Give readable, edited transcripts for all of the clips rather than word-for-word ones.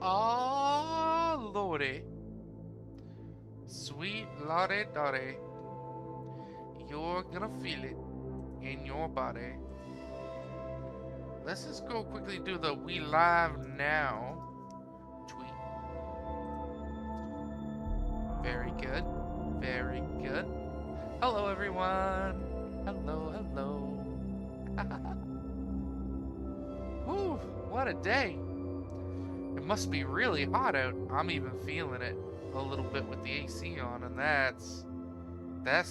Oh, lordy. Sweet lordy dotty. You're gonna feel it in your body. Let's just go quickly do the we live now tweet. Very good. Very good. Hello, everyone. Hello, hello. Whew, what a day. It must be really hot out. I'm even feeling it a little bit with the AC on, and that's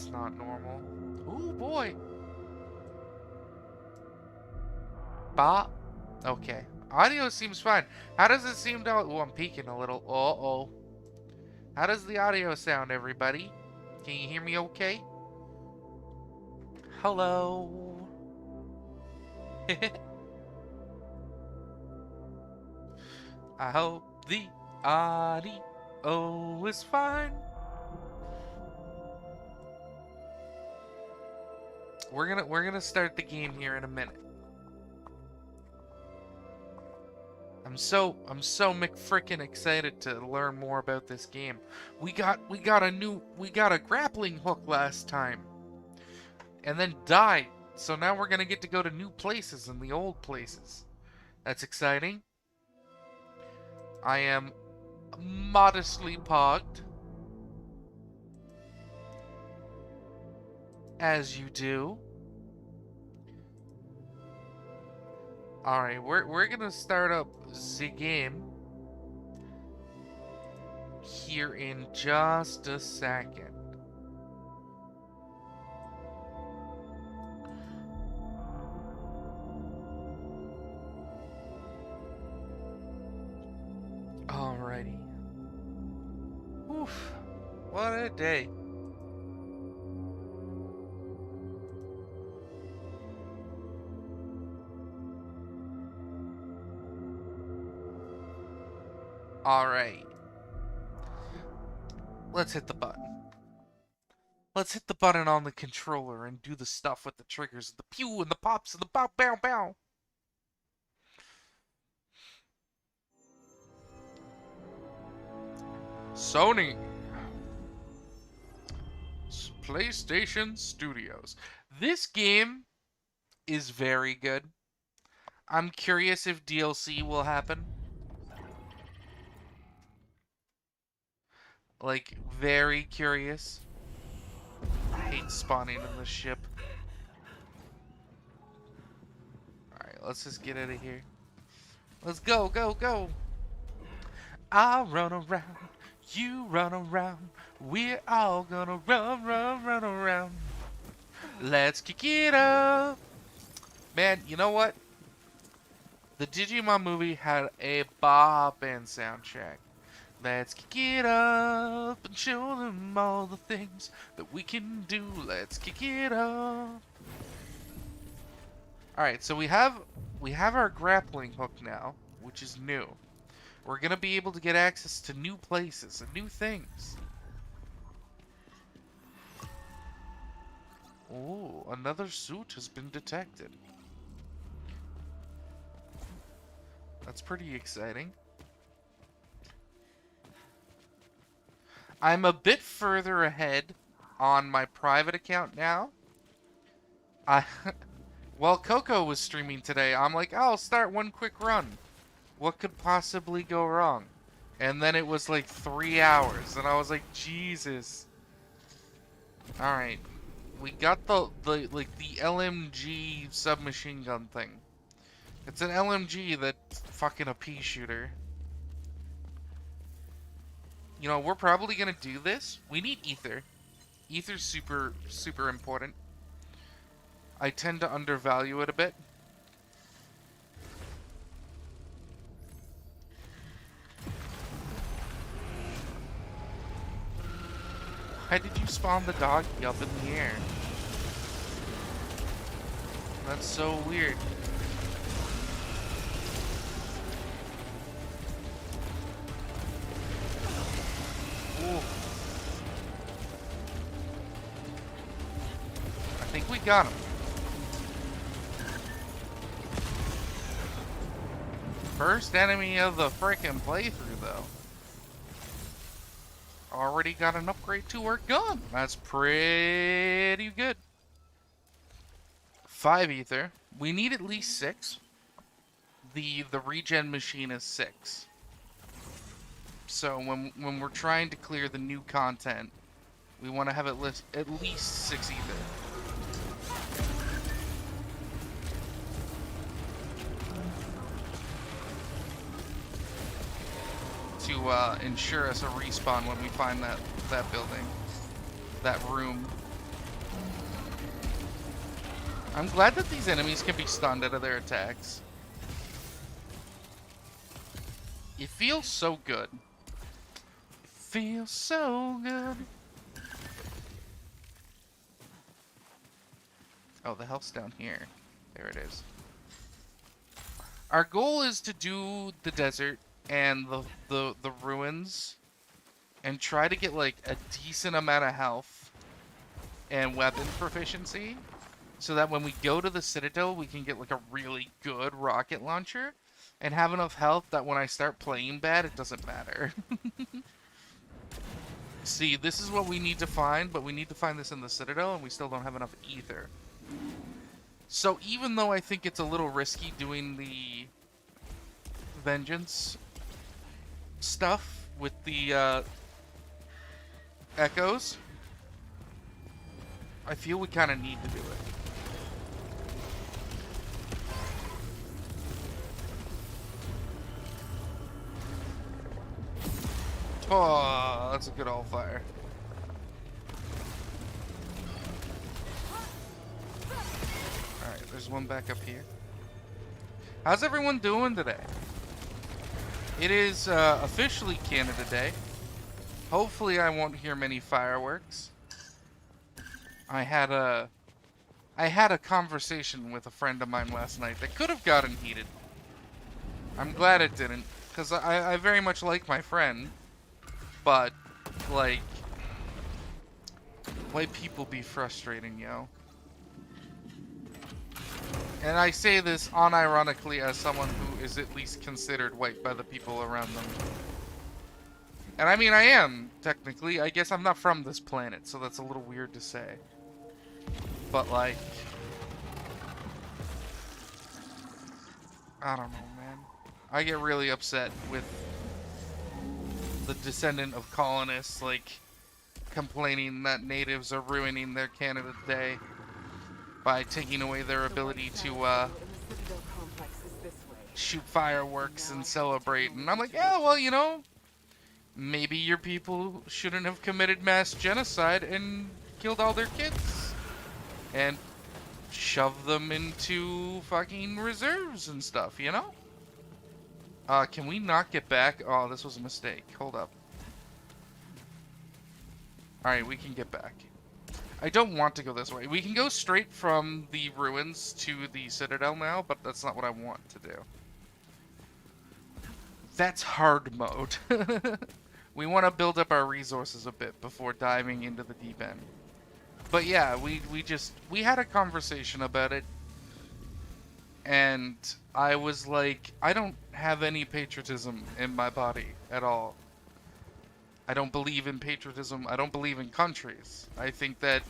not normal. Ooh, boy. Bah. Okay. Audio seems fine. How does it seem to... Oh, I'm peeking a little. Uh-oh. How does the audio sound, everybody? Can you hear me okay? Hello. I hope the audio is fine. We're gonna start the game here in a minute. I'm so McFrickin' excited to learn more about this game. We got a grappling hook last time, and then died. So now we're gonna get to go to new places and the old places. That's exciting. I am modestly pogged, as you do. Alright, we're gonna start up the game here in just a second. Alrighty. Oof, what a day. Alright. Let's hit the button. Let's hit the button on the controller and do the stuff with the triggers, the pew and the pops and the bow bow bow. Sony. PlayStation Studios. This game is very good. I'm curious if DLC will happen. Like, very curious. I hate spawning in this ship. Alright, let's just get out of here. Let's go, go, go! I'll run around, you run around, we're all gonna run, run, run around. Let's kick it up! Man, you know what? The Digimon movie had a boppin' soundtrack. Let's kick it up and show them all the things that we can do. Let's kick it up. Alright, so we have our grappling hook now, which is new. We're gonna be able to get access to new places and new things. Oh, another suit has been detected. That's pretty exciting. I'm a bit further ahead on my private account now. While Coco was streaming today, I'm like, oh, I'll start one quick run. What could possibly go wrong? And then it was like 3 hours, and I was like, Jesus. Alright. We got the LMG submachine gun thing. It's an LMG that's fucking a pea shooter. You know, we're probably gonna do this. We need ether. Ether's super, super important. I tend to undervalue it a bit. Why did you spawn the doggy up in the air? That's so weird. Ooh. I think we got him. First enemy of the frickin' playthrough, though. Already got an upgrade to our gun. That's pretty good. 5 ether. We need at least 6. The regen machine is 6. So when we're trying to clear the new content, we want to have at least 6 ether. To ensure us a respawn when we find that building, that room. I'm glad that these enemies can be stunned out of their attacks. It feels so good. It feels so good. Oh, the health's down here. There it is. Our goal is to do the desert and the ruins and try to get like a decent amount of health and weapon proficiency so that when we go to the Citadel we can get like a really good rocket launcher and have enough health that when I start playing bad it doesn't matter. See, this is what we need to find, but we need to find this in the Citadel and we still don't have enough ether. So even though I think it's a little risky doing the vengeance stuff with the echoes, I feel we kind of need to do it. Oh, that's a good all fire. Alright, there's one back up here. How's everyone doing today? It is officially Canada Day. Hopefully I won't hear many fireworks. I had a conversation with a friend of mine last night that could have gotten heated. I'm glad it didn't, because I very much like my friend. But, like, white people be frustrating, yo. And I say this unironically as someone who is at least considered white by the people around them. And I mean, I am, technically. I guess I'm not from this planet, so that's a little weird to say. But, like, I don't know, man. I get really upset with the descendant of colonists, like, complaining that natives are ruining their Canada Day by taking away their ability to shoot fireworks and celebrate. And I'm like, yeah, well, you know, maybe your people shouldn't have committed mass genocide and killed all their kids and shoved them into fucking reserves and stuff, you know? Can we not get back? Oh, this was a mistake. Hold up. Alright, we can get back. I don't want to go this way. We can go straight from the ruins to the Citadel now, but that's not what I want to do. That's hard mode. We want to build up our resources a bit before diving into the deep end. But yeah, we had a conversation about it. And I was like, I don't have any patriotism in my body at all. I don't believe in patriotism. I don't believe in countries. I think that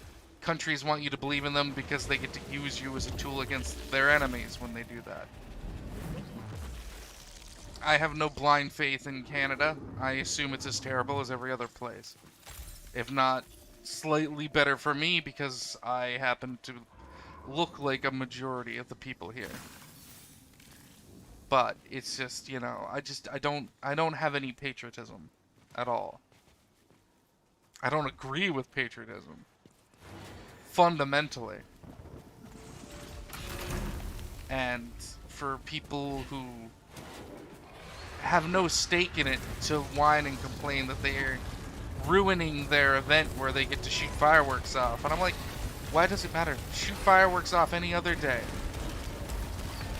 countries want you to believe in them because they get to use you as a tool against their enemies when they do that. I have no blind faith in Canada. I assume it's as terrible as every other place. If not, slightly better for me because I happen to look like a majority of the people here. But it's just, you know, I don't have any patriotism at all. I don't agree with patriotism fundamentally. And for people who have no stake in it to whine and complain that they're ruining their event where they get to shoot fireworks off, and I'm like, why does it matter? Shoot fireworks off any other day.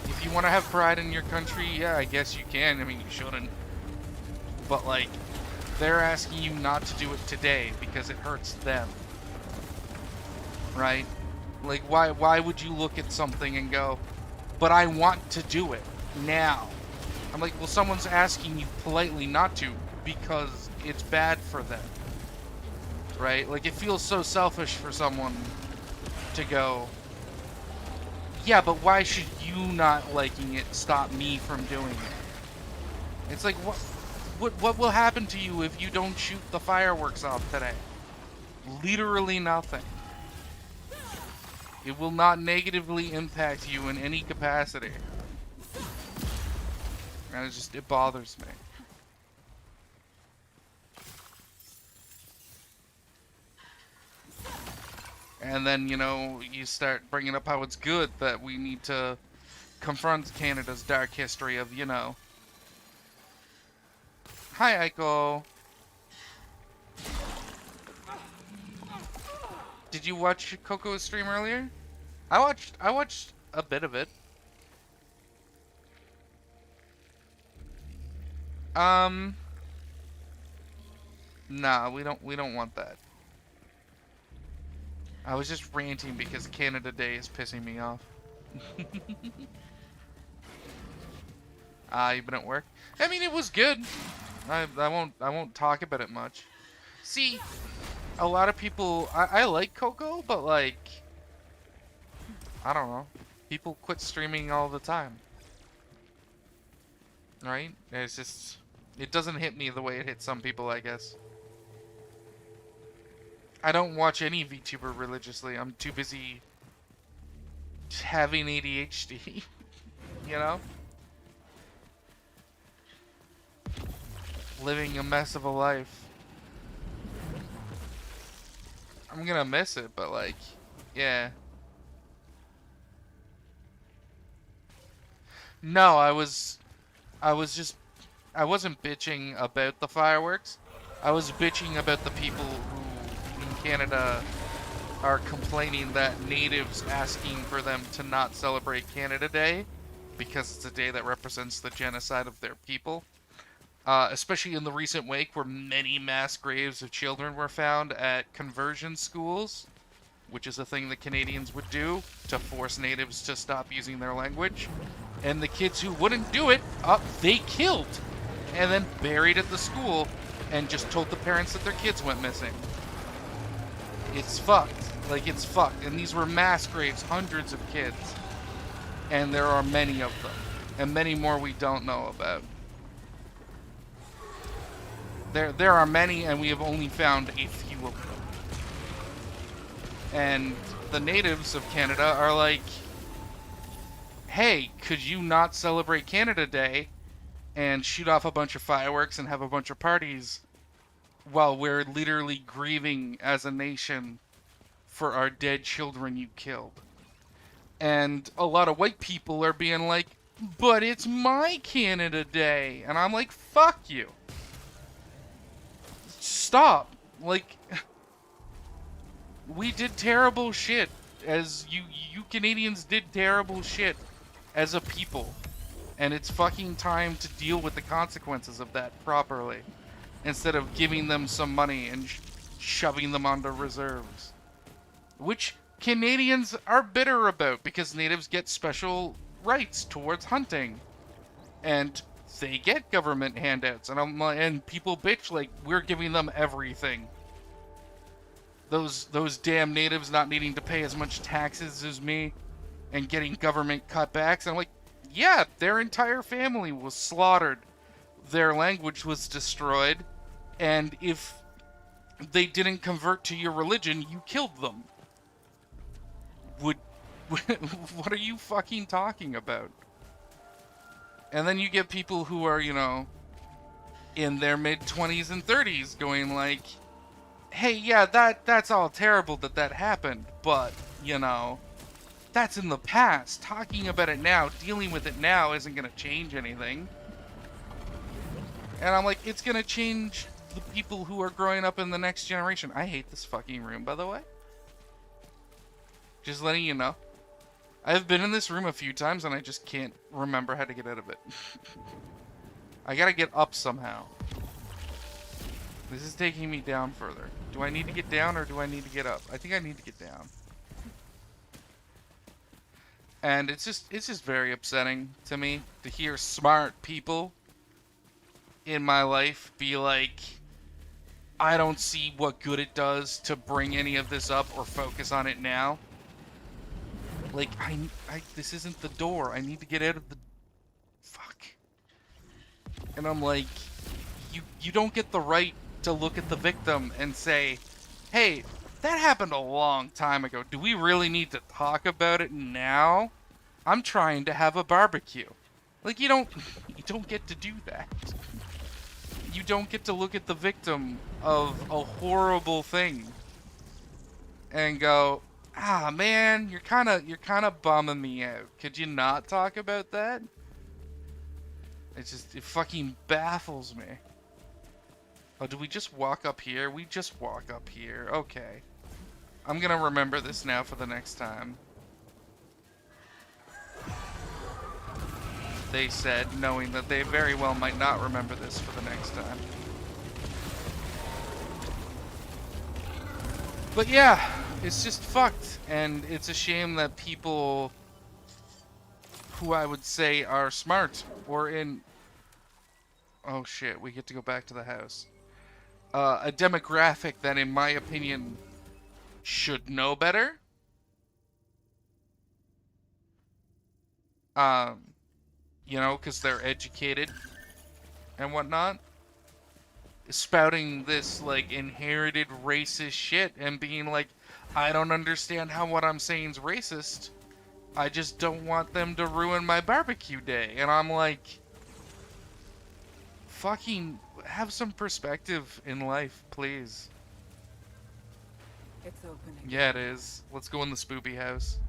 If you want to have pride in your country, yeah, I guess you can. I mean, you shouldn't. But, like, they're asking you not to do it today because it hurts them. Right? Like, why would you look at something and go, but I want to do it now? I'm like, well, someone's asking you politely not to because it's bad for them, right? Like, it feels so selfish for someone to go, yeah, but why should you not liking it stop me from doing it? It's like, what will happen to you if you don't shoot the fireworks off today? Literally nothing. It will not negatively impact you in any capacity. And it bothers me. And then, you know, you start bringing up how it's good that we need to confront Canada's dark history of, you know. Hi, Aiko. Did you watch Coco's stream earlier? I watched a bit of it. Nah, we don't want that. I was just ranting because Canada Day is pissing me off. You've been at work? I mean, it was good. I won't talk about it much. See, a lot of people I like Coco, but like I don't know. People quit streaming all the time. Right? It's just it doesn't hit me the way it hits some people, I guess. I don't watch any VTuber religiously. I'm too busy having ADHD. You know? Living a mess of a life. I'm gonna miss it, but like, yeah. No, I wasn't bitching about the fireworks. I was bitching about the people who in Canada are complaining that natives asking for them to not celebrate Canada Day because it's a day that represents the genocide of their people. Especially in the recent wake where many mass graves of children were found at conversion schools, which is a thing that Canadians would do to force natives to stop using their language. And the kids who wouldn't do it, they killed and then buried at the school and just told the parents that their kids went missing. It's fucked. Like, it's fucked. And these were mass graves, hundreds of kids. And there are many of them. And many more we don't know about. There are many, and we have only found a few of them. And the natives of Canada are like, hey, could you not celebrate Canada Day and shoot off a bunch of fireworks and have a bunch of parties while we're literally grieving as a nation for our dead children you killed? And a lot of white people are being like, but it's my Canada Day. And I'm like, fuck you. Stop. Like, we did terrible shit. As you Canadians did terrible shit as a people. And it's fucking time to deal with the consequences of that properly. Instead of giving them some money and shoving them onto reserves. Which Canadians are bitter about because natives get special rights towards hunting. And they get government handouts. And people bitch like we're giving them everything. Those damn natives not needing to pay as much taxes as me and getting government cutbacks. And I'm like, yeah, their entire family was slaughtered. Their language was destroyed. And if they didn't convert to your religion, you killed them. What are you fucking talking about? And then you get people who are, you know, in their mid-20s and 30s going like, hey, yeah, that's all terrible that happened, but, you know, that's in the past. Talking about it now, dealing with it now isn't going to change anything. And I'm like, it's going to change the people who are growing up in the next generation. I hate this fucking room, by the way. Just letting you know. I've been in this room a few times and I just can't remember how to get out of it. I gotta get up somehow. This is taking me down further. Do I need to get down or do I need to get up? I think I need to get down. And it's just very upsetting to me to hear smart people in my life be like, I don't see what good it does to bring any of this up or focus on it now. Like, this isn't the door. I need to get out of the... Fuck. And I'm like, you don't get the right to look at the victim and say, hey, that happened a long time ago. Do we really need to talk about it now? I'm trying to have a barbecue. Like, you don't get to do that. You don't get to look at the victim of a horrible thing and go, ah, man, you're kind of bumming me out. Could you not talk about that? It fucking baffles me. Oh, do we just walk up here? We just walk up here. Okay. I'm gonna remember this now for the next time. They said, knowing that they very well might not remember this for the next time. But yeah, it's just fucked. And it's a shame that people who I would say are smart or in... Oh shit, we get to go back to the house. A demographic that, in my opinion, should know better. You know, because they're educated and whatnot. Spouting this, like, inherited racist shit and being like, I don't understand how what I'm saying is racist. I just don't want them to ruin my barbecue day. And I'm like, fucking have some perspective in life, please. It's opening. Yeah, it is. Let's go in the spoopy house.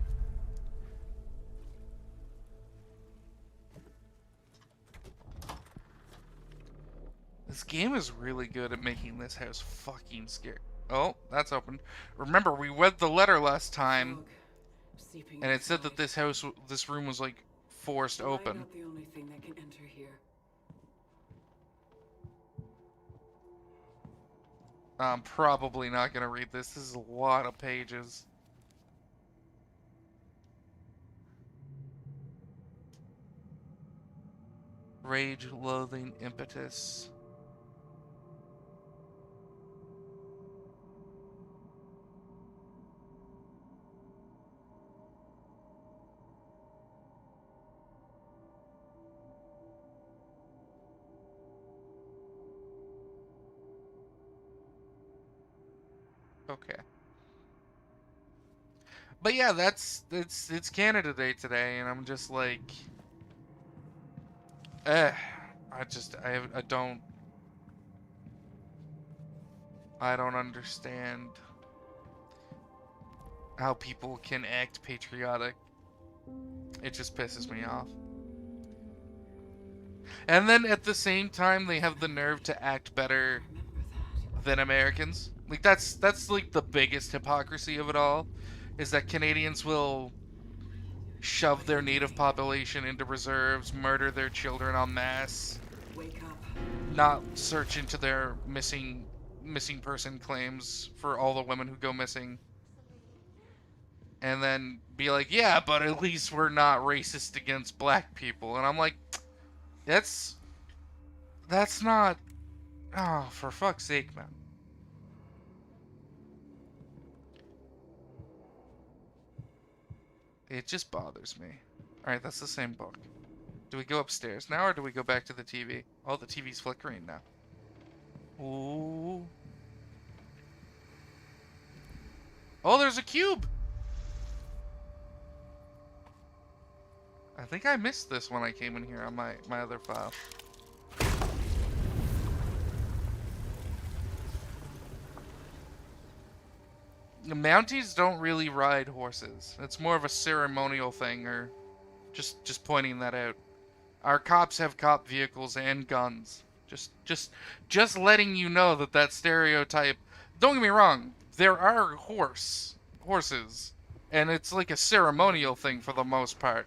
This game is really good at making this house fucking scary. Oh, that's open. Remember, we read the letter last time, and it said that this room was like forced open. Not the only thing that can enter here. I'm probably not gonna read this. This is a lot of pages. Rage, loathing, impetus. Okay. But yeah, it's Canada Day today, and I'm just like, I don't understand how people can act patriotic. It just pisses me off. And then at the same time, they have the nerve to act better than Americans. Like, that's like the biggest hypocrisy of it all, is that Canadians will shove their native population into reserves, murder their children en masse, not search into their missing person claims for all the women who go missing, and then be like, yeah, but at least we're not racist against black people. And I'm like, that's not... Oh, for fuck's sake, man. It just bothers me. Alright, that's the same book. Do we go upstairs now, or do we go back to the TV? Oh, the TV's flickering now. Ooh. Oh, there's a cube! I think I missed this when I came in here on my other file. The Mounties don't really ride horses. It's more of a ceremonial thing, or just pointing that out. Our cops have cop vehicles and guns. Just letting you know that stereotype. Don't get me wrong. There are horses, and it's like a ceremonial thing for the most part.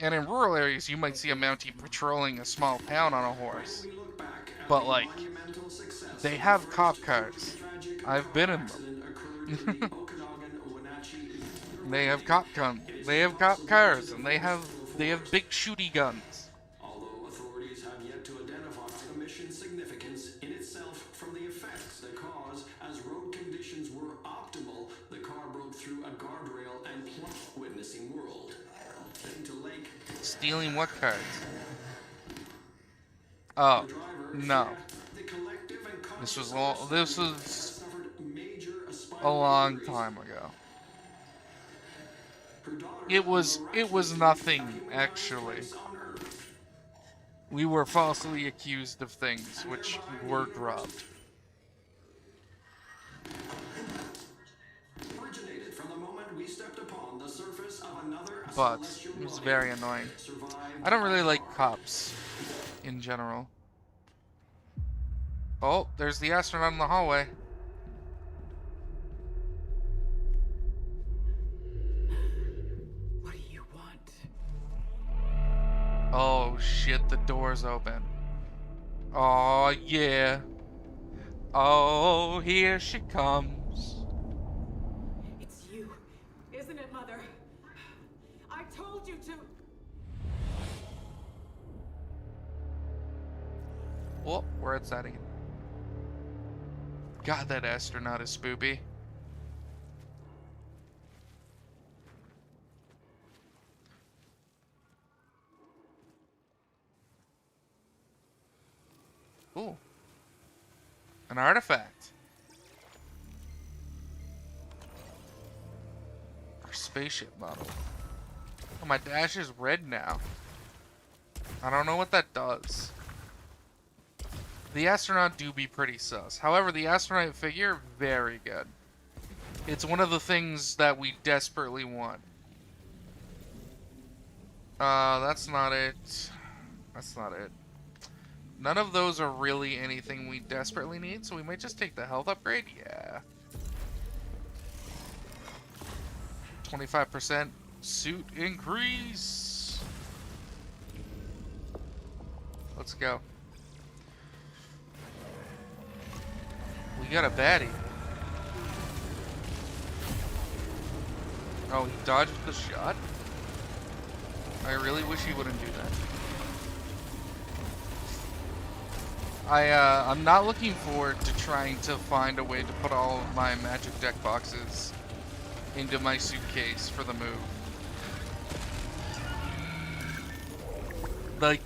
And in rural areas, you might see a Mountie patrolling a small town on a horse. But like, they have cop cars. I've been in them. They have cop gun. They have cop cars, and they have big shooty guns. Although authorities have yet to identify the mission's significance in itself from the effects they cause, as road conditions were optimal, the car broke through a guardrail and plunged witnessing world. Heading to Lake. Stealing what cards? Oh, no. The collective and This conscious was suffered major a spinal long injuries. time ago. Her daughter It was miraculously nothing, a human actually. place on Earth. We were falsely accused of things which were dropped. Originated from the moment we stepped upon the surface of another But celestial it was body. very annoying. Survived I don't really like cops in general. Oh, there's the astronaut in the hallway. What do you want? Oh shit, the door's open. Oh yeah. Oh, here she comes. It's you, isn't it, Mother? I told you to. Oh, we're at setting. God, that astronaut is spoopy. Ooh. An artifact. Our spaceship model. Oh, my dash is red now. I don't know what that does. The astronaut do be pretty sus. However, the astronaut figure, very good. It's one of the things that we desperately want. That's not it. That's not it. None of those are really anything we desperately need, so we might just take the health upgrade. Yeah. 25% suit increase. Let's go. We got a baddie. Oh, he dodged the shot? I really wish he wouldn't do that. I'm not looking forward to trying to find a way to put all of my magic deck boxes into my suitcase for the move. Like,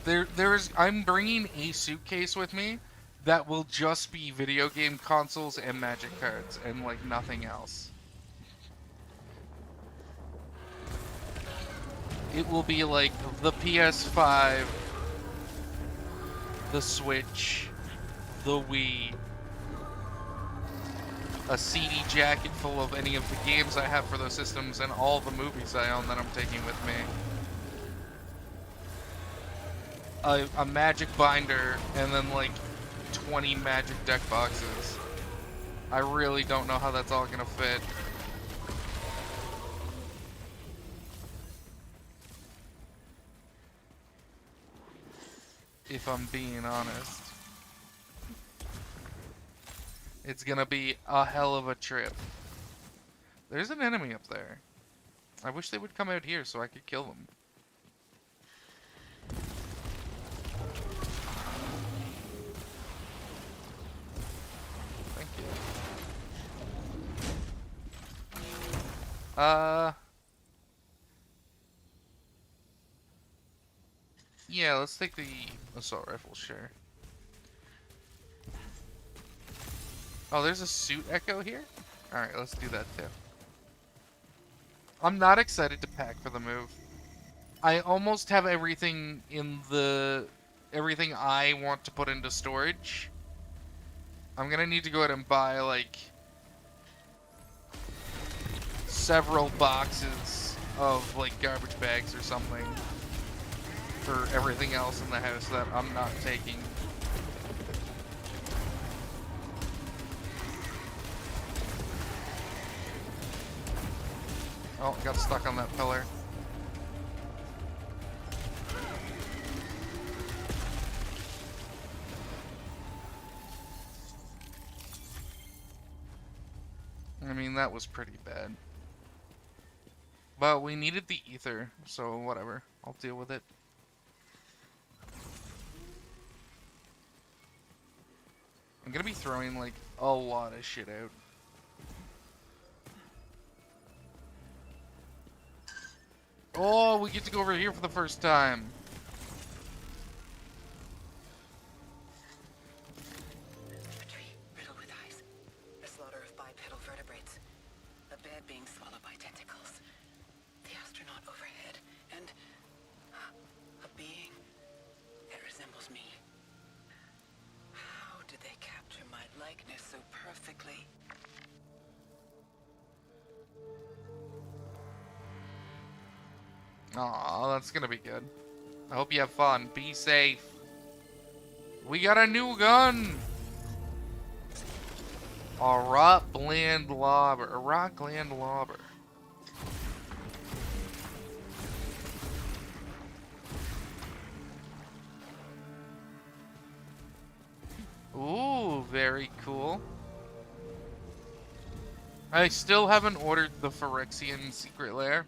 I'm bringing a suitcase with me that will just be video game consoles and magic cards and, like, nothing else. It will be like the PS5, the Switch, the Wii, a CD jacket full of any of the games I have for those systems, and all the movies I own that I'm taking with me. A magic binder, and then like 20 magic deck boxes. I really don't know how that's all gonna fit. If I'm being honest. It's gonna be a hell of a trip. There's an enemy up there. I wish they would come out here so I could kill them. Thank you. Yeah, let's take the assault rifle, sure. Oh, there's a suit echo here? Alright, let's do that too. I'm not excited to pack for the move. I almost have everything in everything I want to put into storage. I'm gonna need to go ahead and buy, like, several boxes of, like, garbage bags or something for everything else in the house that I'm not taking. Oh, got stuck on that pillar. I mean, that was pretty bad. But we needed the ether, so whatever. I'll deal with it. I'm gonna be throwing, like, a lot of shit out. Oh, we get to go over here for the first time. A tree riddled with eyes. The slaughter of bipedal vertebrates. A bed being swallowed by tentacles. The astronaut overhead. And a being that resembles me. How did they capture my likeness so perfectly? Aw, that's gonna be good. I hope you have fun. Be safe. We got a new gun! A rock gland lobber. A rock gland lobber. Ooh, very cool. I still haven't ordered the Phyrexian secret lair.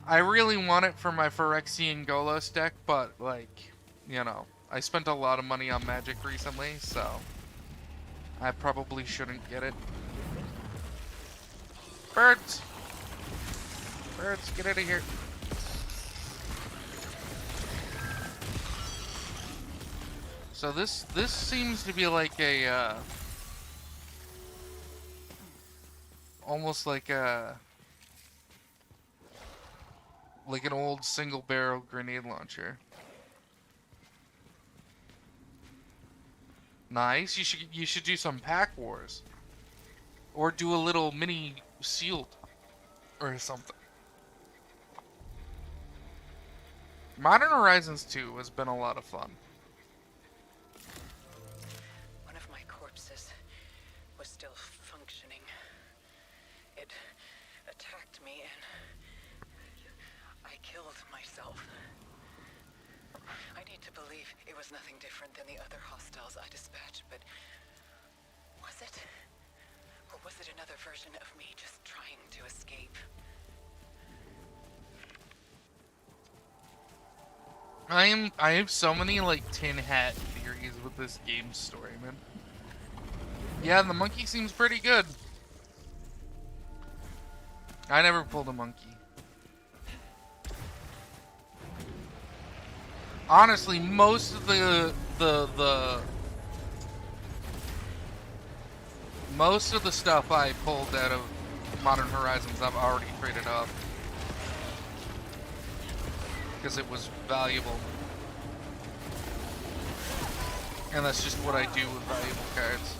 I really want it for my Phyrexian Golos deck, but, like, you know, I spent a lot of money on Magic recently, so I probably shouldn't get it. Birds! Birds, get out of here. So this seems to be like a, almost like a... like an old single barrel grenade launcher. Nice. You should do some pack wars. Or do a little mini sealed or something. Modern Horizons 2 has been a lot of fun. One of my corpses was still functioning. It attacked me and I killed myself. I need to believe it was nothing different than the other hostiles I dispatched, but was it? Or was it another version of me just trying to escape? I have so many like tin hat theories with this game's story, man. Yeah, the monkey seems pretty good. I never pulled a monkey. Honestly, most of most of the stuff I pulled out of Modern Horizons I've already traded up. Because it was valuable. And that's just what I do with valuable cards.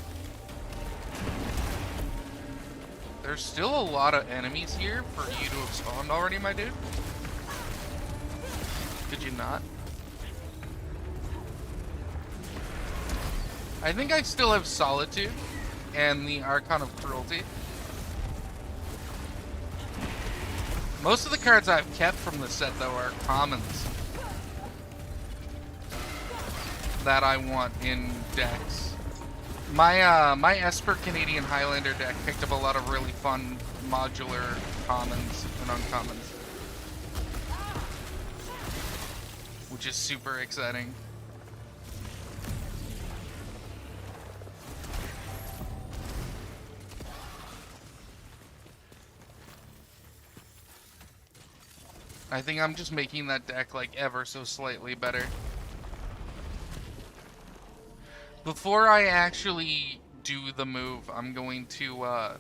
There's still a lot of enemies here for you to have spawned already, my dude. Did you not? I think I still have Solitude and the Archon of Cruelty. Most of the cards I've kept from the set, though, are commons that I want in decks. My Esper Canadian Highlander deck picked up a lot of really fun modular commons and uncommons, which is super exciting. I think I'm just making that deck like ever so slightly better. Before I actually do the move, I'm going to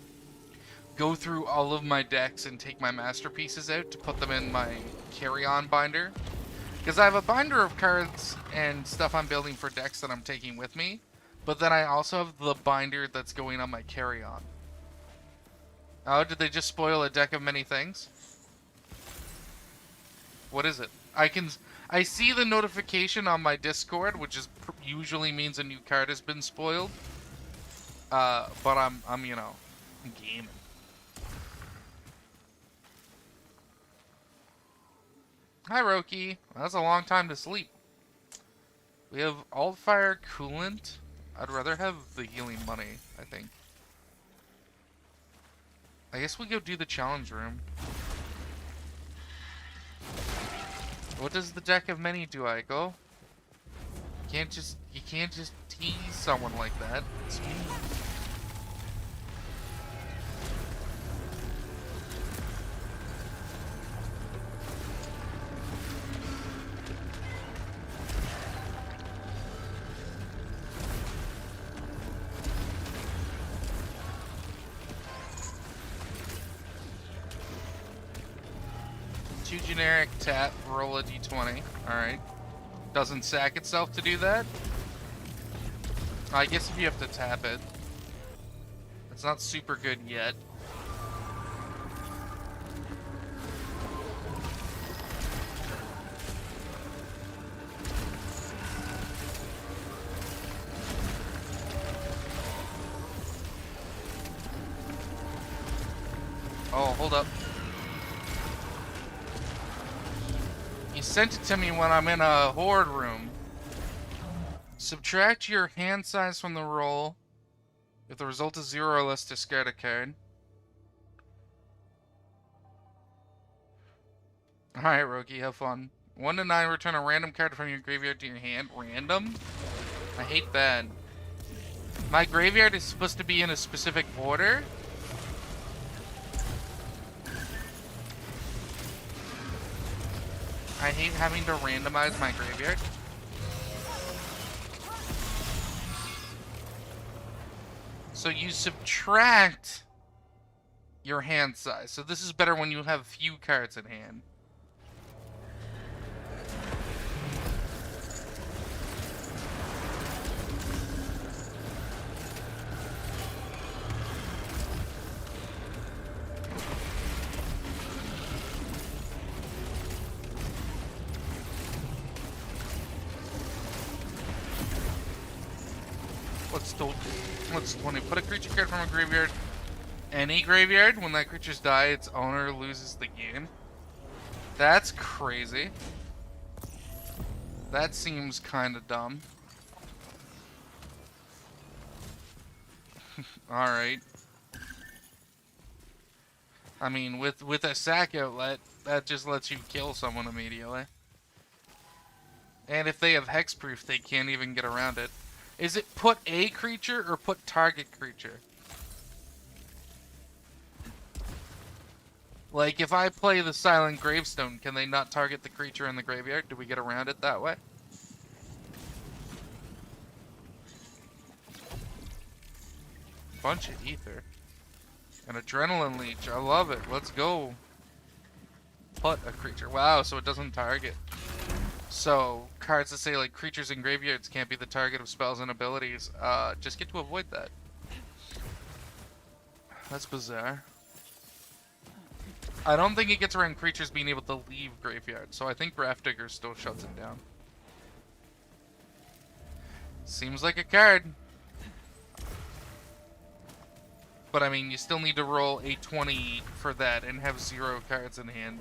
go through all of my decks and take my masterpieces out to put them in my carry-on binder. Because I have a binder of cards and stuff I'm building for decks that I'm taking with me. But then I also have the binder that's going on my carry-on. Oh, did they just spoil a deck of many things? What is it? I see the notification on my Discord, which is usually means a new card has been spoiled. But I'm you know, I'm gaming. Hi, Roki. Well, that's a long time to sleep. We have Altfire Coolant. I'd rather have the healing money, I think. I guess we go do the challenge room. What does the Jack of Many do, Aiko? You can't just tease someone like that. It's mean. Too generic, tap, roll a d20. Alright. Doesn't sack itself to do that? I guess if you have to tap it. It's not super good yet. Oh, hold up. You sent it to me when I'm in a horde room. Subtract your hand size from the roll. If the result is 0 or less, discard a card. Alright, Roki, have fun. 1 to 9, return a random card from your graveyard to your hand. Random? I hate that. My graveyard is supposed to be in a specific order? I hate having to randomize my graveyard. So you subtract your hand size. So this is better when you have few cards in hand. What's 20? Put a creature card from a graveyard. Any graveyard. When that creature's die, its owner loses the game. That's crazy. That seems kind of dumb. Alright. I mean, with a sack outlet, that just lets you kill someone immediately. And if they have hexproof, they can't even get around it. Is it put a creature or put target creature? Like, if I play the Silent Gravestone, can they not target the creature in the graveyard? Do we get around it that way? Bunch of ether. An adrenaline leech. I love it. Let's go. Put a creature. Wow, so it doesn't target. So, cards that say, like, creatures in graveyards can't be the target of spells and abilities, just get to avoid that. That's bizarre. I don't think it gets around creatures being able to leave graveyard, so I think Gravedigger still shuts it down. Seems like a card. But, I mean, you still need to roll a 20 for that and have 0 cards in hand.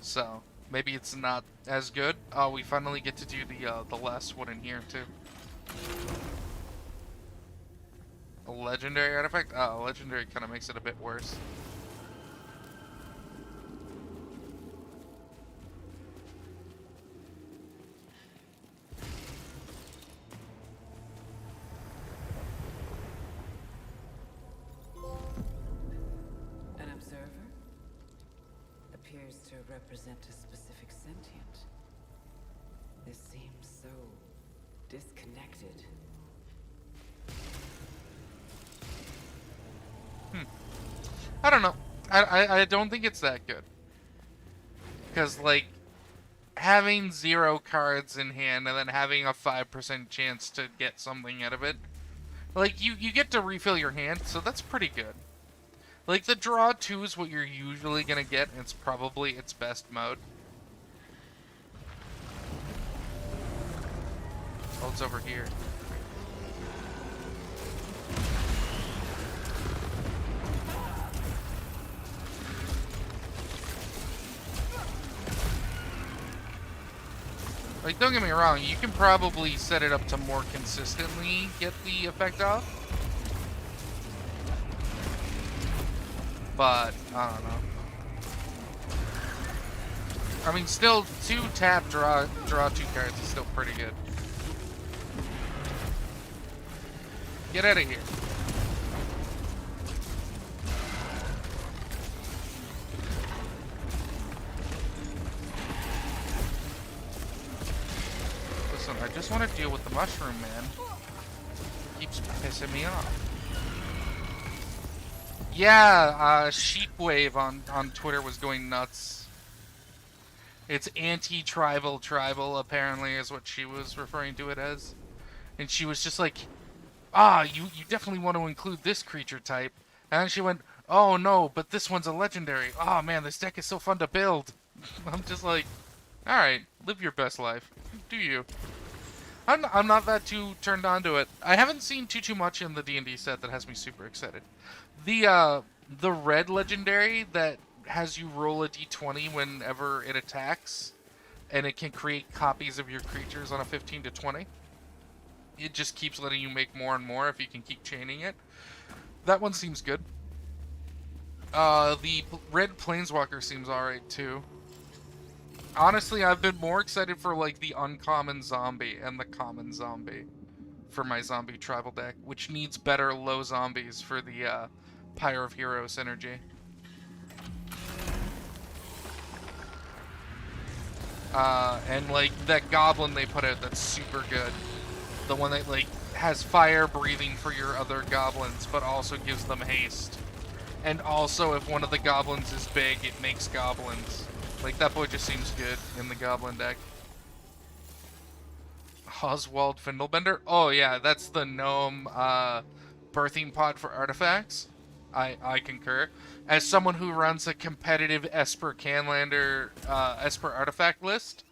So... maybe it's not as good. Oh, we finally get to do the last one in here too. A legendary artifact? Oh, legendary kind of makes it a bit worse. An observer appears to represent a specific sentient. This seems so disconnected. I don't know. I don't think it's that good. Because, like, having 0 cards in hand and then having a 5% chance to get something out of it. Like, you get to refill your hand, so that's pretty good. Like, the draw 2 is what you're usually gonna get, and it's probably its best mode. Oh, it's over here. Like, don't get me wrong, you can probably set it up to more consistently get the effect off. But, I don't know. I mean, still 2 tap, draw 2 cards is still pretty good. Get out of here. Listen, I just want to deal with the mushroom, man. Keeps pissing me off. Yeah, Sheepwave on Twitter was going nuts. It's anti-tribal apparently, is what she was referring to it as. And she was just like, you definitely want to include this creature type. And then she went, oh no, but this one's a legendary. Oh man, this deck is so fun to build. I'm just like, alright, live your best life. Do you. I'm not that too turned on to it. I haven't seen too much in the D&D set that has me super excited. The red legendary that has you roll a d20 whenever it attacks, and it can create copies of your creatures on a 15 to 20. It just keeps letting you make more and more if you can keep chaining it. That one seems good. The red planeswalker seems alright too. Honestly, I've been more excited for like the uncommon zombie and the common zombie for my zombie tribal deck, which needs better low zombies for the Pyre of Hero synergy. And like that goblin they put out that's super good. The one that like has fire breathing for your other goblins, but also gives them haste. And also if one of the goblins is big, it makes goblins. Like that boy just seems good in the goblin deck. Oswald Findlebender? Oh yeah, that's the gnome birthing pod for artifacts. I concur. As someone who runs a competitive Esper Canlander Esper artifact list,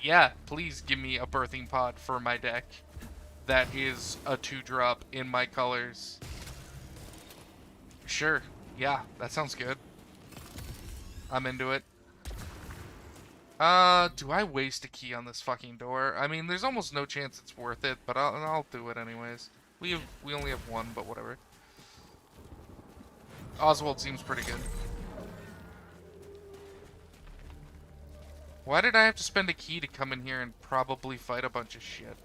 yeah, please give me a birthing pod for my deck. That is a 2-drop in my colors. Sure, yeah, that sounds good. I'm into it. Do I waste a key on this fucking door? I mean, there's almost no chance it's worth it, but I'll do it anyways. We only have one, but whatever. Oswald seems pretty good. Why did I have to spend a key to come in here and probably fight a bunch of shit?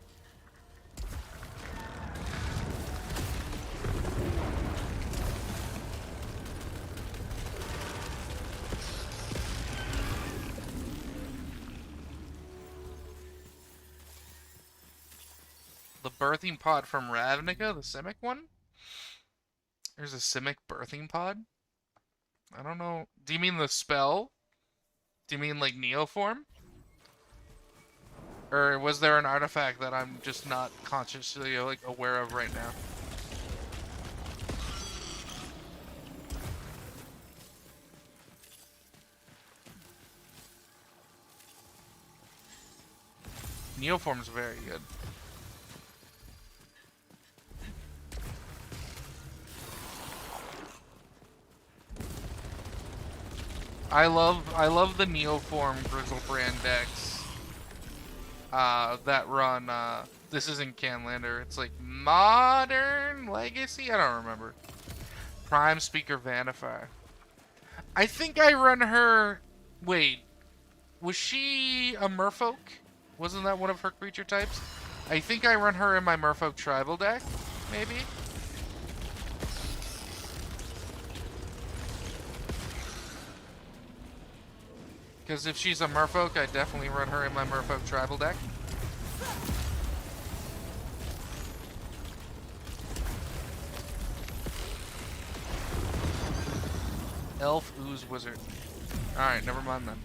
The birthing pod from Ravnica, the Simic one? There's a Simic birthing pod? I don't know. Do you mean the spell? Do you mean like Neoform? Or was there an artifact that I'm just not consciously like aware of right now? Neoform's very good. I love the Neoform Grizzlebrand decks that run this isn't Canlander, it's like Modern Legacy? I don't remember. Prime Speaker Vanify. I think I run her. Wait, was she a merfolk? Wasn't that one of her creature types? I think I run her in my merfolk tribal deck, maybe? Because if she's a merfolk, I definitely run her in my merfolk tribal deck. Elf, Ooze, Wizard. Alright, never mind then.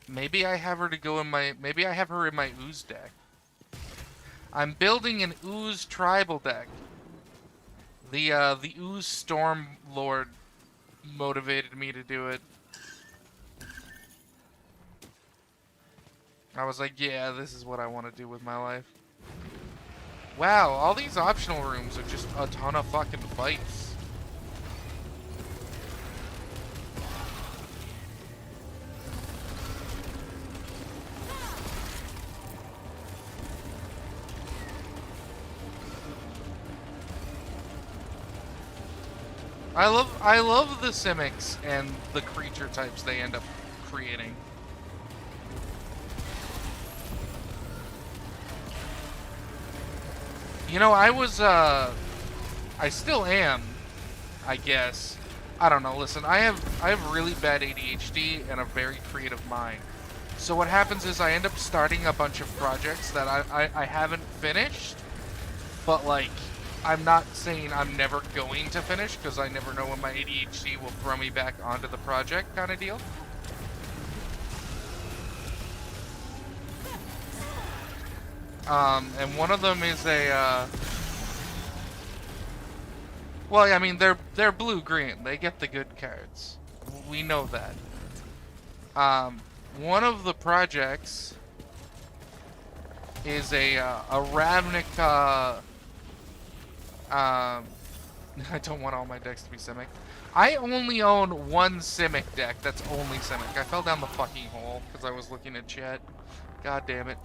Maybe I have her to go in my... Maybe I have her in my Ooze deck. I'm building an Ooze tribal deck. The Ooze Storm Lord motivated me to do it. I was like, yeah, this is what I want to do with my life. Wow, all these optional rooms are just a ton of fucking fights. I love the Simics and the creature types they end up creating. You know, I still am, I guess. I don't know, listen, I have really bad ADHD and a very creative mind. So what happens is I end up starting a bunch of projects that I haven't finished, but like, I'm not saying I'm never going to finish, because I never know when my ADHD will throw me back onto the project kind of deal. And one of them is a, well, I mean, they're blue-green. They get the good cards. We know that. One of the projects is a Ravnica. I don't want all my decks to be Simic. I only own one Simic deck that's only Simic. I fell down the fucking hole because I was looking at chat. God damn it.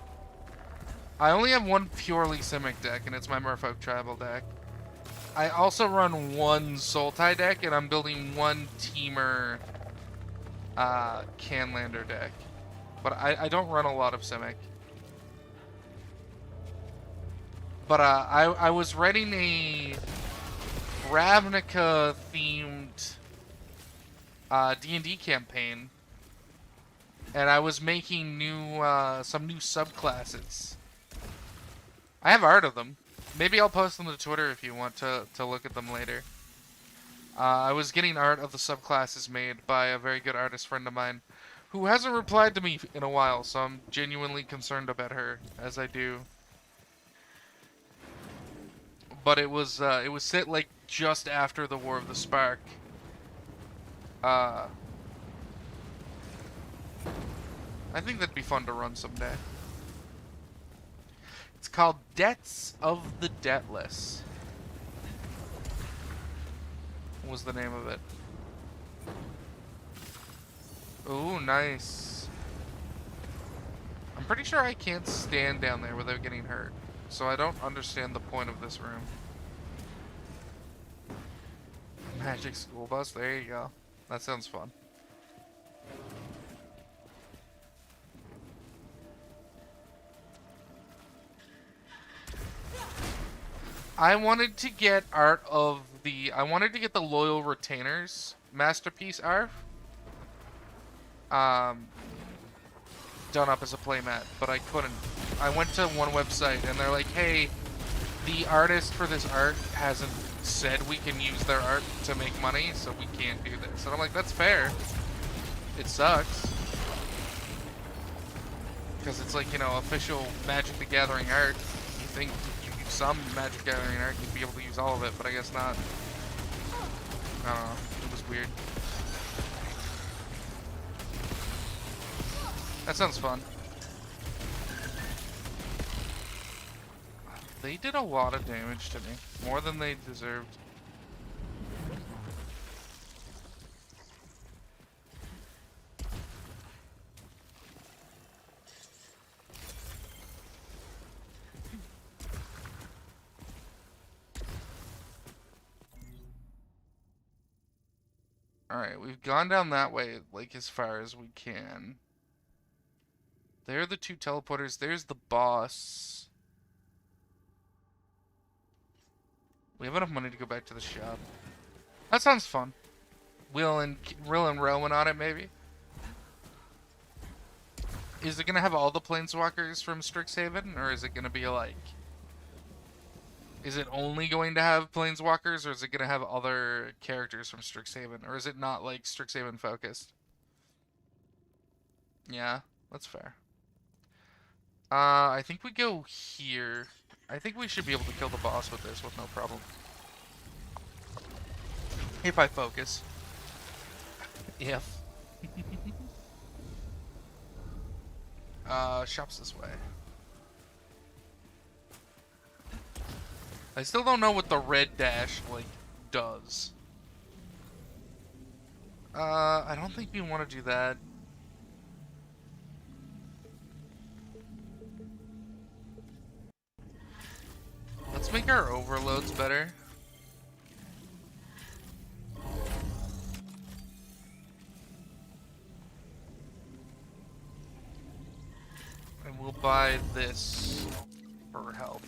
I only have one purely Simic deck, and it's my Merfolk Tribal deck. I also run one Sultai deck, and I'm building one Teamer Canlander deck. But I don't run a lot of Simic. But I was writing a Ravnica themed D&D campaign, and I was making some new subclasses. I have art of them. Maybe I'll post them to Twitter if you want to look at them later. I was getting art of the subclasses made by a very good artist friend of mine who hasn't replied to me in a while, so I'm genuinely concerned about her, as I do. But it was set like just after the War of the Spark. I think that'd be fun to run someday. It's called Debts of the Debtless. What was the name of it? Ooh, nice. I'm pretty sure I can't stand down there without getting hurt, so I don't understand the point of this room. Magic School Bus, there you go. That sounds fun. I wanted to get art of the... I wanted to get the Loyal Retainers Masterpiece art. Done up as a playmat, but I couldn't. I went to one website and they're like, hey, the artist for this art hasn't said we can use their art to make money, so we can't do this. And I'm like, that's fair. It sucks. Because it's like, you know, official Magic the Gathering art. You think you use some Magic the Gathering art, you'd be able to use all of it, but I guess not. I don't know. It was weird. That sounds fun. They did a lot of damage to me. More than they deserved. Alright, we've gone down that way, like, as far as we can. There are the two teleporters. There's the boss. We have enough money to go back to the shop. That sounds fun. Will and Rowan on it, maybe? Is it going to have all the Planeswalkers from Strixhaven? Or is it going to be like... Is it only going to have Planeswalkers? Or is it going to have other characters from Strixhaven? Or is it not, like, Strixhaven focused? Yeah, that's fair. I think we go here. I think we should be able to kill the boss with this with no problem. If I focus. If. Shop's this way. I still don't know what the red dash, like, does. I don't think we want to do that. Let's make our overloads better. buy this for health.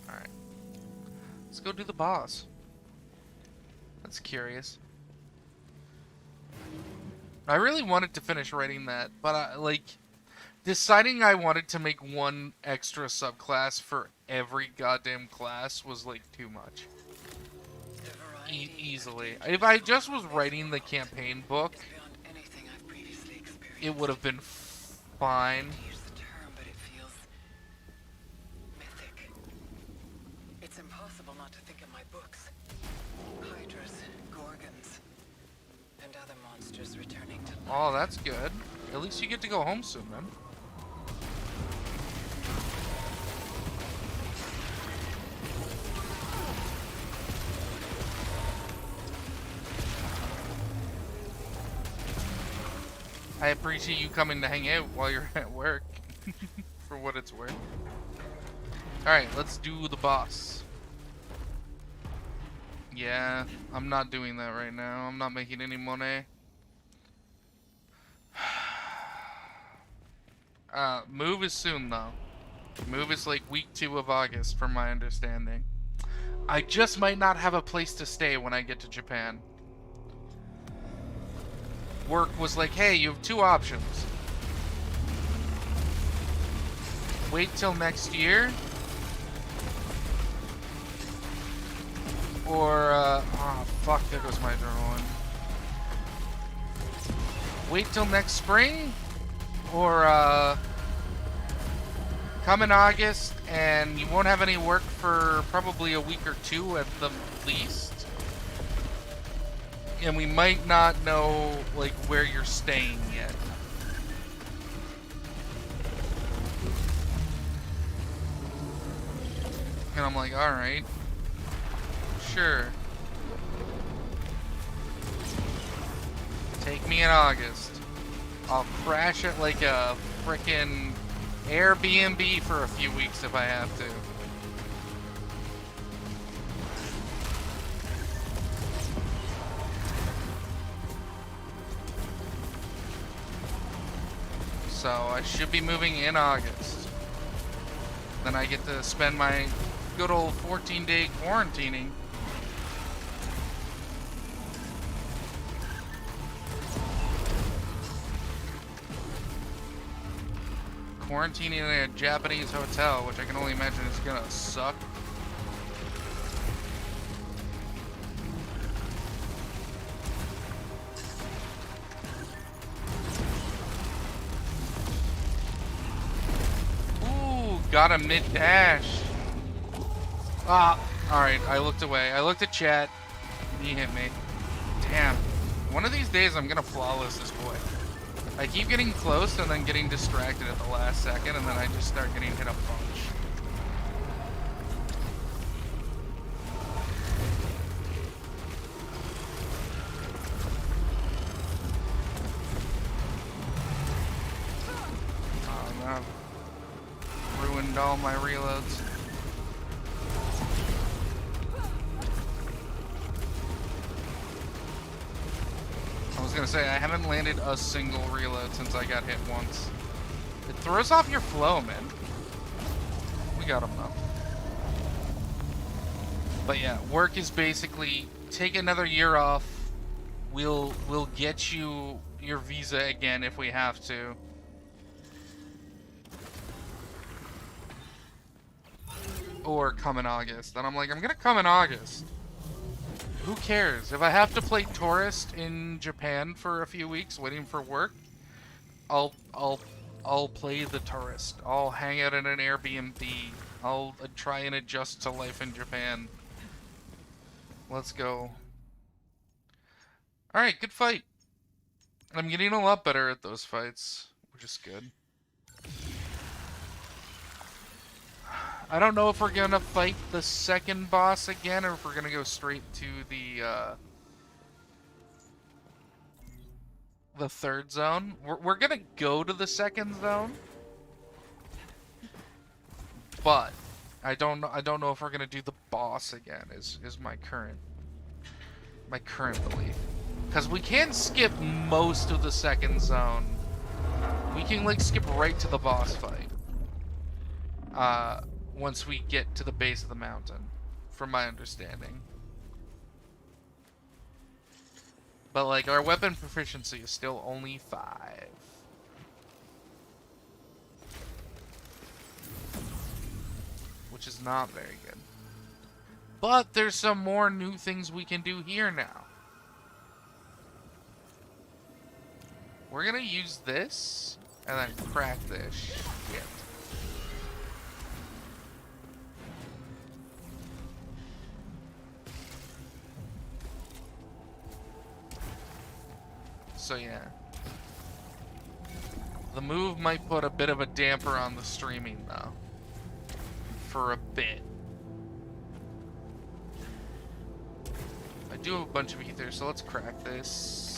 Alright. Let's go do the boss. That's curious. I really wanted to finish writing that, but deciding I wanted to make one extra subclass for every goddamn class was like too much. Easily. If I just was writing the campaign book, it would have been fine. It's impossible not to think of my books. Hydras, gorgons, and other monsters returning to life. Oh, that's good. At least you get to go home soon, then. I appreciate you coming to hang out while you're at work, for what it's worth. Alright, let's do the boss. Yeah, I'm not doing that right now. I'm not making any money. Move is soon, though. Move is like week 2 of August, from my understanding. I just might not have a place to stay when I get to Japan. Work was like, hey, you have 2 options. Wait till next year. Or, oh, fuck, there goes my drone. Wait till next spring. Or, come in August and you won't have any work for probably a week or 2 at the least. And we might not know, like, where you're staying yet. And I'm like, alright. Sure. Take me in August. I'll crash it like a frickin' Airbnb for a few weeks if I have to. So I should be moving in August. Then I get to spend my good old 14-day quarantining. Quarantining in a Japanese hotel, which I can only imagine is gonna suck. Got a mid-dash. Ah, alright, I looked away. I looked at chat. He hit me. Damn. One of these days I'm gonna flawless this boy. I keep getting close and then getting distracted at the last second, and then I just start getting hit a bunch. Oh, no. Ruined all my reloads. I was gonna say, I haven't landed a single reload since I got hit once. It throws off your flow, man. We got him though. But yeah, work is basically take another year off. We'll get you your visa again if we have to. Or come in August. And I'm like, I'm gonna come in August. Who cares? If I have to play tourist in Japan for a few weeks waiting for work, I'll play the tourist. I'll hang out in an Airbnb. I'll try and adjust to life in Japan. Let's go. Alright, good fight. I'm getting a lot better at those fights, which is good. I don't know if we're gonna fight the second boss again, or if we're gonna go straight to the third zone. We're gonna go to the second zone, but I don't know if we're gonna do the boss again. Is my current belief. Because we can skip most of the second zone. We can, like, skip right to the boss fight. Once we get to the base of the mountain, from my understanding. But, like, our weapon proficiency is still only 5. Which is not very good. But there's some more new things we can do here now. We're gonna use this, and then crack this shit. So yeah. The move might put a bit of a damper on the streaming, though. For a bit. I do have a bunch of ether, so let's crack this.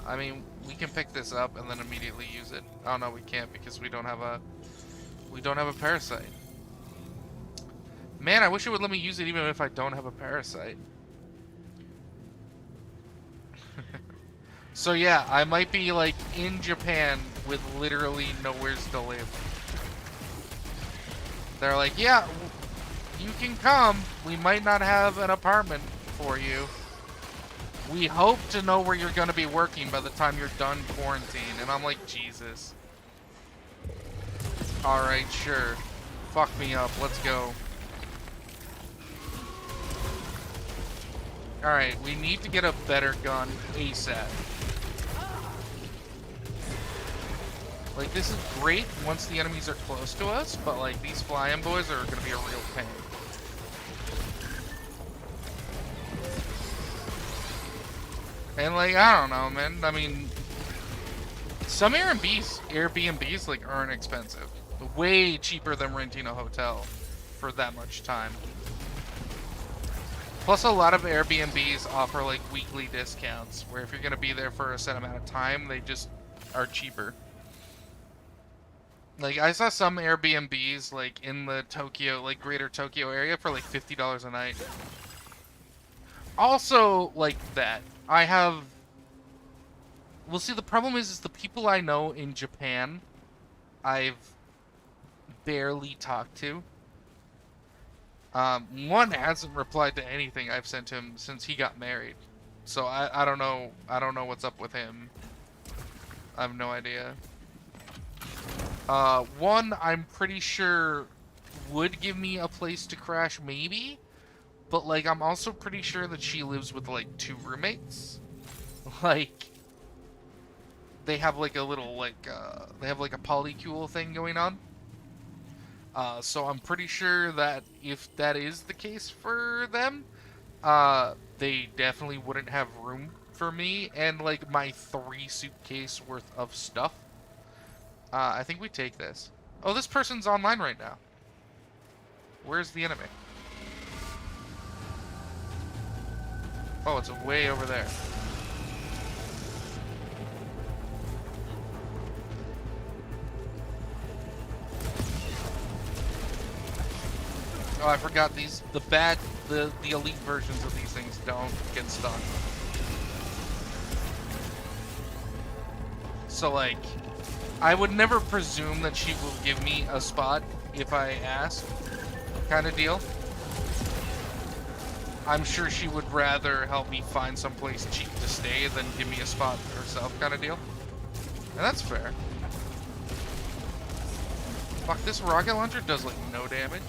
I mean, we can pick this up and then immediately use it. Oh no, we can't because we don't have a parasite. Man, I wish it would let me use it even if I don't have a parasite. So yeah, I might be like in Japan with literally nowheres to live. They're like, yeah, you can come. We might not have an apartment for you. We hope to know where you're going to be working by the time you're done quarantine. And I'm like, Jesus. Alright, sure. Fuck me up. Let's go. Alright, we need to get a better gun ASAP. Like, this is great once the enemies are close to us, but, like, these flying boys are going to be a real pain. And, like, I don't know, man. I mean, some Airbnbs, like, aren't expensive. Way cheaper than renting a hotel for that much time. Plus, a lot of Airbnbs offer, like, weekly discounts, where if you're going to be there for a set amount of time, they just are cheaper. Like, I saw some Airbnbs, like, in the Tokyo, like, greater Tokyo area for, like, $50 a night. Also, like that, I have... Well, see, the problem is the people I know in Japan, I've barely talked to. One hasn't replied to anything I've sent him since he got married. So, I don't know what's up with him. I have no idea. One, I'm pretty sure would give me a place to crash, maybe. But, like, I'm also pretty sure that she lives with, like, 2 roommates. Like, they have, like, a little, like, they have, like, a polycule thing going on. So I'm pretty sure that if that is the case for them, they definitely wouldn't have room for me and, like, my 3 suitcase worth of stuff. I think we take this. Oh, this person's online right now. Where's the enemy? Oh, it's way over there. Oh, I forgot these. The elite versions of these things don't get stuck. So, like, I would never presume that she will give me a spot if I ask, kind of deal. I'm sure she would rather help me find someplace cheap to stay than give me a spot herself, kind of deal. And that's fair. Fuck, this rocket launcher does, like, no damage.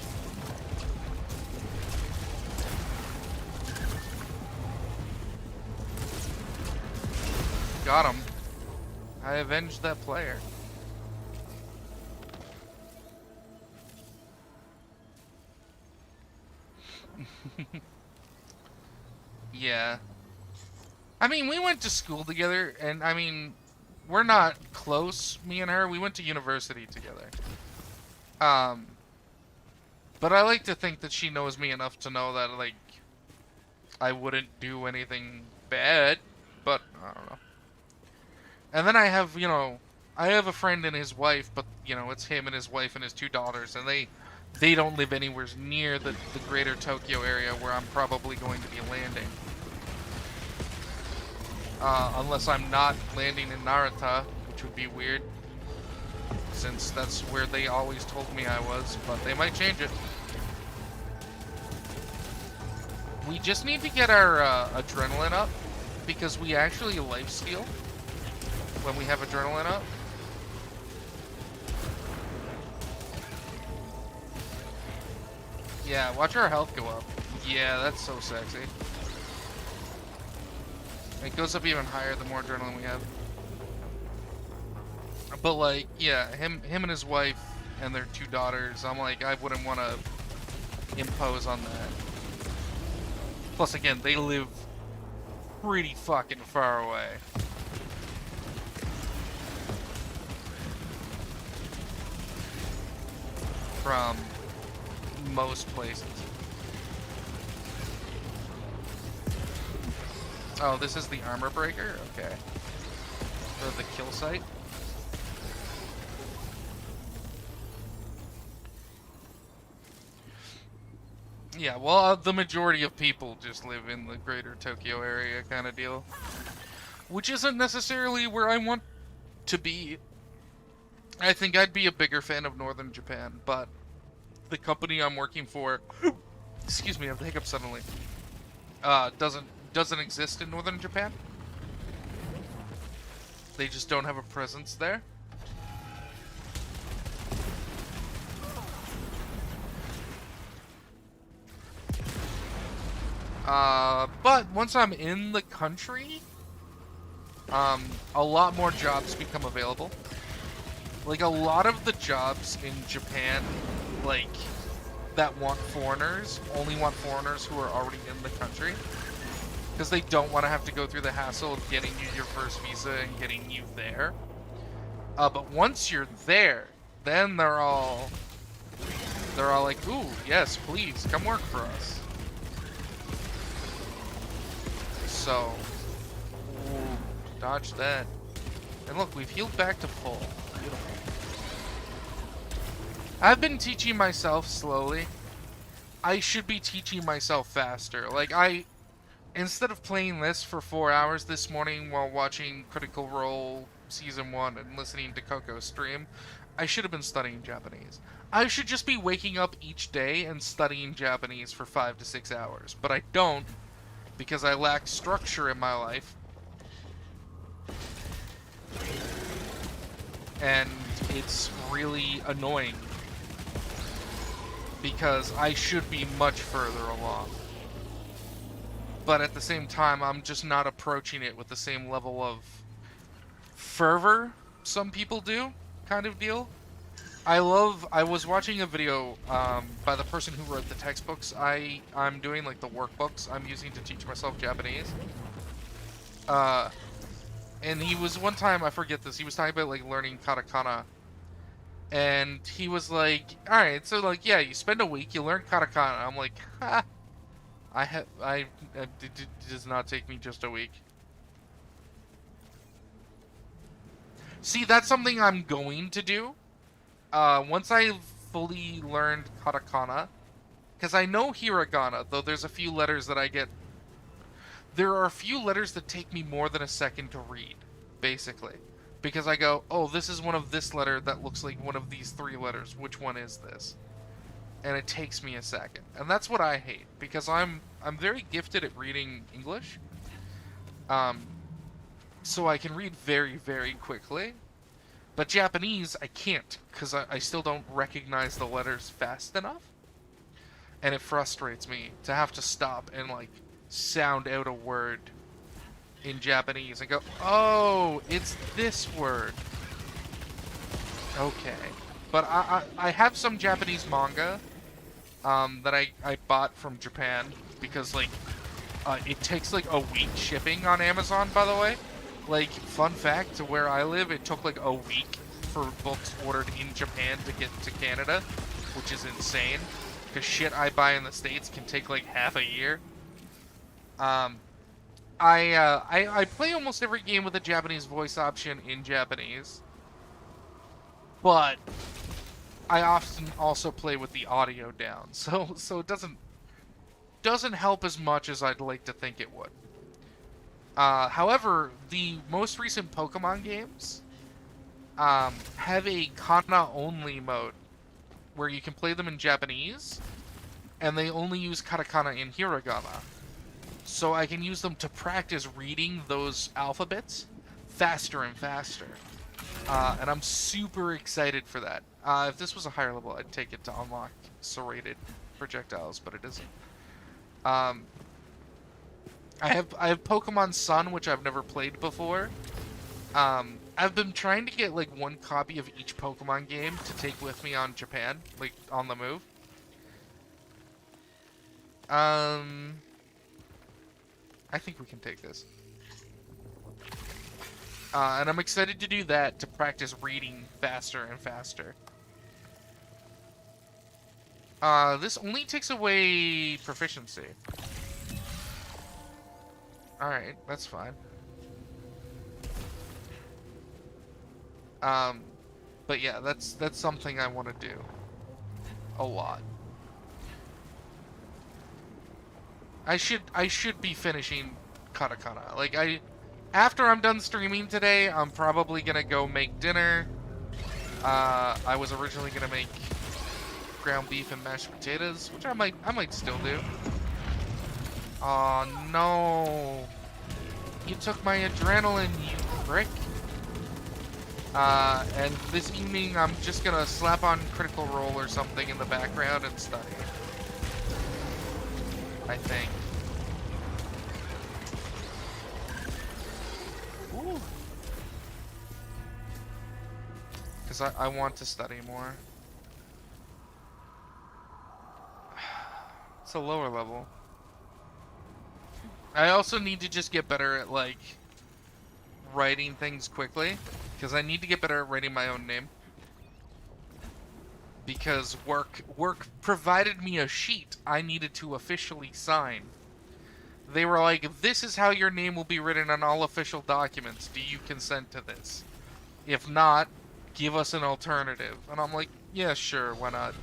Got him. I avenged that player. Yeah. I mean, we went to school together, and I mean, we're not close, me and her. We went to university together. But I like to think that she knows me enough to know that, like, I wouldn't do anything bad, but I don't know. And then I have, you know, I have a friend and his wife, but, you know, it's him and his wife and his 2 daughters, and they don't live anywhere near the greater Tokyo area where I'm probably going to be landing. Unless I'm not landing in Narita, which would be weird, since that's where they always told me I was, but they might change it. We just need to get our adrenaline up, because we actually lifesteal when we have adrenaline up. Yeah, watch our health go up. Yeah, that's so sexy. It goes up even higher the more adrenaline we have. But like, yeah, him and his wife and their 2 daughters, I'm like, I wouldn't want to impose on that. Plus, again, they live pretty fucking far away. From most places. Oh, this is the armor breaker? Okay. Or the kill site? Yeah, well, the majority of people just live in the greater Tokyo area kind of deal. Which isn't necessarily where I want to be. I think I'd be a bigger fan of Northern Japan, but the company I'm working for, excuse me, I have the hiccup suddenly, doesn't exist in Northern Japan. They just don't have a presence there. But once I'm in the country, a lot more jobs become available. Like, a lot of the jobs in Japan, like, that want foreigners, only want foreigners who are already in the country. Because they don't want to have to go through the hassle of getting you your first visa and getting you there. But once you're there, then they're all like, ooh, yes, please, come work for us. So, ooh, dodge that. And look, we've healed back to full. Beautiful. I've been teaching myself slowly. I should be teaching myself faster. Like, instead of playing this for 4 hours this morning while watching Critical Role Season 1 and listening to Coco's stream, I should have been studying Japanese. I should just be waking up each day and studying Japanese for 5 to 6 hours. But I don't, because I lack structure in my life. And it's really annoying, because I should be much further along. But at the same time, I'm just not approaching it with the same level of fervor some people do, kind of deal. I was watching a video by the person who wrote the textbooks I'm doing, like the workbooks I'm using to teach myself Japanese. And he was, one time, I forget this, he was talking about, like, learning katakana. And he was like, alright, so, like, yeah, you spend a week, you learn katakana. I'm like, ha! It does not take me just a week. See, that's something I'm going to do. Once I've fully learned katakana, because I know hiragana, though there's a few letters that I get. There are a few letters that take me more than a second to read, basically. Because I go, oh, this is one of this letter that looks like one of these 3 letters. Which one is this? And it takes me a second. And that's what I hate, because I'm very gifted at reading English. So I can read very, very quickly. But Japanese, I can't, because I still don't recognize the letters fast enough. And it frustrates me to have to stop and, like, sound out a word in Japanese and go, oh, it's this word. Okay. But I have some Japanese manga that I bought from Japan, because, like, it takes, like, a week shipping on Amazon, by the way. Like, fun fact, to where I live, it took, like, a week for books ordered in Japan to get to Canada, which is insane, because shit I buy in the States can take, like, half a year. I play almost every game with a Japanese voice option in Japanese, but I often also play with the audio down, so it doesn't help as much as I'd like to think it would. However, the most recent Pokemon games have a kana only mode where you can play them in Japanese, and they only use katakana and hiragana. So I can use them to practice reading those alphabets faster and faster. And I'm super excited for that. If this was a higher level, I'd take it to unlock serrated projectiles, but it isn't. I have Pokemon Sun, which I've never played before. I've been trying to get like one copy of each Pokemon game to take with me on Japan, like on the move. I think we can take this. And I'm excited to do that to practice reading faster and faster. This only takes away proficiency. Alright, that's fine. But yeah, that's something I want to do. A lot. I should be finishing katakana. Like, after I'm done streaming today, I'm probably gonna go make dinner. I was originally gonna make ground beef and mashed potatoes, which I might still do. Oh no! You took my adrenaline, you prick. And this evening I'm just gonna slap on Critical Role or something in the background and study. I think. Ooh. Because I want to study more. It's a lower level. I also need to just get better at, like, writing things quickly. Because I need to get better at writing my own name. Because work provided me a sheet I needed to officially sign. They were like, this is how your name will be written on all official documents. Do you consent to this? If not, give us an alternative. And I'm like, yeah, sure, why not?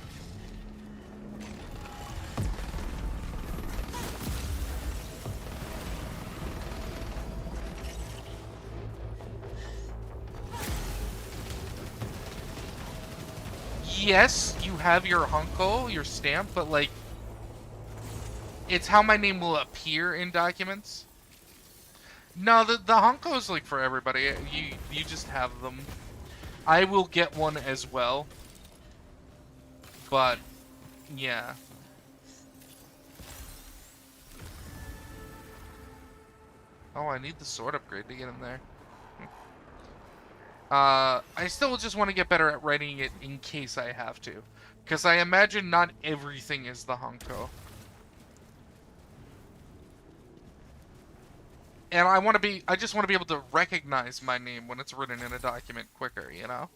Yes, you have your Hunko, your stamp, but like, it's how my name will appear in documents. No, the Hunko's like for everybody. You just have them. I will get one as well. But yeah. Oh, I need the sword upgrade to get in there. I still just want to get better at writing it in case I have to. Because I imagine not everything is the Hunko. And I just want to be able to recognize my name when it's written in a document quicker, you know?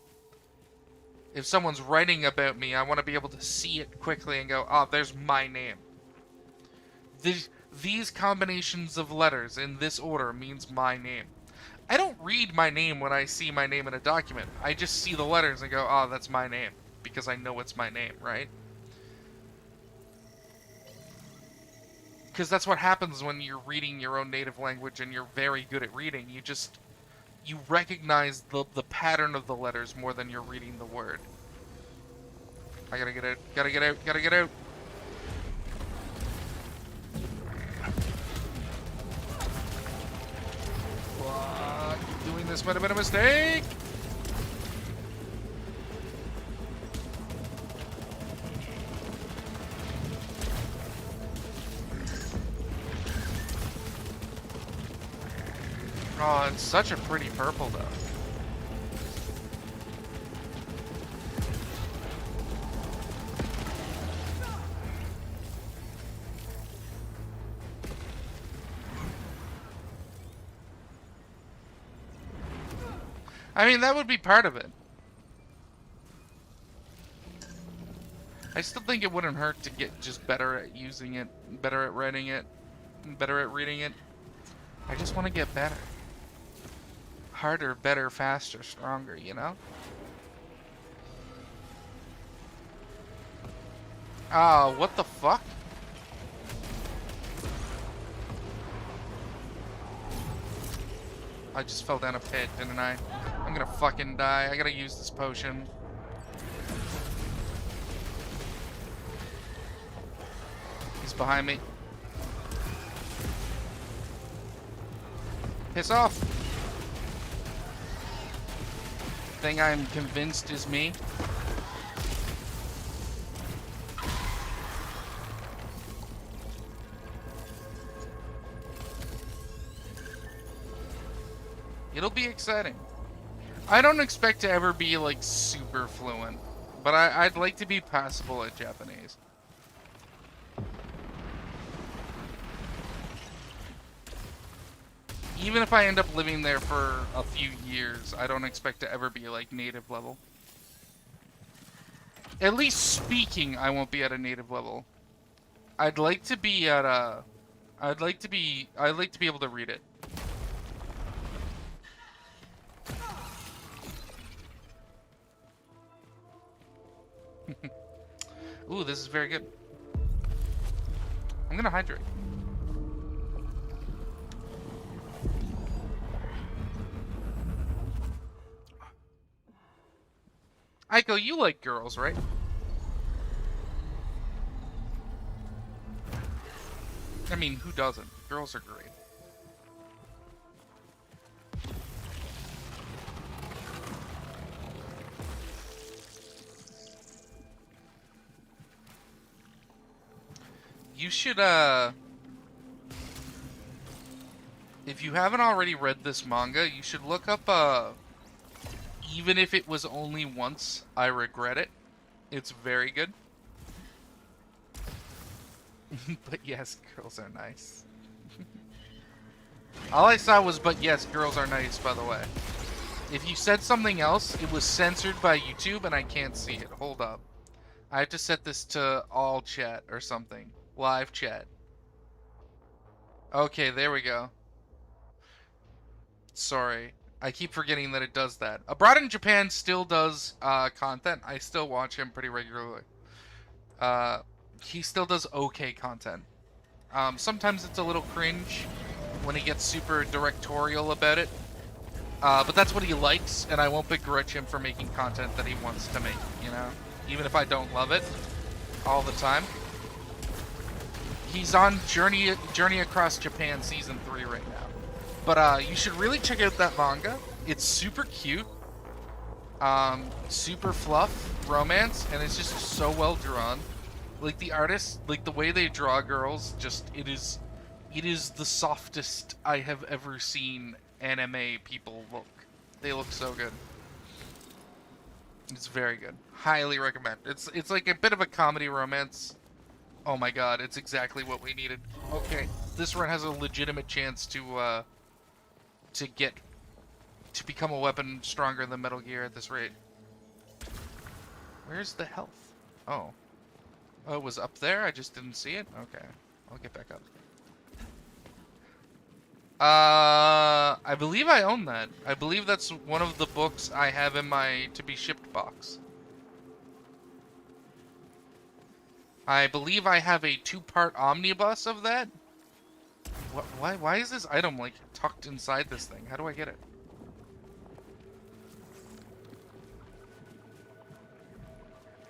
If someone's writing about me, I want to be able to see it quickly and go, oh, there's my name. These combinations of letters in this order means my name. I don't read my name when I see my name in a document. I just see the letters and go, oh, that's my name. Because I know it's my name, right? Because that's what happens when you're reading your own native language and you're very good at reading. You recognize the pattern of the letters more than you're reading the word. I gotta get out, gotta get out, gotta get out. What? Doing this might have been a mistake! Oh, it's such a pretty purple, though. I mean, that would be part of it. I still think it wouldn't hurt to get just better at using it, better at writing it, better at reading it. I just want to get better. Harder, better, faster, stronger, you know? Oh, what the fuck? I just fell down a pit, didn't I? I'm gonna fucking die. I gotta use this potion. He's behind me. Piss off! Thing I'm convinced is me. It'll be exciting. I don't expect to ever be like super fluent, but I'd like to be passable at Japanese. Even if I end up living there for a few years, I don't expect to ever be like native level. At least speaking, I won't be at a native level. I'd like to be at a... I'd like to be able to read it. Ooh, this is very good. I'm gonna hydrate. Aiko, you like girls, right? I mean, who doesn't? Girls are great. You should, if you haven't already read this manga, you should look up, Even If It Was Only Once, I Regret It. It's very good. But yes, girls are nice. All I saw was, but yes, girls are nice, by the way. If you said something else, it was censored by YouTube and I can't see it. Hold up. I have to set this to all chat or something. Live chat. Okay, there we go. Sorry. I keep forgetting that it does that. Abroad in Japan still does content. I still watch him pretty regularly. He still does okay content. Sometimes it's a little cringe when he gets super directorial about it. But that's what he likes, and I won't begrudge him for making content that he wants to make, you know? Even if I don't love it all the time. He's on Journey Across Japan Season 3 right now. But you should really check out that manga. It's super cute. Super fluff romance, and it's just so well drawn. Like the artists, like the way they draw girls, just it is the softest I have ever seen anime people look. They look so good. It's very good. Highly recommend. It's like a bit of a comedy romance. Oh my god, it's exactly what we needed. Okay, this run has a legitimate chance to become a weapon stronger than Metal Gear at this rate. Where's the health? Oh. Oh, it was up there? I just didn't see it? Okay. I'll get back up. I believe I own that. I believe that's one of the books I have in my to-be-shipped box. I believe I have a 2-part omnibus of that. Why is this item, like, tucked inside this thing? How do I get it?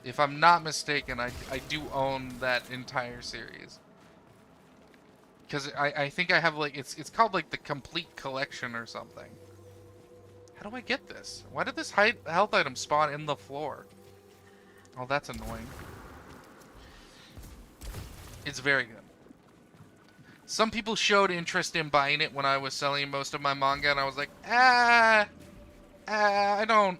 If I'm not mistaken, I do own that entire series. Because I think I have, like, it's called, like, the Complete Collection or something. How do I get this? Why did this health item spawn in the floor? Oh, that's annoying. It's very good. Some people showed interest in buying it when I was selling most of my manga, and I was like, I don't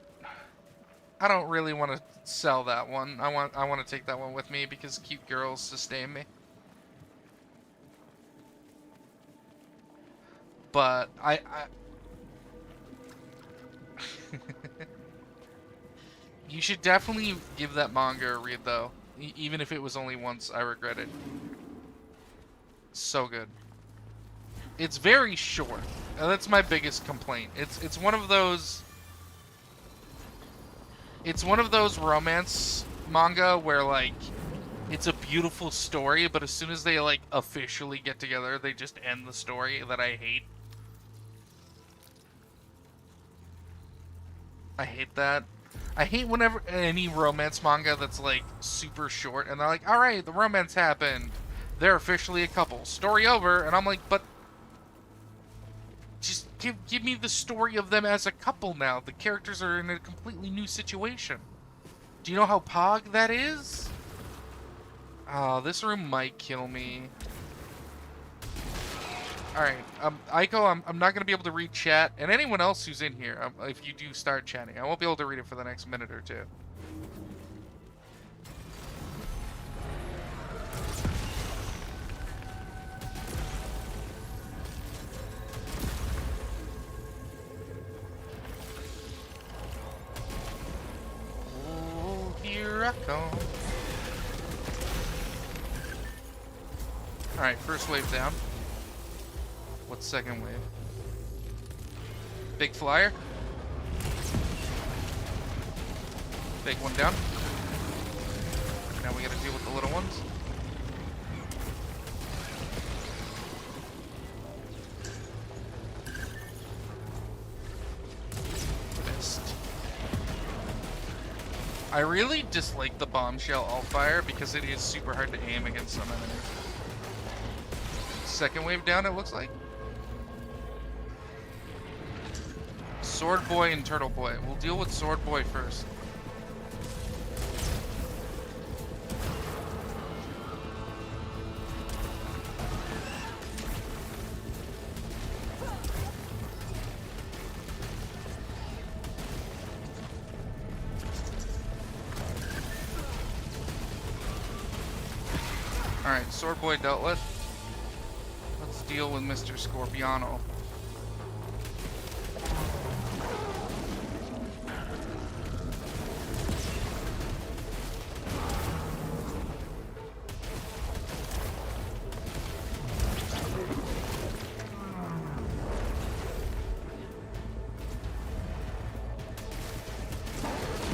really want to sell that one. I want to take that one with me because cute girls sustain me. But I you should definitely give that manga a read, though. Even if it was only once, I regret it. So good. It's very short. And that's my biggest complaint. It's one of those... It's one of those romance manga where, like, it's a beautiful story, but as soon as they, like, officially get together, they just end the story that I hate. I hate that. I hate whenever any romance manga that's like super short and they're like, all right, the romance happened. They're officially a couple. Story over. And I'm like, but just give me the story of them as a couple now. The characters are in a completely new situation. Do you know how Pog that is? Oh, this room might kill me. Alright, Aiko, I'm not going to be able to read chat, and anyone else who's in here, if you do start chatting, I won't be able to read it for the next minute or two. Oh, here I come. Alright, first wave down. What's second wave? Big flyer. Big one down. Now we gotta deal with the little ones. Missed. I really dislike the bombshell all-fire because it is super hard to aim against some enemies. Second wave down, it looks like. Sword Boy and Turtle Boy. We'll deal with Sword Boy first. Alright, Sword Boy dealt with. Let's deal with Mr. Scorpiano.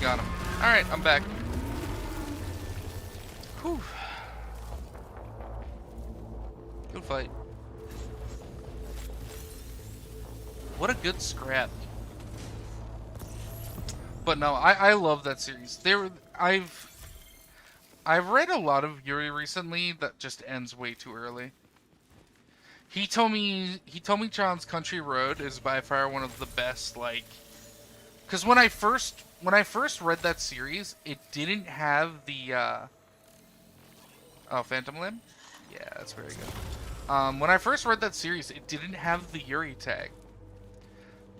Got him. Alright, I'm back. Whew. Good fight. What a good scrap. But no, I love that series. I've read a lot of Yuri recently that just ends way too early. He told me John's Country Road is by far one of the best, like, because when I first read that series, it didn't have the oh, Phantom Limb? Yeah, that's very good. When I first read that series, it didn't have the Yuri tag.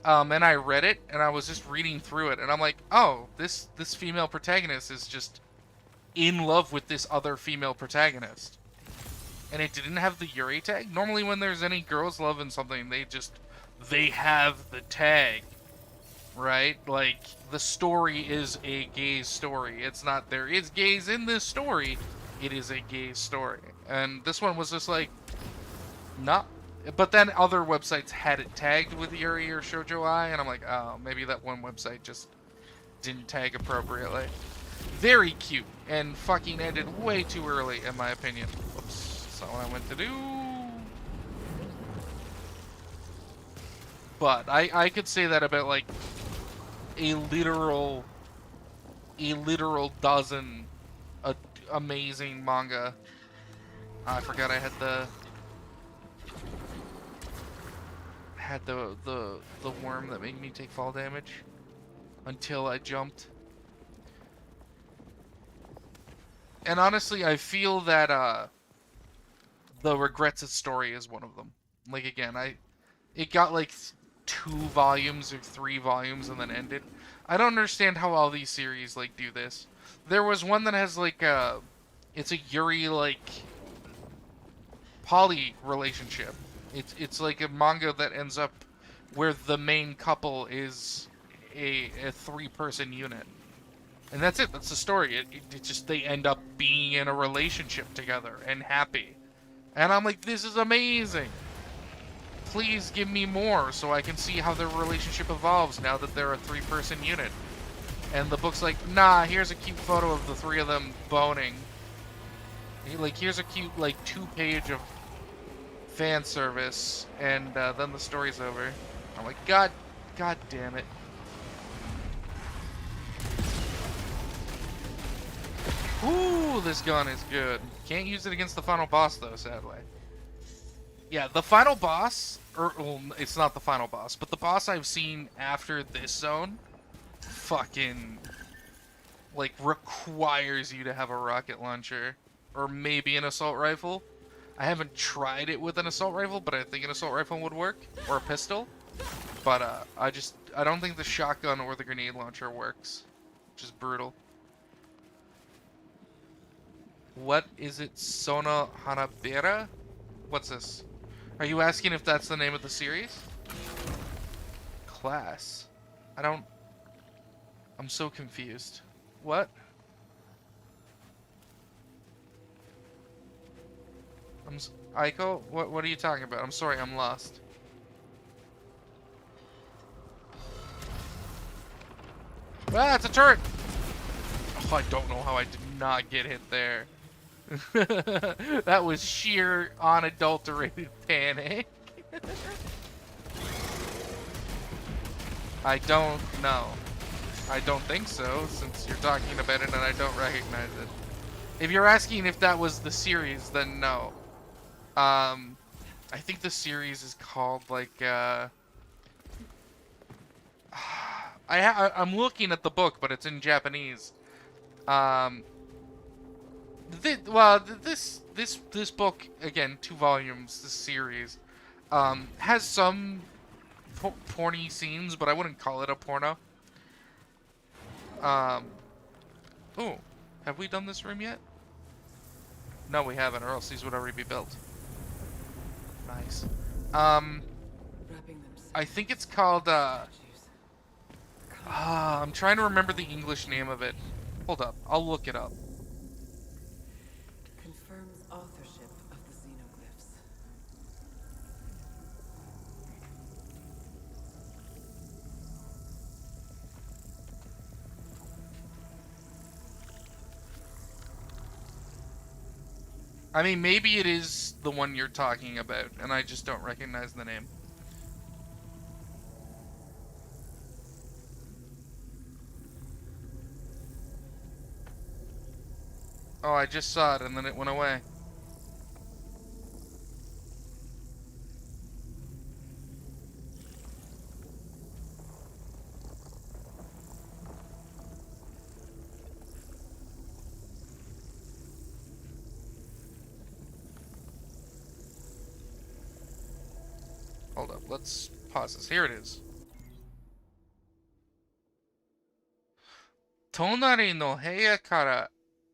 And I read it, and I was just reading through it, and I'm like, oh, this female protagonist is just in love with this other female protagonist. And it didn't have the Yuri tag. Normally when there's any girls love in something, they have the tag. Right? Like, the story is a gay story. It's not, there is gays in this story. It is a gay story. And this one was just like, not. But then other websites had it tagged with Yuri or Shoujo Ai, and I'm like, oh, maybe that one website just didn't tag appropriately. Very cute, and fucking ended way too early, in my opinion. Whoops, that's not what I went to do. But I could say that about, like, a literal dozen amazing manga. I forgot I had the worm that made me take fall damage until I jumped. And honestly, I feel that the Regrets story is one of them. Like, again, it got like 2 volumes or 3 volumes and then ended. I don't understand how all these series like do this. There was one that has like it's a Yuri like poly relationship. It's like a manga that ends up where the main couple is a 3-person unit. And that's it. That's the story. It just, they end up being in a relationship together and happy. And I'm like, this is amazing. Please give me more so I can see how their relationship evolves now that they're a 3-person unit. And the book's like, nah, here's a cute photo of the 3 of them boning. Like, here's a cute, like, 2-page of fan service, and then the story's over. I'm like, God damn it. Ooh, this gun is good. Can't use it against the final boss, though, sadly. Yeah, the final boss, or, well, it's not the final boss, but the boss I've seen after this zone, fucking, like, requires you to have a rocket launcher, or maybe an assault rifle. I haven't tried it with an assault rifle, but I think an assault rifle would work, or a pistol. But, I don't think the shotgun or the grenade launcher works, which is brutal. What is it? Sona Hanabera? What's this? Are you asking if that's the name of the series? Class. I'm so confused. What? Aiko? What are you talking about? I'm sorry, I'm lost. Ah, it's a turret! Oh, I don't know how I did not get hit there. That was sheer, unadulterated panic. I don't know. I don't think so, since you're talking about it and I don't recognize it. If you're asking if that was the series, then no. I think the series is called, like, I'm looking at the book, but it's in Japanese. This book, again, 2 volumes, this series, has some porny scenes, but I wouldn't call it a porno. Oh, have we done this room yet? No, we haven't, or else these would already be built. Nice. I think it's called, I'm trying to remember the English name of it. Hold up, I'll look it up. Confirms authorship of the xenoglyphs. I mean, maybe it is the one you're talking about, and I just don't recognize the name. Oh, I just saw it, and then it went away. Hold up, let's pause this. Here it is. 隣の部屋から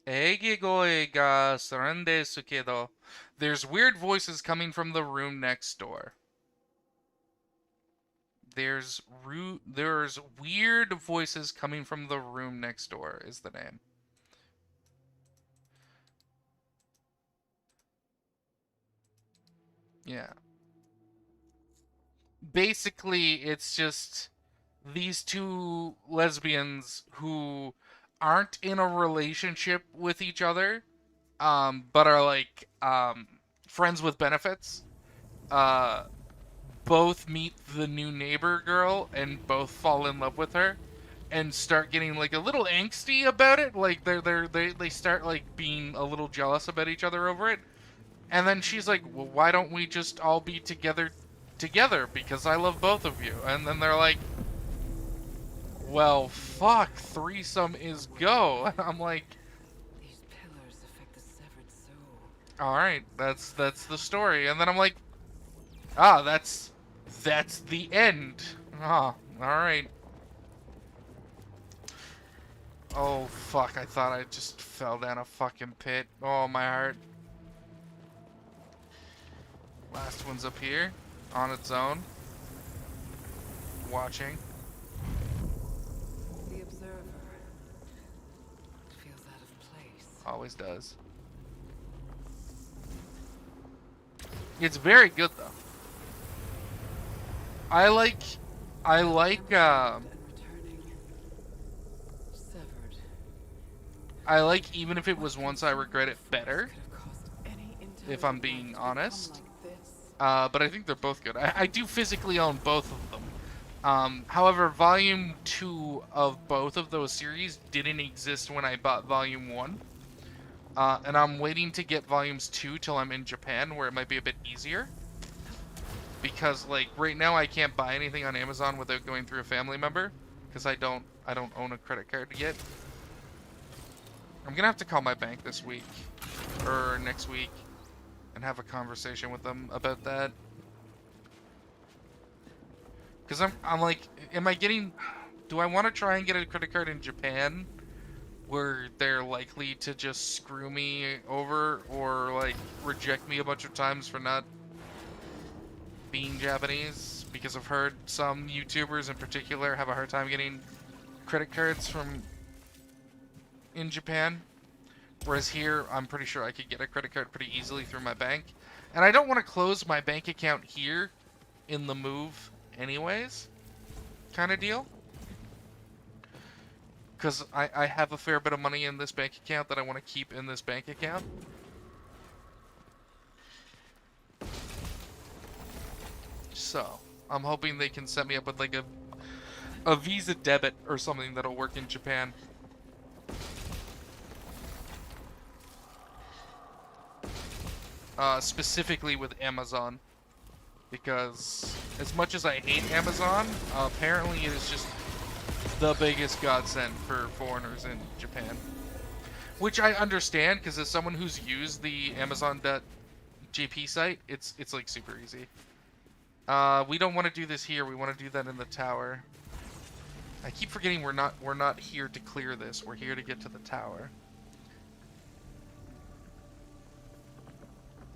笑声がするんですけど There's weird voices coming from the room next door. There's weird voices coming from the room next door is the name. Yeah. Basically, it's just these 2 lesbians who aren't in a relationship with each other, but are like friends with benefits. Both meet the new neighbor girl and both fall in love with her, and start getting like a little angsty about it. Like they start like being a little jealous about each other over it. And then she's like, well, why don't we just all be together because I love both of you. And then they're like, well, fuck, threesome is go. I'm like, These pillars affect the severed soul. all right, that's the story. And then I'm like, ah, that's the end. Ah, all right. Oh fuck, I thought I just fell down a fucking pit. Oh, my heart. Last one's up here on its own, watching. The observer feels out of place. Always does. It's very good though. I like And returning severed. I like even if it was once I regret it better, Could have caused any if I'm intelligent being life to become honest. like this. But I think they're both good. I do physically own both of them. However, Volume 2 of both of those series didn't exist when I bought Volume 1. And I'm waiting to get volumes 2 till I'm in Japan, where it might be a bit easier. Because, like, right now I can't buy anything on Amazon without going through a family member. Because I don't own a credit card yet. I'm gonna have to call my bank this week. Or next week. And have a conversation with them about that. Because I'm like, am I getting... Do I want to try and get a credit card in Japan? Where they're likely to just screw me over or like reject me a bunch of times for not being Japanese, because I've heard some YouTubers in particular have a hard time getting credit cards from in Japan, whereas here I'm pretty sure I could get a credit card pretty easily through my bank. And I don't want to close my bank account here in the move anyways, kind of deal. Because I have a fair bit of money in this bank account that I want to keep in this bank account. So, I'm hoping they can set me up with like a Visa debit or something that'll work in Japan. Specifically with Amazon. Because as much as I hate Amazon, apparently it is just the biggest godsend for foreigners in Japan. Which I understand, because as someone who's used the Amazon.jp site, it's like super easy. We don't want to do this here, we want to do that in the tower. I keep forgetting we're not here to clear this, we're here to get to the tower.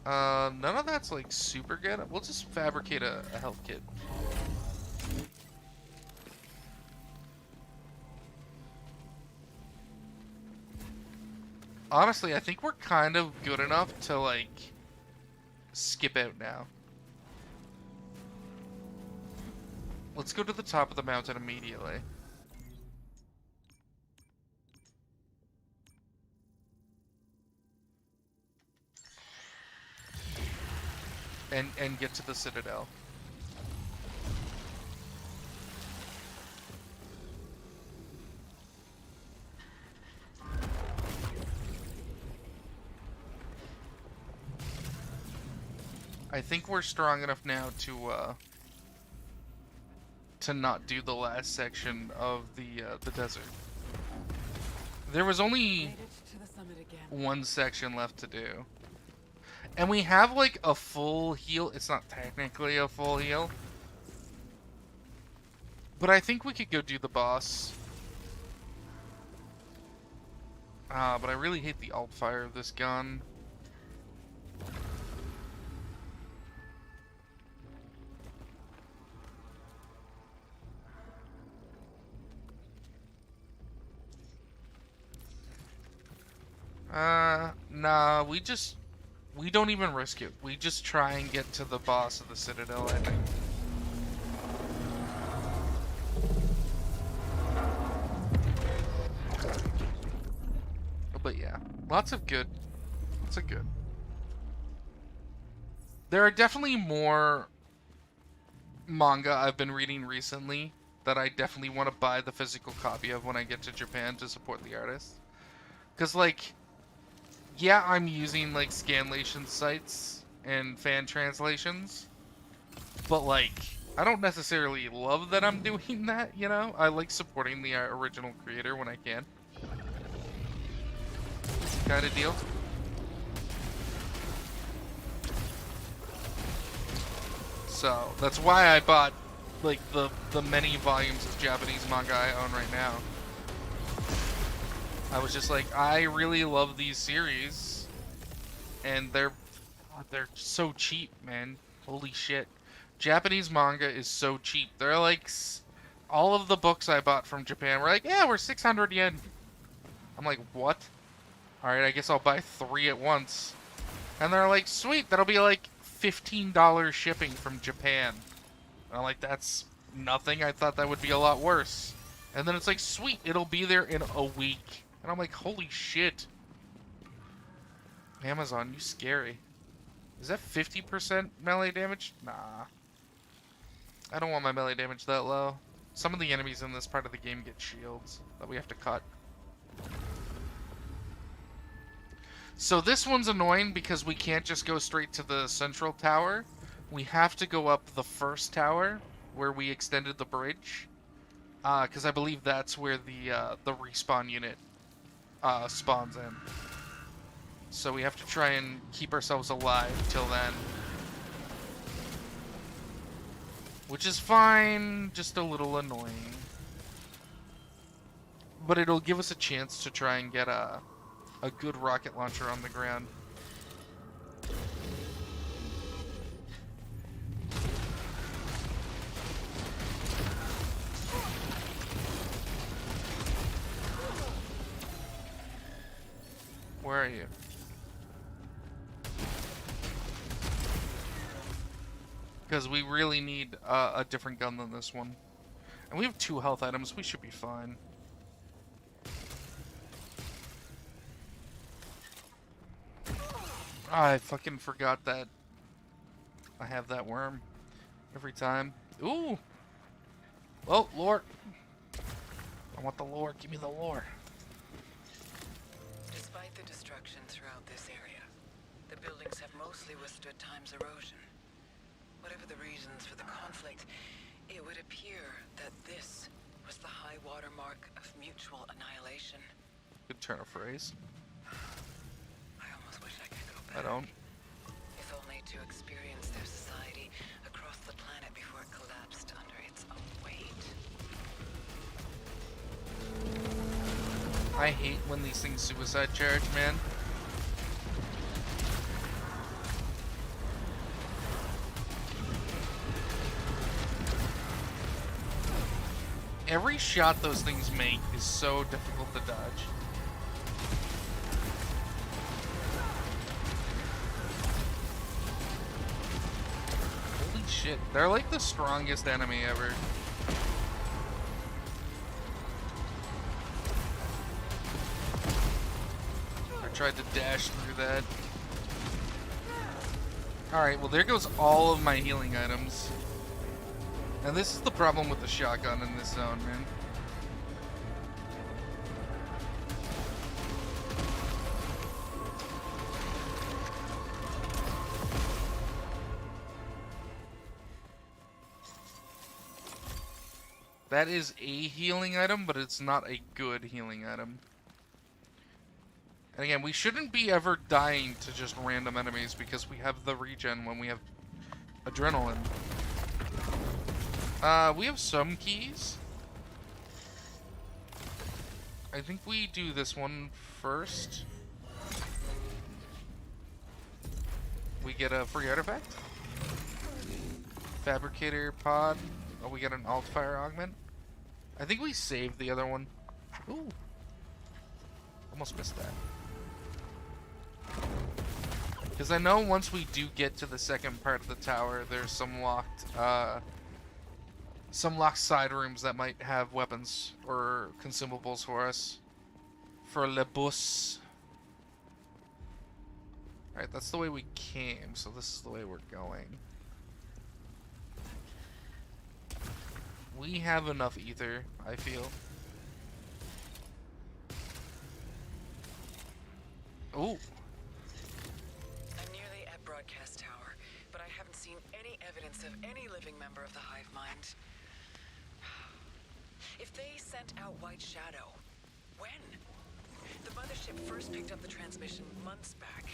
None of that's like super good. We'll just fabricate a health kit. Honestly, I think we're kind of good enough to, like, skip out now. Let's go to the top of the mountain immediately. And get to the Citadel. I think we're strong enough now to not do the last section of the desert. There was only one section left to do. And we have like a full heal. It's not technically a full heal. But I think we could go do the boss. But I really hate the alt fire of this gun. Nah, we don't even risk it. We just try and get to the boss of the Citadel, I think. But yeah, lots of good. There are definitely more manga I've been reading recently that I definitely want to buy the physical copy of when I get to Japan to support the artist. Because, like, yeah, I'm using, like, scanlation sites and fan translations, but, like, I don't necessarily love that I'm doing that, you know? I like supporting the original creator when I can. Kind of deal. So, that's why I bought, like, the many volumes of Japanese manga I own right now. I was just like, I really love these series, and they're so cheap, man. Holy shit. Japanese manga is so cheap. They're like, all of the books I bought from Japan were like, yeah, we're 600 yen. I'm like, what? Alright, I guess I'll buy 3 at once. And they're like, sweet, that'll be like $15 shipping from Japan. And I'm like, that's nothing. I thought that would be a lot worse. And then it's like, sweet, it'll be there in a week. And I'm like, holy shit. Amazon, you scary. Is that 50% melee damage? Nah. I don't want my melee damage that low. Some of the enemies in this part of the game get shields that we have to cut. So this one's annoying because we can't just go straight to the central tower. We have to go up the first tower where we extended the bridge. Because I believe that's where the respawn unit spawns in. So we have to try and keep ourselves alive till then. Which is fine, just a little annoying. But it'll give us a chance to try and get a good rocket launcher on the ground. Where are you? Because we really need a different gun than this one. And we have 2 health items, we should be fine. I fucking forgot that I have that worm every time. Ooh! Oh, lore! I want the lore, give me the lore. Despite the destruction throughout this area, the buildings have mostly withstood time's erosion. Whatever the reasons for the conflict, it would appear that this was the high water mark of mutual annihilation. Good turn of phrase. I almost wish I could go back. I don't. If only to experience their society across the planet before it collapsed under its own weight. I hate when these things suicide charge, man. Every shot those things make is so difficult to dodge. Holy shit, they're like the strongest enemy ever. I tried to dash through that. Alright, well there goes all of my healing items. And this is the problem with the shotgun in this zone, man. That is a healing item, but it's not a good healing item. And again, we shouldn't be ever dying to just random enemies because we have the regen when we have adrenaline. We have some keys. I think we do this one first. We get a free artifact. Fabricator pod. Oh, we get an alt fire augment. I think we saved the other one. Ooh. Almost missed that. Because I know once we do get to the second part of the tower, there's some locked side rooms that might have weapons or consumables for us. For le bus. Alright, that's the way we came, so this is the way we're going. We have enough ether, I feel. Ooh. I'm nearly at Broadcast Tower, but I haven't seen any evidence of any living member of the Hive Mind. If they sent out White Shadow, when? The mothership first picked up the transmission months back.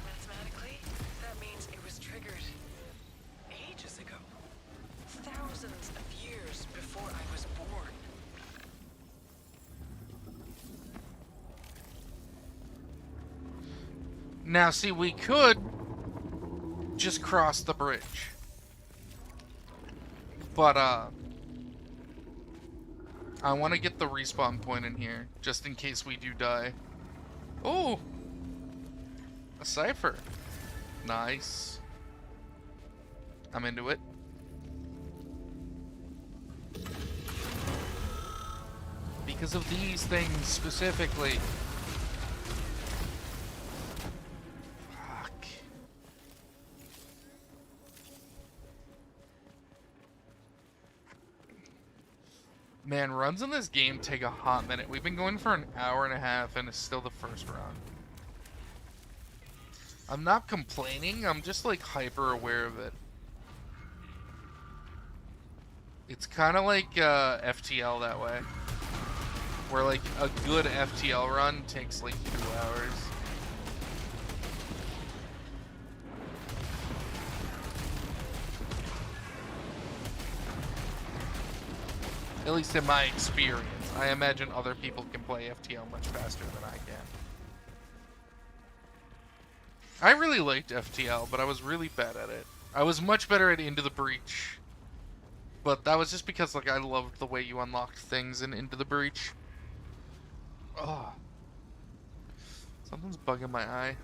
Mathematically, that means it was triggered ages ago. Thousands of years before I was born. Now, see, we could just cross the bridge. But, I want to get the respawn point in here, just in case we do die. Oh! A cipher. Nice. I'm into it. Because of these things specifically. Fuck. Man, runs in this game take a hot minute. We've been going for an hour and a half and it's still the first round. I'm not complaining, I'm just like hyper aware of it. It's kind of like FTL that way. Where like a good FTL run takes like 2 hours. At least in my experience. I imagine other people can play FTL much faster than I can. I really liked FTL, but I was really bad at it. I was much better at Into the Breach. But that was just because like I loved the way you unlocked things in Into the Breach. Oh. Something's bugging my eye.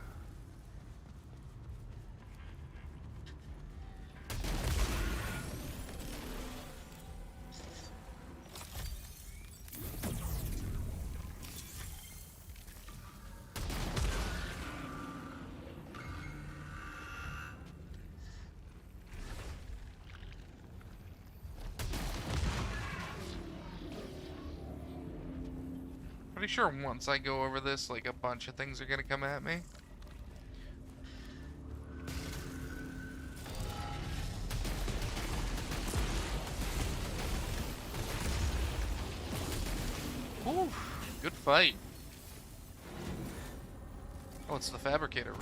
Pretty sure once I go over this, like a bunch of things are gonna come at me. Ooh, good fight. Oh, it's the fabricator room.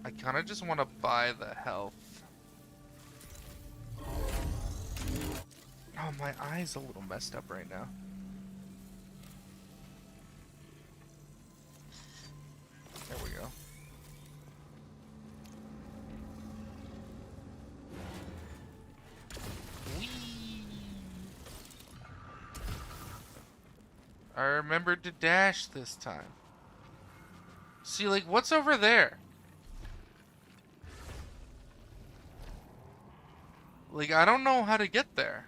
I kind of just want to buy the health. Oh, my eye's a little messed up right now. There we go. Whee! I remembered to dash this time. See, like, what's over there? Like, I don't know how to get there.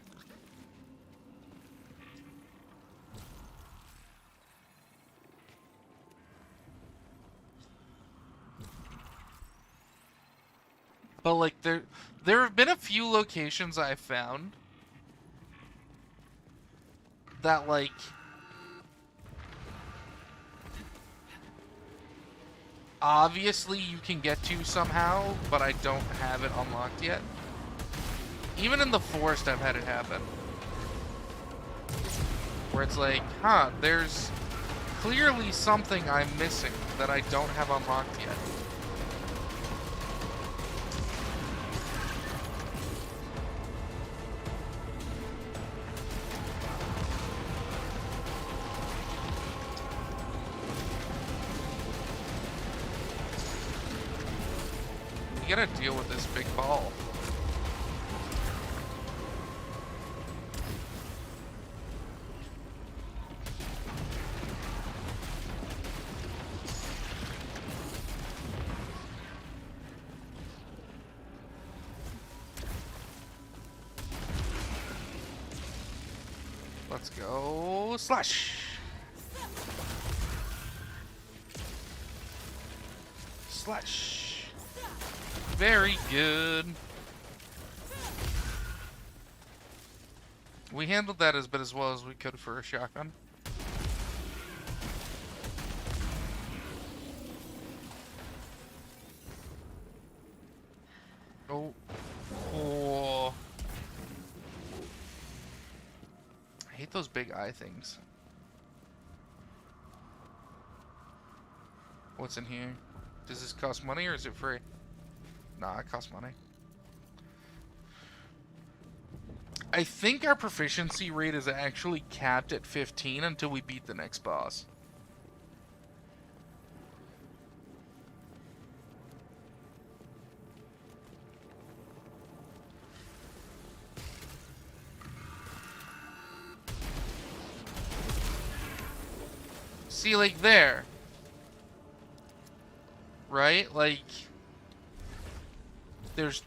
But like there have been a few locations I found that like obviously you can get to somehow, but I don't have it unlocked yet. Even in the forest I've had it happen. Where it's like, huh, there's clearly something I'm missing that I don't have unlocked yet. You gotta deal with this big ball. Let's go slash. Slash. Very good. We handled that as well as we could for a shotgun. Oh. Oh. I hate those big eye things. What's in here? Does this cost money or is it free? Nah, it costs money. I think our proficiency rate is actually capped at 15 until we beat the next boss. See, like there. Right? Like...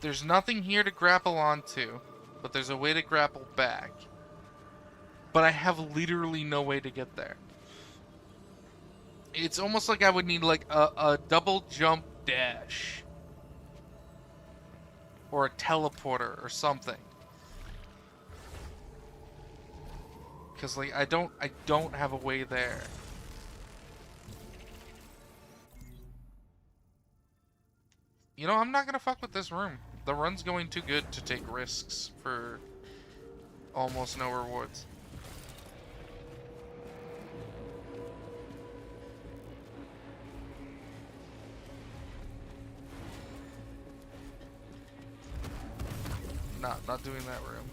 There's nothing here to grapple onto, but there's a way to grapple back. But I have literally no way to get there. It's almost like I would need like a double jump dash. Or a teleporter or something. Cause like I don't have a way there. You know, I'm not gonna fuck with this room. The run's going too good to take risks for almost no rewards. Not doing that room.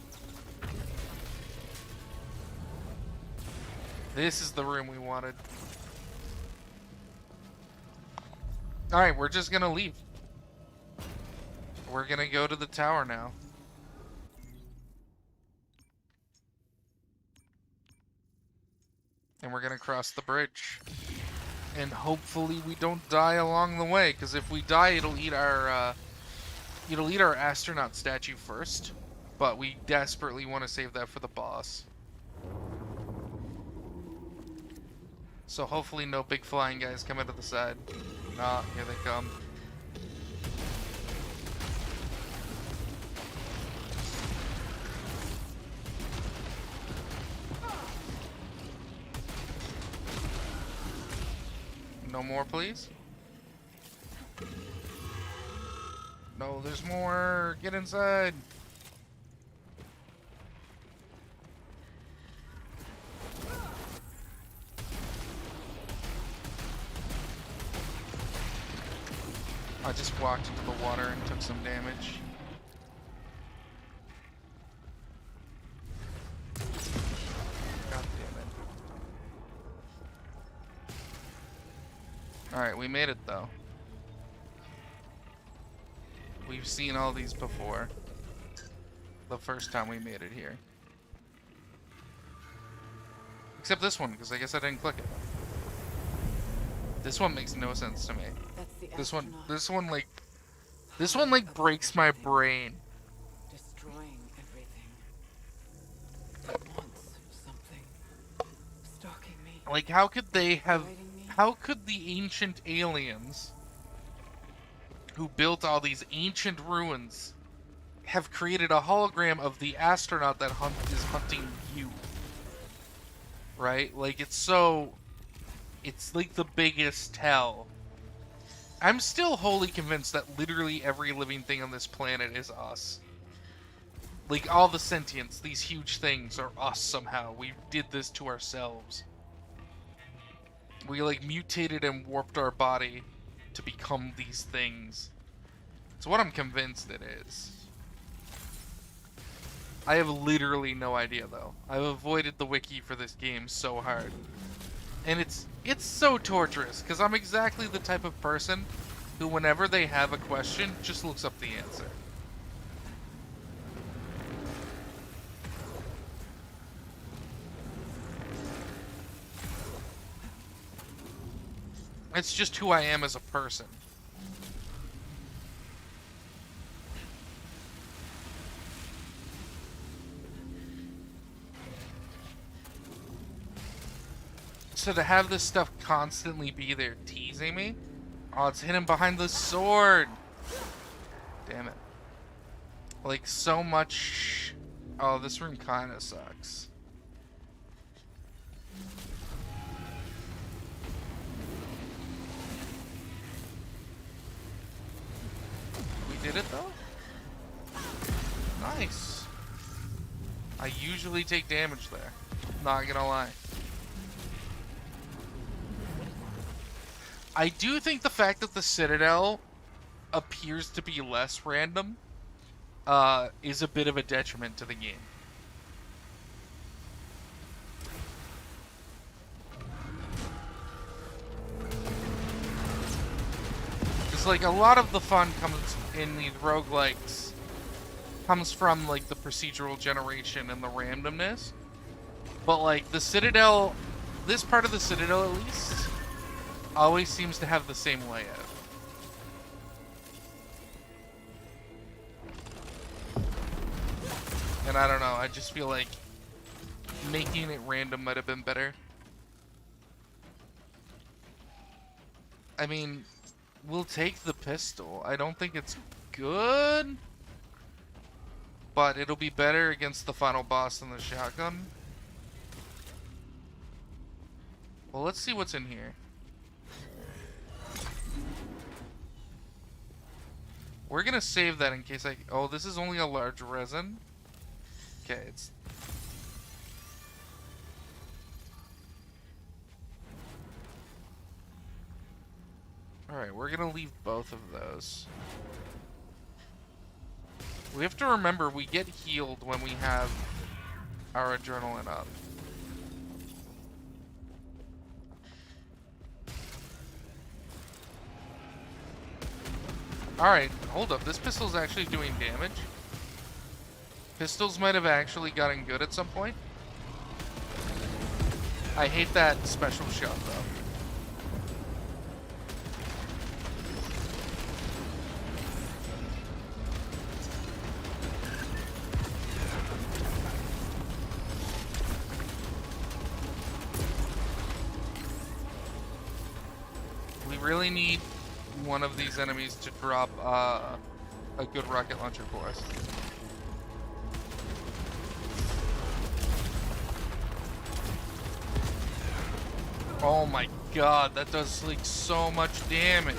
This is the room we wanted. Alright, we're just gonna leave. We're gonna go to the tower now. And we're gonna cross the bridge. And hopefully we don't die along the way, because if we die, it'll eat our astronaut statue first. But we desperately want to save that for the boss. So hopefully no big flying guys come out of the side. Ah, here they come. No more, please? No, there's more. Get inside. I just walked into the water and took some damage. God damn it. Alright, we made it though. We've seen all these before. The first time we made it here. Except this one, because I guess I didn't click it. This one makes no sense to me. This one like breaks my brain. Destroying everything. It wants something. Stalking me. Like, how could the ancient aliens who built all these ancient ruins have created a hologram of the astronaut that is hunting you? Right? Like, it's like the biggest tell. I'm still wholly convinced that literally every living thing on this planet is us. Like, all the sentients, these huge things, are us somehow. We did this to ourselves. We, like, mutated and warped our body to become these things. It's what I'm convinced it is. I have literally no idea, though. I've avoided the wiki for this game so hard. And it's so torturous, because I'm exactly the type of person who, whenever they have a question, just looks up the answer. It's just who I am as a person. So to have this stuff constantly be there teasing me? Oh, it's hidden behind the sword! Damn it. Like, so much... Oh, this room kinda sucks. We did it, though? Nice. I usually take damage there. Not gonna lie. I do think the fact that the Citadel appears to be less random is a bit of a detriment to the game. Because, like, a lot of the fun comes in these roguelikes comes from, like, the procedural generation and the randomness. But, like, the Citadel, this part of the Citadel at least, always seems to have the same layout. And I don't know, I just feel like making it random might have been better. I mean, we'll take the pistol. I don't think it's good, but it'll be better against the final boss than the shotgun. Well, let's see what's in here. We're gonna save that in case I... Oh, this is only a large resin. Okay, it's... Alright, we're gonna leave both of those. We have to remember we get healed when we have our adrenaline up. Alright, hold up. This pistol's actually doing damage. Pistols might have actually gotten good at some point. I hate that special shot, though. We really need one of these enemies to drop a good rocket launcher for us. Oh my god, that does like so much damage.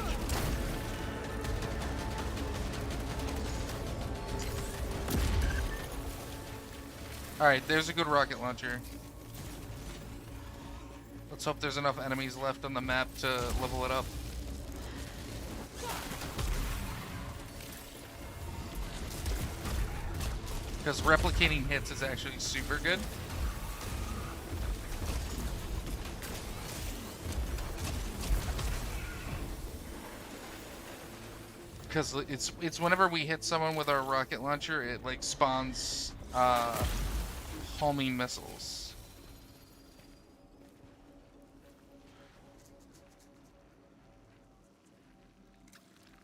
Alright, there's a good rocket launcher. Let's hope there's enough enemies left on the map to level it up. Because replicating hits is actually super good. Because it's whenever we hit someone with our rocket launcher, it like spawns homing missiles.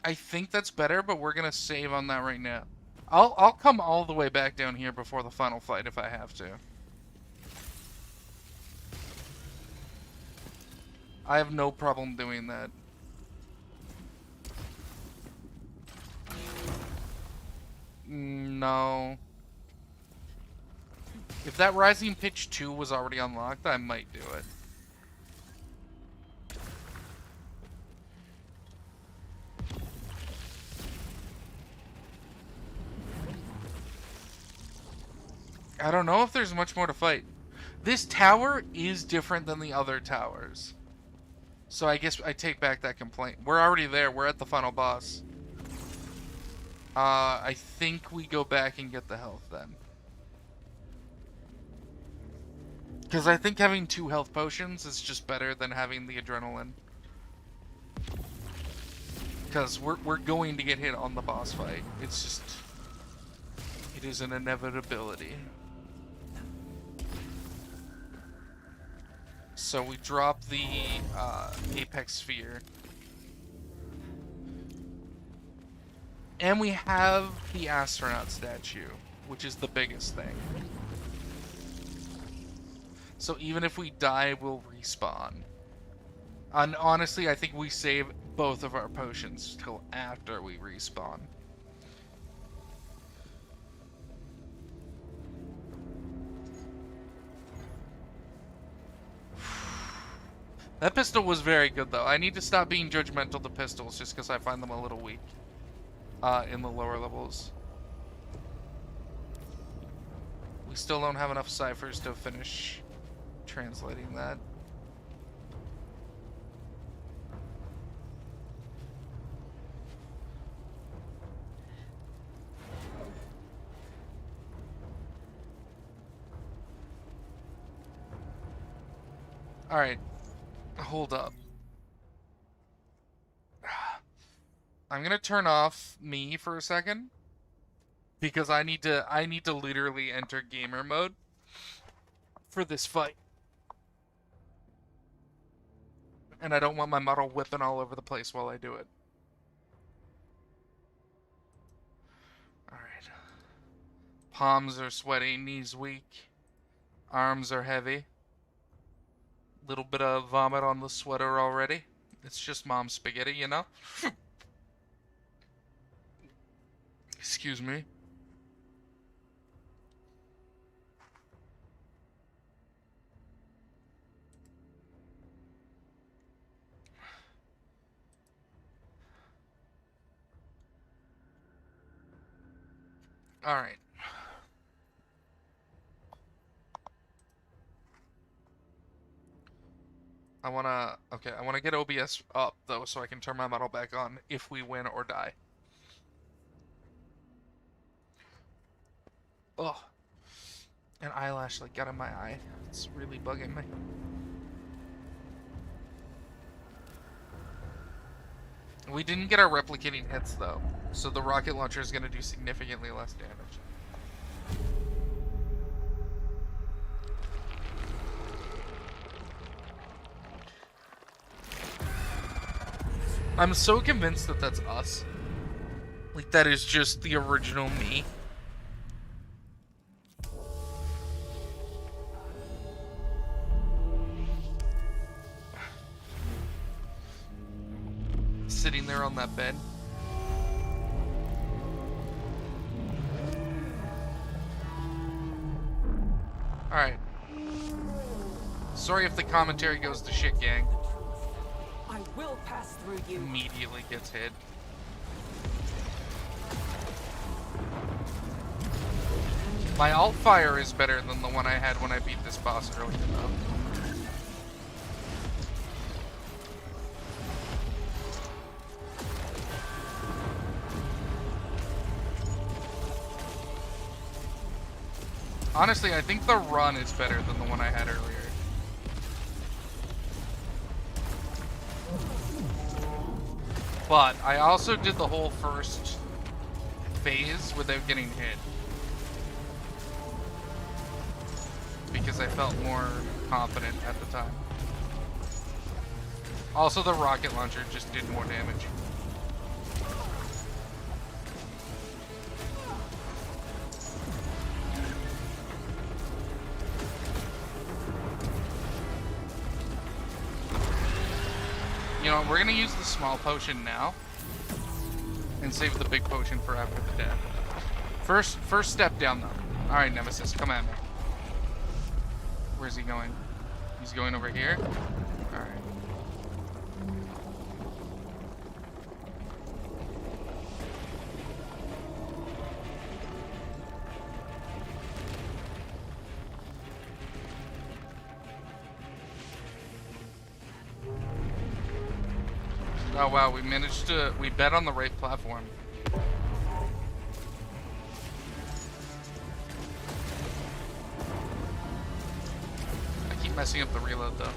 I think that's better, but we're gonna save on that right now. I'll come all the way back down here before the final fight if I have to. I have no problem doing that. No. If that Rising Pitch 2 was already unlocked, I might do it. I don't know if there's much more to fight. This tower is different than the other towers. So I guess I take back that complaint. We're already there. We're at the final boss. I think we go back and get the health then. Because I think having 2 health potions is just better than having the adrenaline. Because we're going to get hit on the boss fight. It's just... It is an inevitability. So we drop the Apex Sphere. And we have the astronaut statue, which is the biggest thing. So even if we die, we'll respawn. And honestly, I think we save both of our potions till after we respawn. That pistol was very good, though. I need to stop being judgmental to pistols just because I find them a little weak in the lower levels. We still don't have enough ciphers to finish translating that. Alright. Hold up. I'm gonna turn off me for a second. Because I need to literally enter gamer mode for this fight. And I don't want my model whipping all over the place while I do it. Alright. Palms are sweaty, knees weak, arms are heavy. Little bit of vomit on the sweater already. It's just mom's spaghetti, you know? Excuse me. Alright. I wanna get OBS up though so I can turn my model back on if we win or die. Ugh. An eyelash like got in my eye. It's really bugging me. We didn't get our replicating hits though, so the rocket launcher is gonna do significantly less damage. I'm so convinced that that's us. Like, that is just the original me. Sitting there on that bed. Alright. Sorry if the commentary goes to shit, gang. I will pass through you. Immediately gets hit. My alt fire is better than the one I had when I beat this boss earlier, though. Honestly, I think the run is better than the one I had earlier. But I also did the whole first phase without getting hit. Because I felt more confident at the time. Also, the rocket launcher just did more damage. You know, we're gonna use the small potion now and save the big potion for after the death. First step down though. Alright, Nemesis, come at me. Where's he going? He's going over here? Alright. Oh wow, we bet on the right platform. I keep messing up the reload though.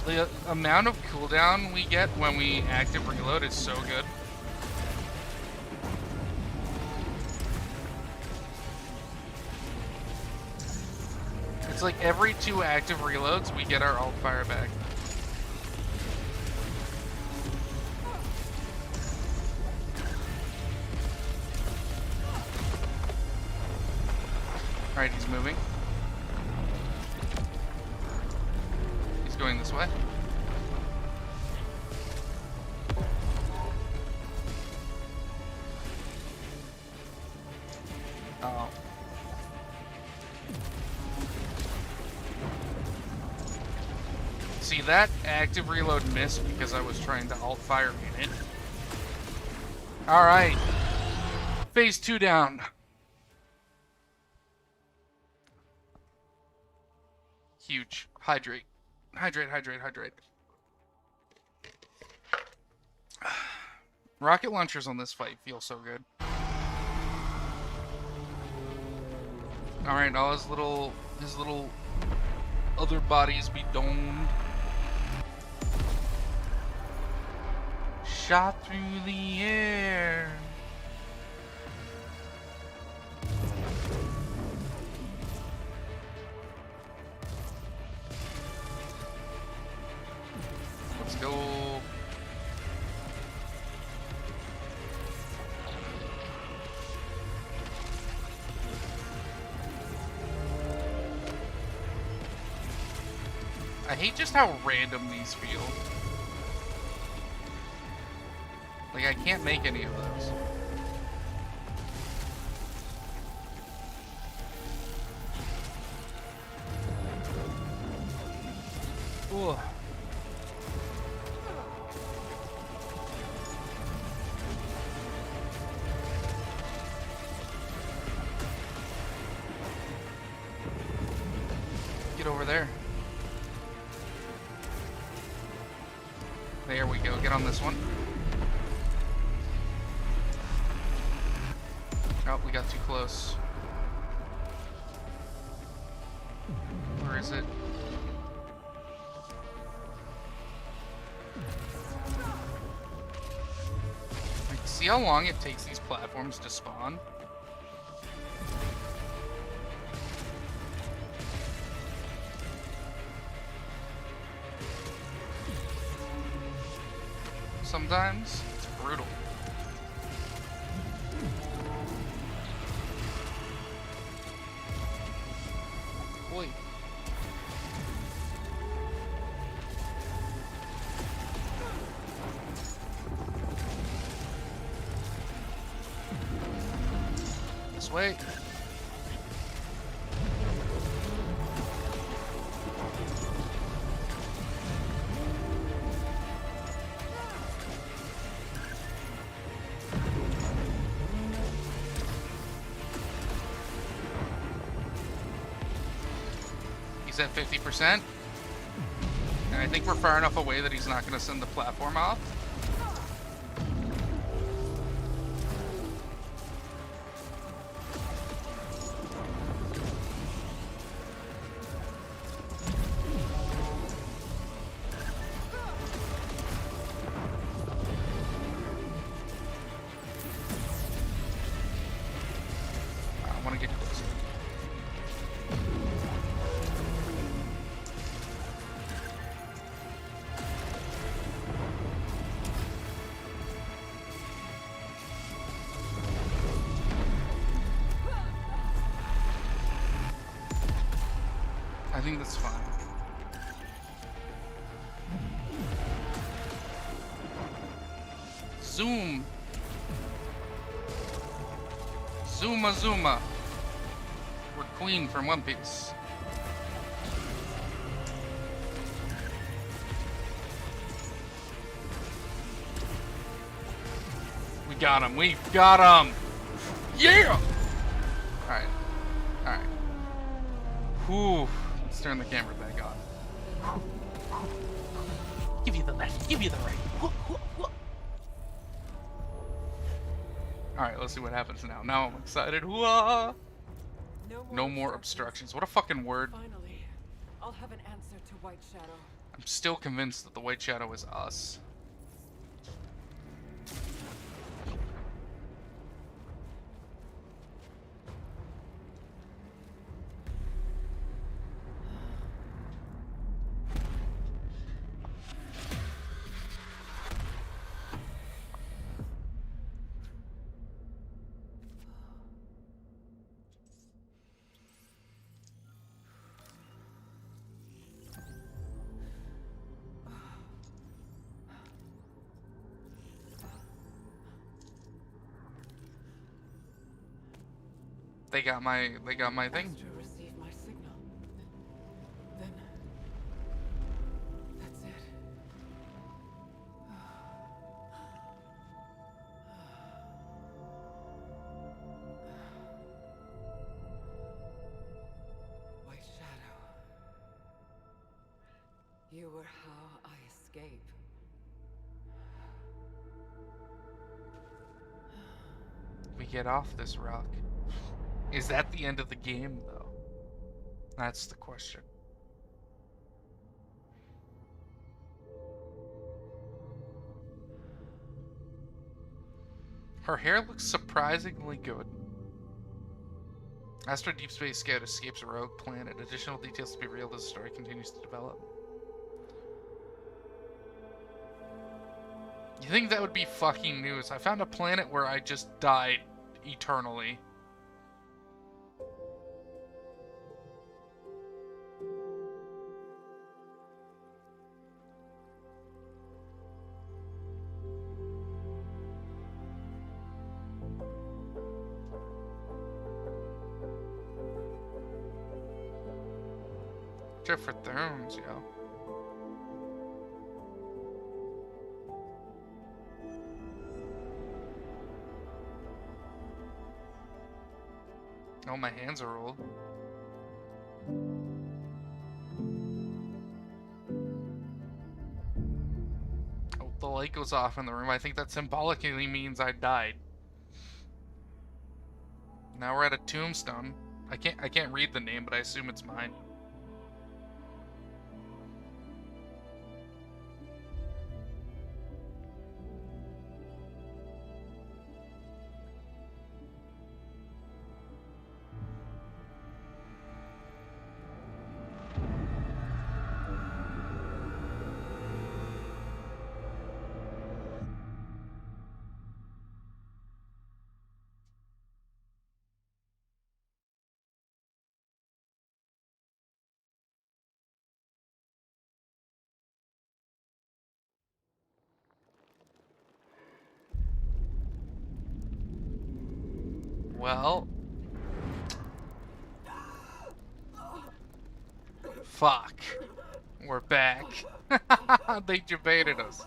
The amount of cooldown we get when we active reload is so good. It's like every 2 active reloads, we get our alt fire back. Alright, he's moving. He's going this way. Oh. See, that active reload missed because I was trying to alt fire in it. Alright. Phase 2 down. Huge. Hydrate. Hydrate, hydrate, hydrate. Rocket launchers on this fight feel so good. Alright, all his little other bodies be domed. Shot through the air. Let's go. I hate just how random these feel. Like, I can't make any of those. Ooh. Get over there. There we go. Get on this one. Oh, we got too close. Where is it? Like, see how long it takes these platforms to spawn? Sometimes it's brutal. Boy. This way. He's at 50%. And I think we're far enough away that he's not going to send the platform off. I want to get closer. I think that's fine. Zoom. Zuma Zuma. We're Queen from One Piece. We got him. We got him. Yeah. All right. All right. Whew. Let's turn the camera back on. Give you the left. Give you the right. All right. Let's see what happens now. Now I'm excited. Whoa. No more obstructions. What a fucking word. Finally, I'll have an answer to White Shadow. I'm still convinced that the White Shadow is us. They got my thing. To receive my signal. Then that's it. White Shadow. You were how I escape. We get off this rock. Is that the end of the game, though? That's the question. Her hair looks surprisingly good. Astro Deep Space Scout escapes a rogue planet. Additional details to be revealed as the story continues to develop. You think that would be fucking news? I found a planet where I just died eternally. Except for Thrones, yo. Oh, my hands are old. Oh, the light goes off in the room. I think that symbolically means I died. Now we're at a tombstone. I can't read the name, but I assume it's mine. Well, fuck. We're back. They debated us.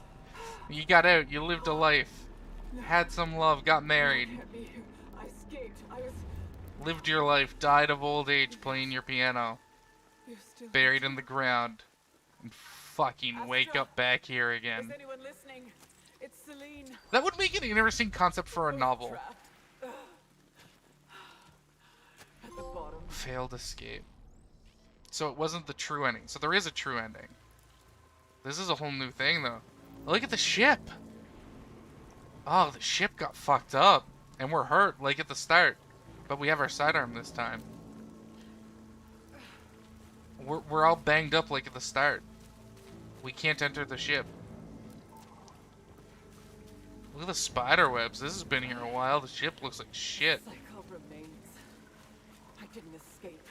You got out. You lived a life. Had some love. Got married. Can't be here. I escaped. I was. Lived your life. Died of old age playing your piano. You're still Buried in the ground. And fucking wake Astra, up back here Is again. anyone listening? It's Celine. That would make an interesting concept for a novel. Trap. At the bottom. Failed escape. So it wasn't the true ending. So there is a true ending. This is a whole new thing, though. Look at the ship. Oh, the ship got fucked up. And we're hurt, like at the start. But we have our sidearm this time. We're all banged up like at the start. We can't enter the ship. Look at the spider webs. This has been here a while. The ship looks like shit. Cycle remains. I didn't escape.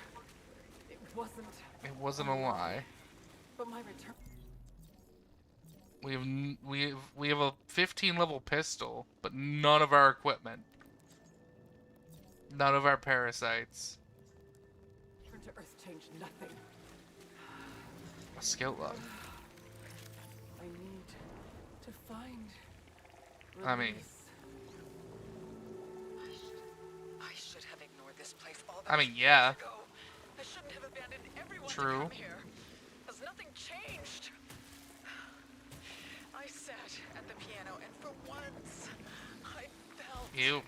It wasn't. It wasn't a lie. But my return. We have a 15 level pistol, but none of our equipment. None of our parasites. Return to Earth changed nothing. A skill log. I need to find. I mean- release. I should have ignored this place all I those mean, yeah. years ago. I shouldn't have abandoned everyone True. to come here. Has nothing changed? I sat at the piano and for once I felt You.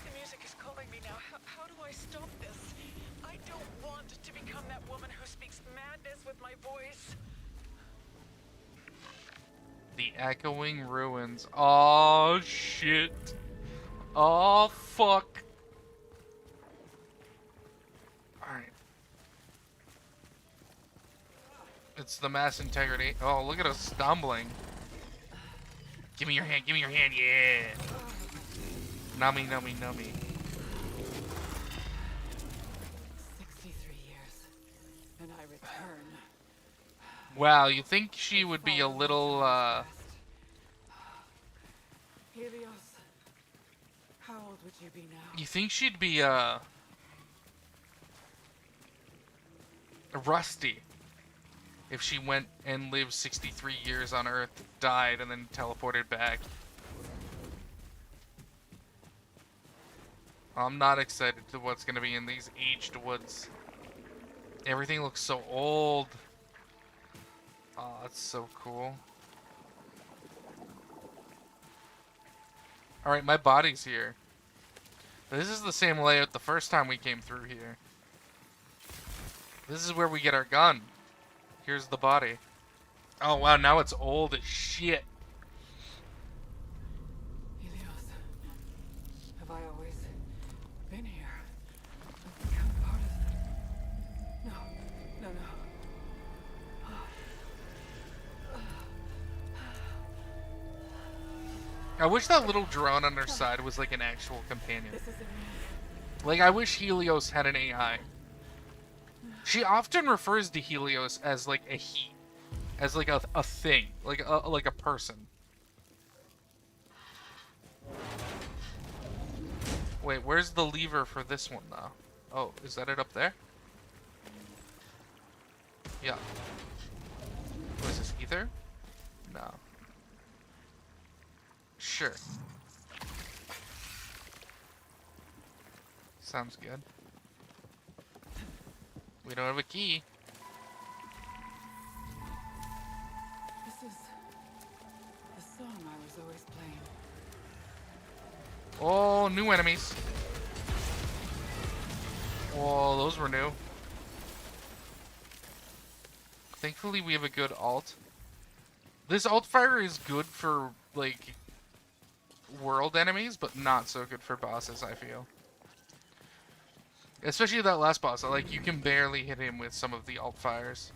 the music is calling me now. How do I stop this? I don't want to become that woman who speaks madness with my voice. The echoing ruins. Oh shit. Oh fuck. Alright. It's the mass integrity. Oh, look at us stumbling. Give me your hand, yeah. Nummy, nummy, nummy. 63 years, and I return. Wow, you think she would be a little, Helios, how old would you be now? you think she'd be, rusty if she went and lived 63 years on Earth, died, and then teleported back. I'm not excited to what's gonna be in these aged woods. Everything looks so old. Oh, that's so cool. Alright, my body's here. This is the same layout the first time we came through here. This is where we get our gun. Here's the body. Oh wow, now it's old as shit. Helios, have I always been here? I've become part of. No. I wish that little drone on her side was like an actual companion. This isn't me. Like, I wish Helios had an AI. She often refers to Helios as like a he. As like a thing. Like a person. Wait, where's the lever for this one though? Oh, is that it up there? Yeah. What is this, ether? No. Sure. Sounds good. We don't have a key. This is the song I was always playing. Oh, new enemies. Whoa, those were new. Thankfully, we have a good alt. This alt fire is good for, like, world enemies, but not so good for bosses, I feel. Especially that last boss. Like, you can barely hit him with some of the alt fires.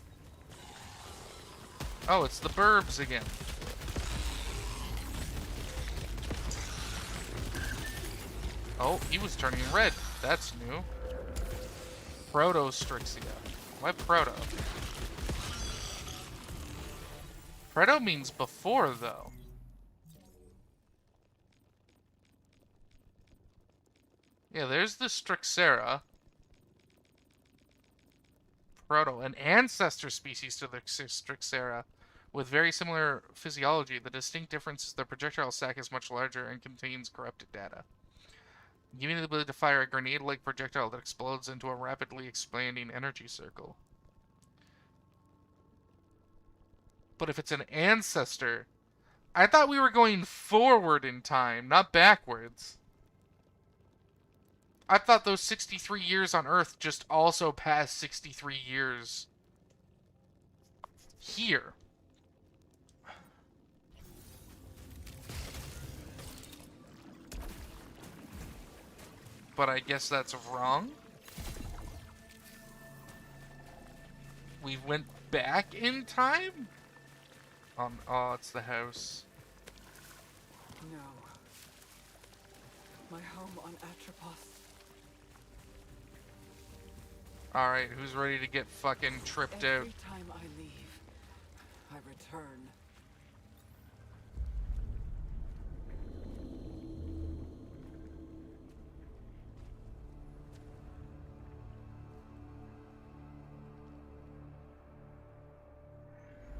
Oh, it's the burbs again. Oh, he was turning red. That's new. Proto-Strixia. Why Proto? Proto means before, though. Yeah, there's the Strixera. Proto, an ancestor species to the Strixera, with very similar physiology. The distinct difference is the projectile sac is much larger and contains corrupted data, giving it the ability to fire a grenade-like projectile that explodes into a rapidly expanding energy circle. But if it's an ancestor, I thought we were going forward in time, not backwards. I thought those 63 years on Earth just also passed 63 years here. But I guess that's wrong. We went back in time? Oh, it's the house. No. My home on Atropos. Alright, who's ready to get fucking tripped out? Every time I leave, I return.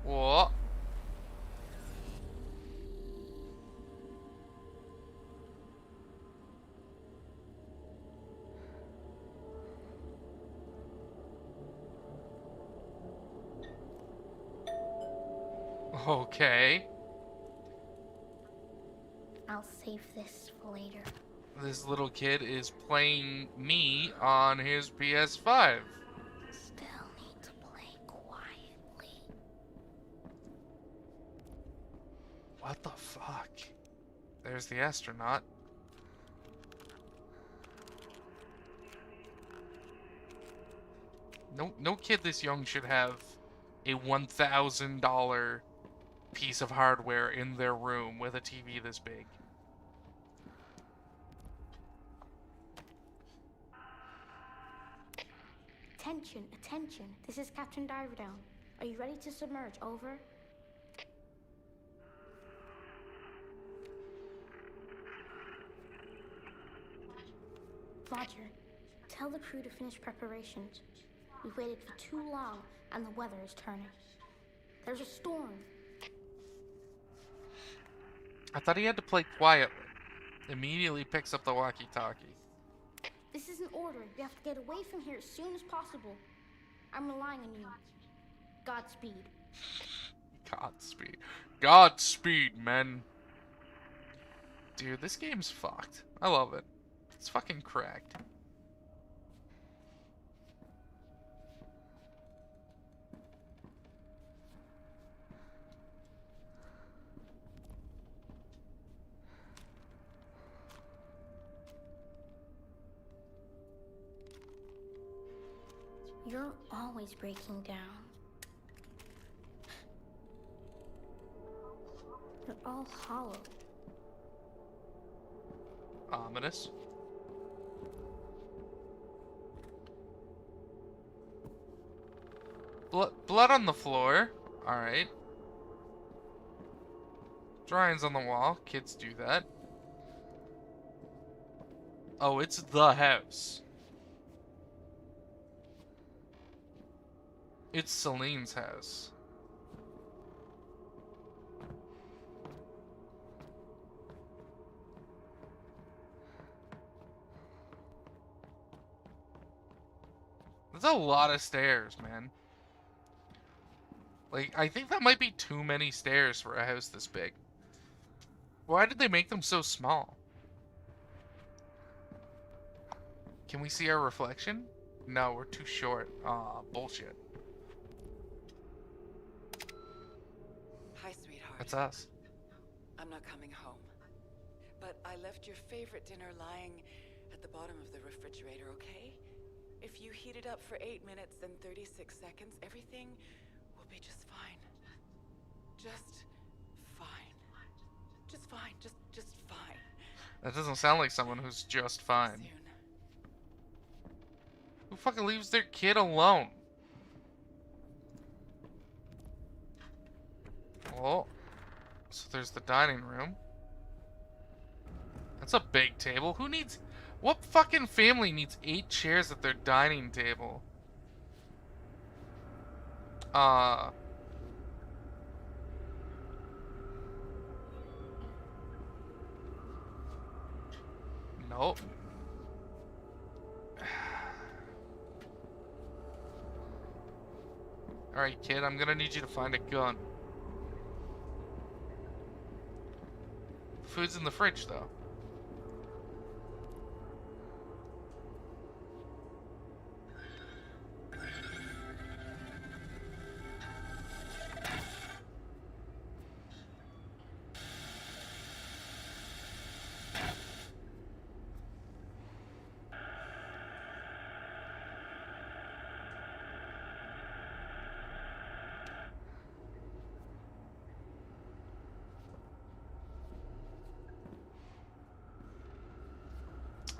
What? Okay. I'll save this for later. This little kid is playing me on his PS5. Still need to play quietly. What the fuck? There's the astronaut. No kid this young should have a $1,000 piece of hardware in their room with a TV this big. Attention, attention. This is Captain Diverdown. Are you ready to submerge? Over. Roger. Tell the crew to finish preparations. We've waited for too long, and the weather is turning. There's a storm. I thought he had to play quietly. Immediately picks up the walkie-talkie. This is an order. We have to get away from here as soon as possible. I'm relying on you. Godspeed. Godspeed. Godspeed, men. Dude, this game's fucked. I love it. It's fucking cracked. You're always breaking down. You're all hollow. Ominous. Blood on the floor. Alright. Drawings on the wall. Kids do that. Oh, it's the house. It's Celine's house. a lot of stairs, man. Like, I think that might be too many stairs for a house this big. Why did they make them so small? Can we see our reflection? No, we're too short. Aw, bullshit. Hi, sweetheart. That's us. I'm not coming home. But I left your favorite dinner lying at the bottom of the refrigerator, okay? If you heat it up for 8 minutes and 36 seconds, everything will be just fine. Just fine. Just fine. Just fine. That doesn't sound like someone who's just fine. Soon. Who fucking leaves their kid alone? Oh. So there's the dining room. That's a big table. Who needs... What fucking family needs 8 chairs at their dining table? Nope. Alright, kid, I'm gonna need you to find a gun. Food's in the fridge, though.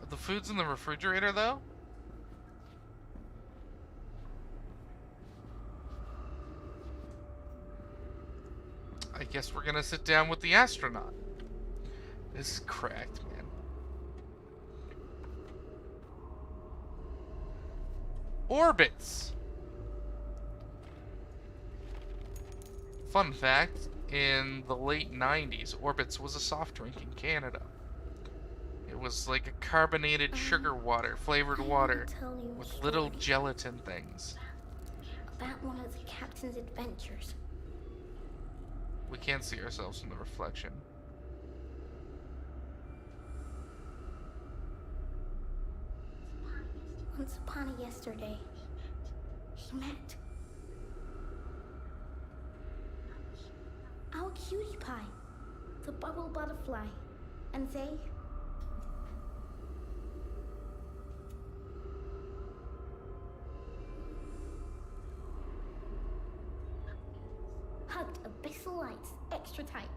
The food's in the refrigerator, though? I guess we're gonna sit down with the astronaut. This is cracked, man. Orbits! Fun fact, in the late 90s, Orbits was a soft drink in Canada. It was like a carbonated sugar water, flavored water, with little gelatin things. About one of the captain's adventures. We can't see ourselves in the reflection. Once upon a yesterday, he met our cutie pie, the bubble butterfly, and they hugged abyssal lights extra tight.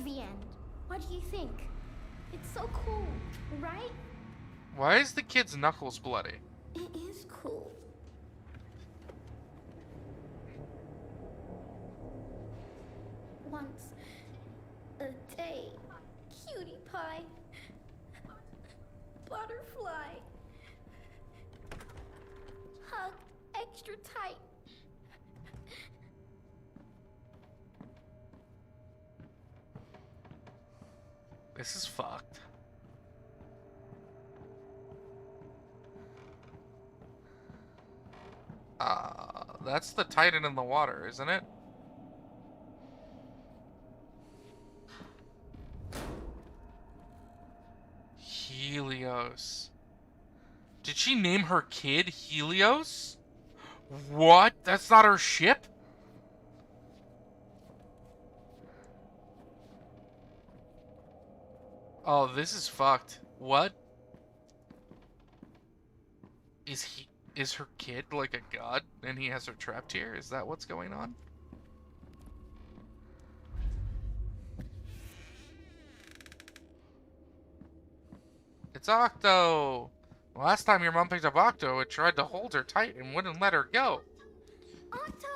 The end. What do you think? It's so cool, right? Why is the kid's knuckles bloody? It is cool. Once a day, cutie pie, butterfly, hugged extra tight. This is fucked. That's the Titan in the water, isn't it? Helios. Did she name her kid Helios? What? That's not her ship? Oh, this is fucked. What? Is her kid like a god and he has her trapped here? Is that what's going on? It's Octo! Last time your mom picked up Octo, it tried to hold her tight and wouldn't let her go. Otto!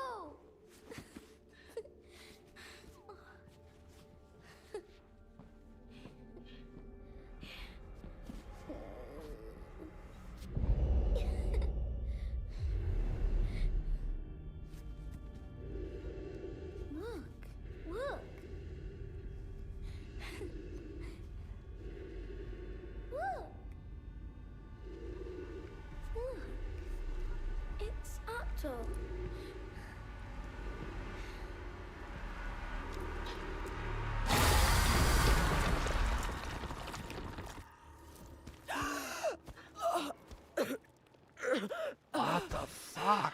Look. Look. to... What the fuck?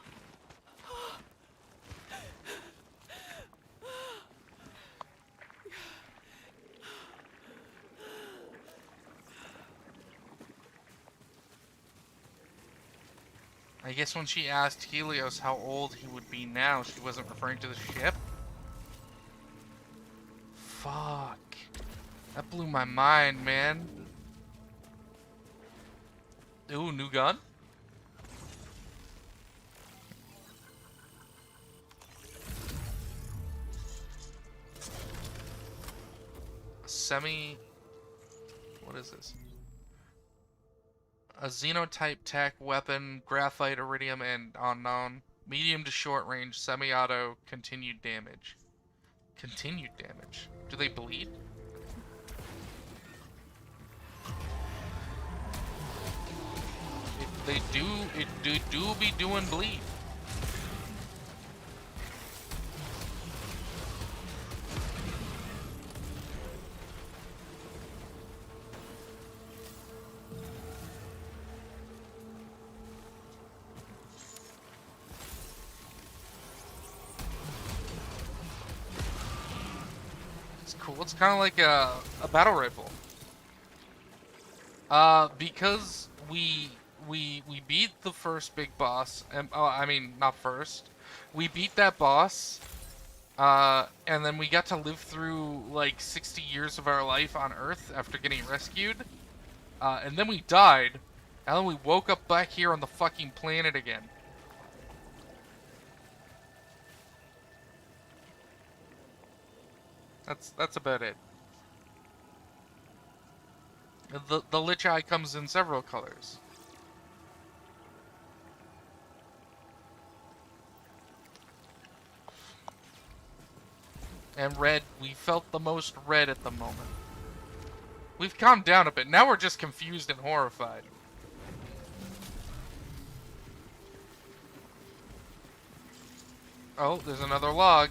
I guess when she asked Helios how old he would be now, she wasn't referring to the ship? Fuck. That blew my mind, man. Ooh, new gun? What is this? A Xenotype tech weapon, graphite, iridium, and unknown. Medium to short range, semi-auto, continued damage. Continued damage. Do they bleed? They do be doing bleed. It's cool. It's kind of like a battle rifle. Because we beat the first big boss, and I mean not first. We beat that boss, and then we got to live through like 60 years of our life on Earth after getting rescued, and then we died, and then we woke up back here on the fucking planet again. That's about it. The Lich Eye comes in several colors. And red, we felt the most red at the moment. We've calmed down a bit. Now we're just confused and horrified. Oh, there's another log.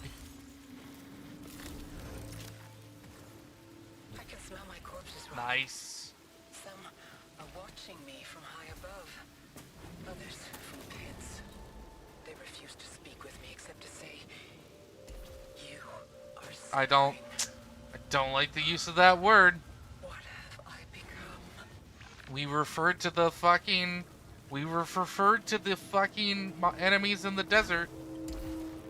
I can smell my corpses. Nice. Some are watching me from high above. Others from the pits. They refuse to speak with me except to say, "You are suffering." I don't like the use of that word. What have I become? We referred to the fucking enemies in the desert,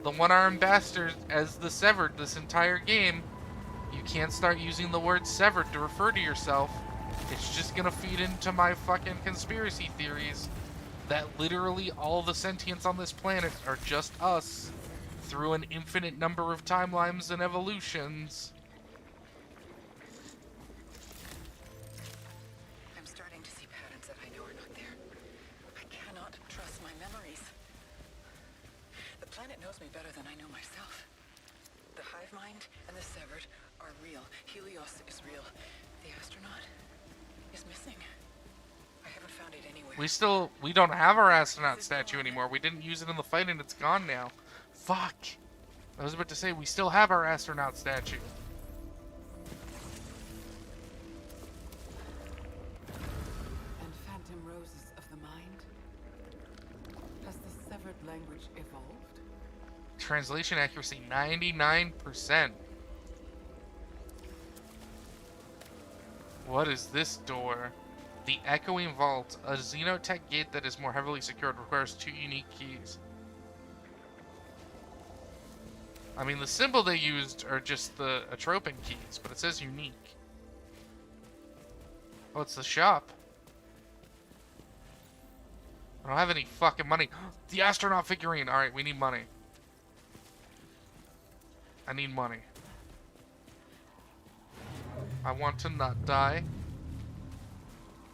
the one-armed bastards, as the Severed this entire game. You can't start using the word Severed to refer to yourself. It's just gonna feed into my fucking conspiracy theories that literally all the sentients on this planet are just us through an infinite number of timelines and evolutions. I'm starting to see patterns that I know are not there. I cannot trust my memories. The planet knows me better than I know myself. The hive mind and the Severed are real. Helios is real. The astronaut is missing. I haven't found it anywhere. We don't have our astronaut statue anymore. We didn't use it in the fight and it's gone now. Fuck. I was about to say, we still have our astronaut statue. And phantom roses of the mind? Has the Severed language evolved? Translation accuracy 99%. What is this door? The Echoing Vault, a Xenotech gate that is more heavily secured, requires 2 unique keys. I mean, the symbol they used are just the Atropine keys, but it says unique. Oh, it's the shop. I don't have any fucking money. The astronaut figurine. Alright, we need money. I need money. I want to not die.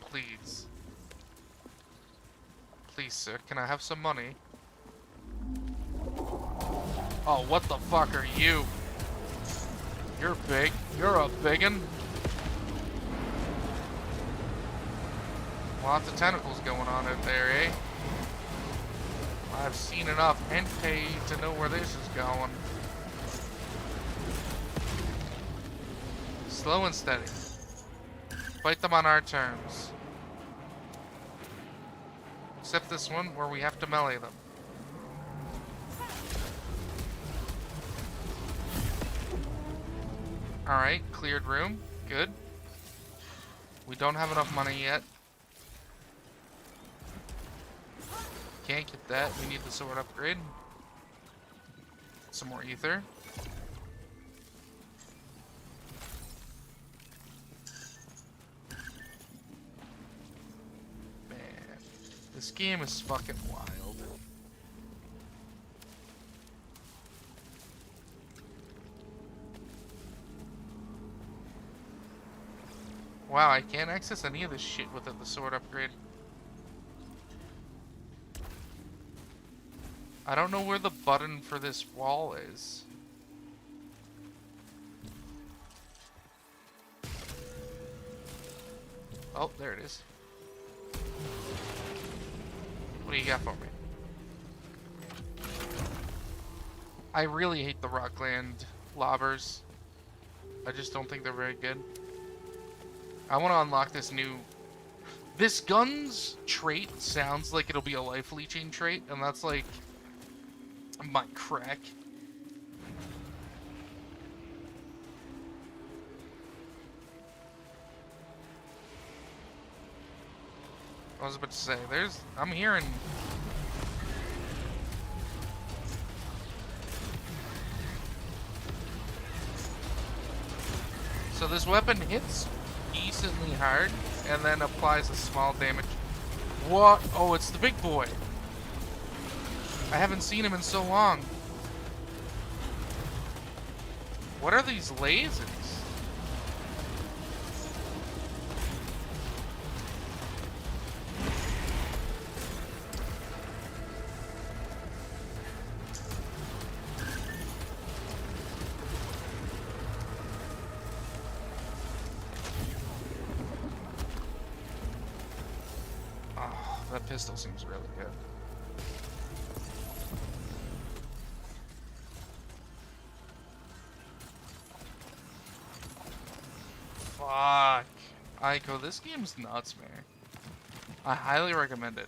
Please. Please, sir, can I have some money? Oh, what the fuck are you? You're big. You're a biggin'. Lots of tentacles going on out there, eh? I've seen enough hentai to know where this is going. Slow and steady. Fight them on our terms. Except this one where we have to melee them. Alright, cleared room. Good. We don't have enough money yet. Can't get that. We need the sword upgrade. Some more ether. Man, this game is fucking wild. Wow, I can't access any of this shit without the sword upgrade. I don't know where the button for this wall is. Oh, there it is. What do you got for me? I really hate the Rockland lobbers. I just don't think they're very good. I want to unlock this new... This gun's trait sounds like it'll be a life leeching trait, and that's like... my crack. I was about to say, I'm hearing... So this weapon hits decently hard, and then applies a small damage. What? Oh, it's the big boy. I haven't seen him in so long. What are these lasers? Oh, that pistol seems really good. Fuck. Aiko, this game's nuts, man. I highly recommend it.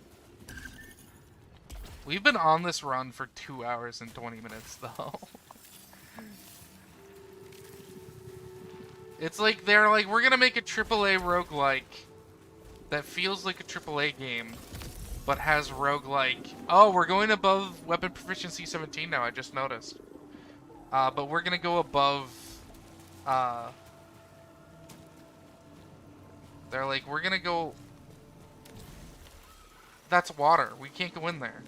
We've been on this run for 2 hours and 20 minutes, though. It's like, they're like, we're gonna make a AAA roguelike that feels like a AAA game, but has roguelike. Oh, we're going above weapon proficiency 17 now, I just noticed. But we're gonna go above, they're like, we're gonna go... That's water. We can't go in there.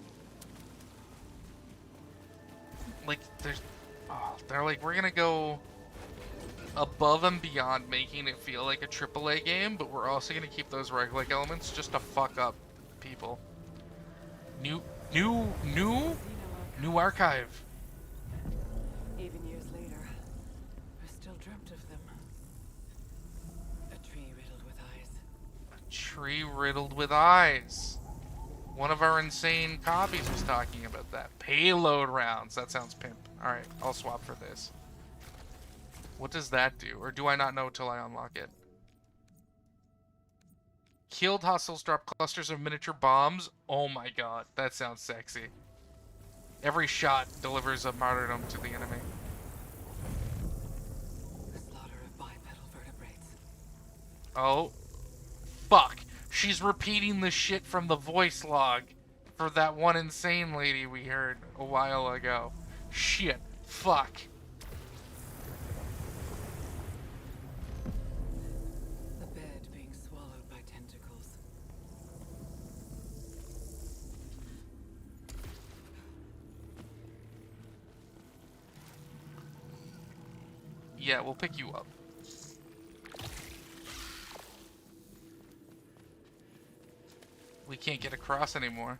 Like, there's... Oh, they're like, we're gonna go above and beyond making it feel like a AAA game, but we're also gonna keep those roguelike elements just to fuck up people. New archive. Even years later, I still dreamt of them. A tree riddled with eyes. A tree riddled with eyes. One of our insane copies was talking about that. Payload rounds. That sounds pimp. Alright, I'll swap for this. What does that do? Or do I not know till I unlock it? Killed hostiles drop clusters of miniature bombs. Oh my god, that sounds sexy. Every shot delivers a martyrdom to the enemy. The slaughter of bipedal vertebrates. Oh. Fuck. She's repeating the shit from the voice log for that one insane lady we heard a while ago. Shit. Fuck. The bed being swallowed by tentacles. Yeah, we'll pick you up. We can't get across anymore.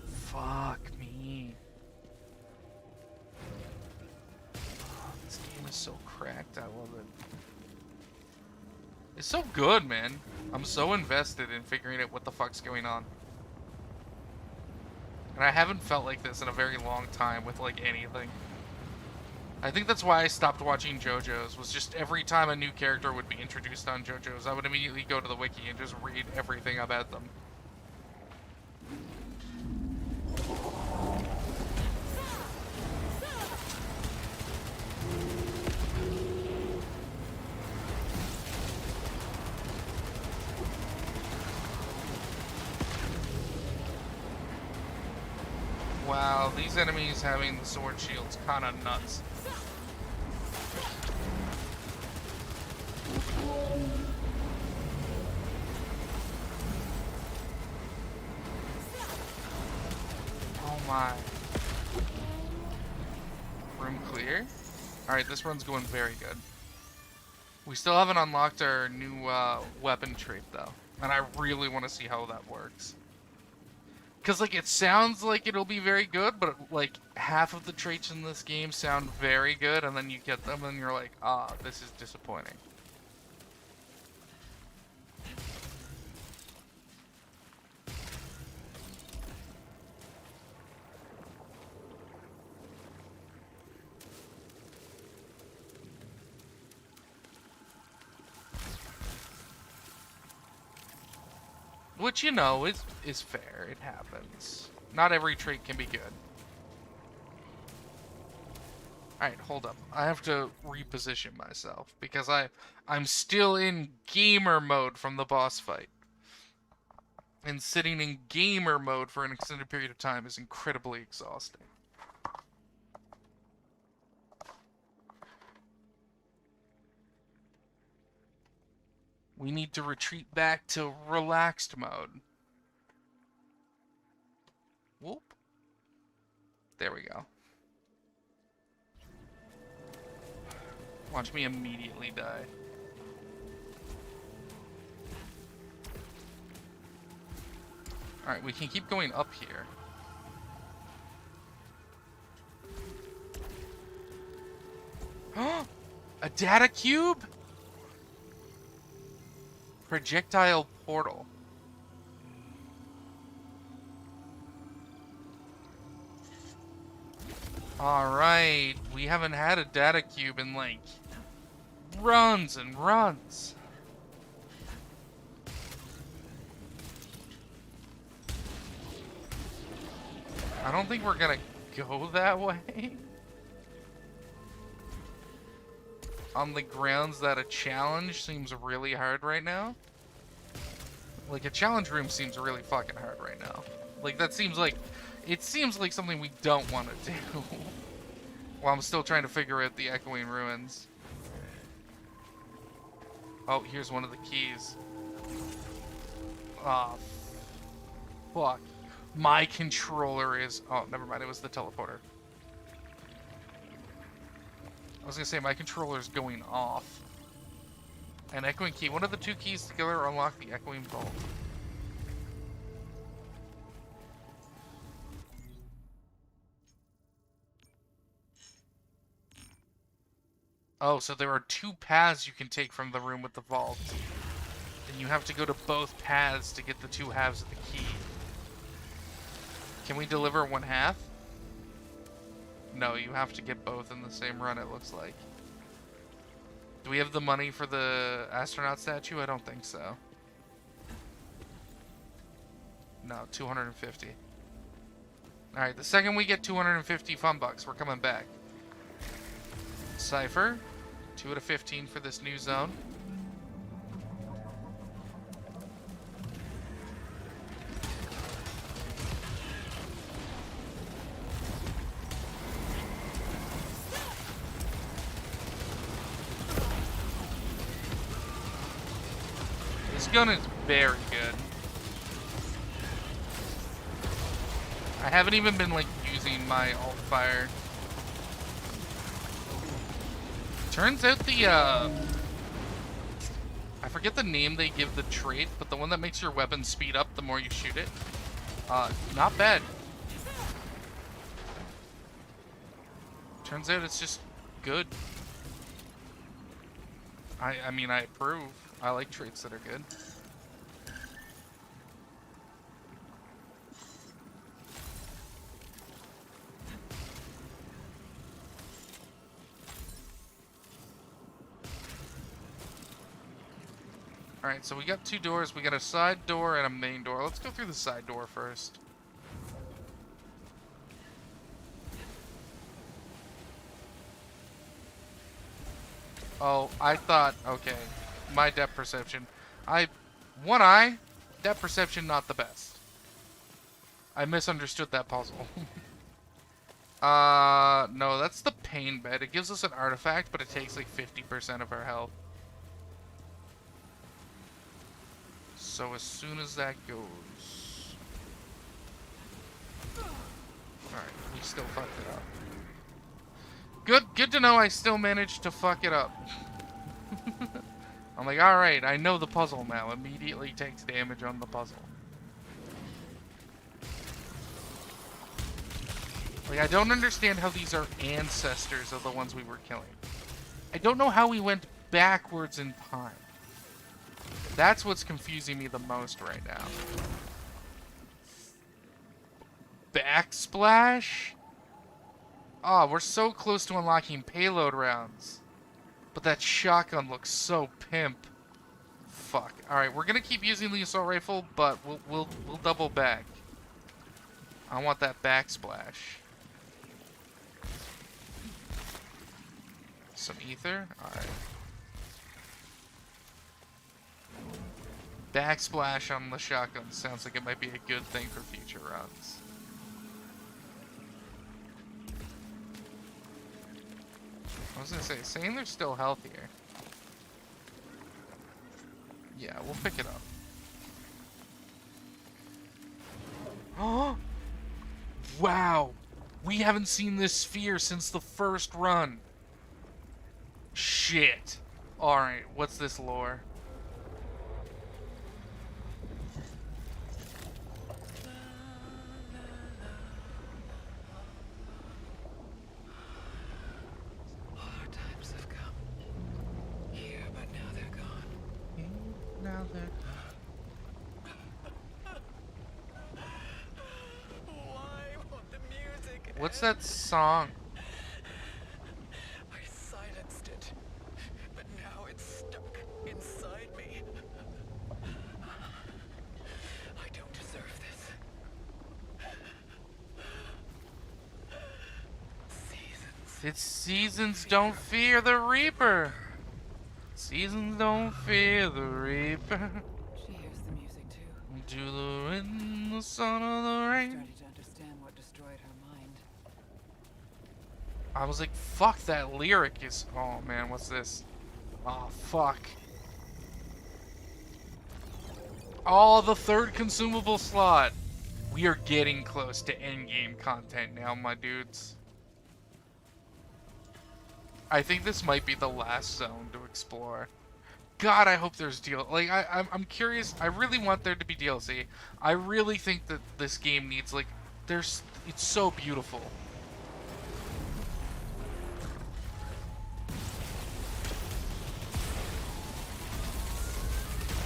Fuck me. Oh, this game is so cracked. I love it. It's so good, man. I'm so invested in figuring out what the fuck's going on. And I haven't felt like this in a very long time with, like, anything. I think that's why I stopped watching JoJo's, was just every time a new character would be introduced on JoJo's, I would immediately go to the wiki and just read everything about them. Wow, these enemies having the sword shields kinda nuts. Oh my. Room clear? Alright, this run's going very good. We still haven't unlocked our new weapon trait though. And I really want to see how that works. Because, like, it sounds like it'll be very good, but, like, half of the traits in this game sound very good, and then you get them and you're like, ah, this is disappointing. Which, you know, is fair. It happens. Not every trait can be good. Alright, hold up. I have to reposition myself, because I'm still in gamer mode from the boss fight. And sitting in gamer mode for an extended period of time is incredibly exhausting. We need to retreat back to relaxed mode. Whoop. There we go. Watch me immediately die. Alright, we can keep going up here. A data cube? Projectile portal. Alright, we haven't had a data cube in, like, runs and runs. I don't think we're gonna go that way. On the grounds that a challenge seems really hard right now. Like, a challenge room seems really fucking hard right now. Like, that seems like... It seems like something we don't want to do. While I'm still trying to figure out the echoing ruins. Oh, here's one of the keys. Ah, fuck. My controller is... Oh, never mind. It was the teleporter. I was gonna say, my controller's going off. An echoing key. One of the two keys together unlock the echoing vault. Oh, so there are two paths you can take from the room with the vault. And you have to go to both paths to get the two halves of the key. Can we deliver one half? No, you have to get both in the same run, it looks like. Do we have the money for the astronaut statue? I don't think so. No, 250. Alright, the second we get 250 fun bucks, we're coming back. Cypher, 2 out of 15 for this new zone. This gun is very good. I haven't even been, like, using my alt fire. Turns out the, I forget the name they give the trait, but the one that makes your weapon speed up the more you shoot it. Not bad. Turns out it's just good. I mean, I approve. I like traits that are good. Alright, so we got 2 doors. We got a side door and a main door. Let's go through the side door first. Oh, I thought, okay. My depth perception. One eye, depth perception not the best. I misunderstood that puzzle. No, that's the pain bed. It gives us an artifact, but it takes like 50% of our health. So as soon as that goes... Alright, we still fucked it up. Good to know I still managed to fuck it up. I'm like, alright, I know the puzzle now. Immediately takes damage on the puzzle. Like, I don't understand how these are ancestors of the ones we were killing. I don't know how we went backwards in time. That's what's confusing me the most right now. Backsplash? Oh, we're so close to unlocking payload rounds. But that shotgun looks so pimp. Fuck. Alright, we're gonna keep using the assault rifle, but we'll double back. I want that backsplash. Some ether? Alright. Backsplash on the shotgun sounds like it might be a good thing for future runs. I was gonna say, saying they're still healthier. Yeah, we'll pick it up. Oh! Wow! We haven't seen this sphere since the first run. Shit. Alright, what's this lore? Hard times have come. Here, but now they're gone. Now they're... Why won't the music What's that song? I silenced it, but now it's stuck inside me. I don't deserve this. Seasons. It's seasons don't fear the reaper. Seasons don't fear the reaper. She hears the music too. Do the wind, the sun, or the rain. Started to understand what destroyed her mind. I was like, fuck, that lyric is... Oh, man, what's this? Oh, fuck. Oh, the third consumable slot. We are getting close to endgame content now, my dudes. I think this might be the last zone to explore. God, I hope there's like, I'm curious. I really want there to be DLC. I really think that this game needs, like, it's so beautiful.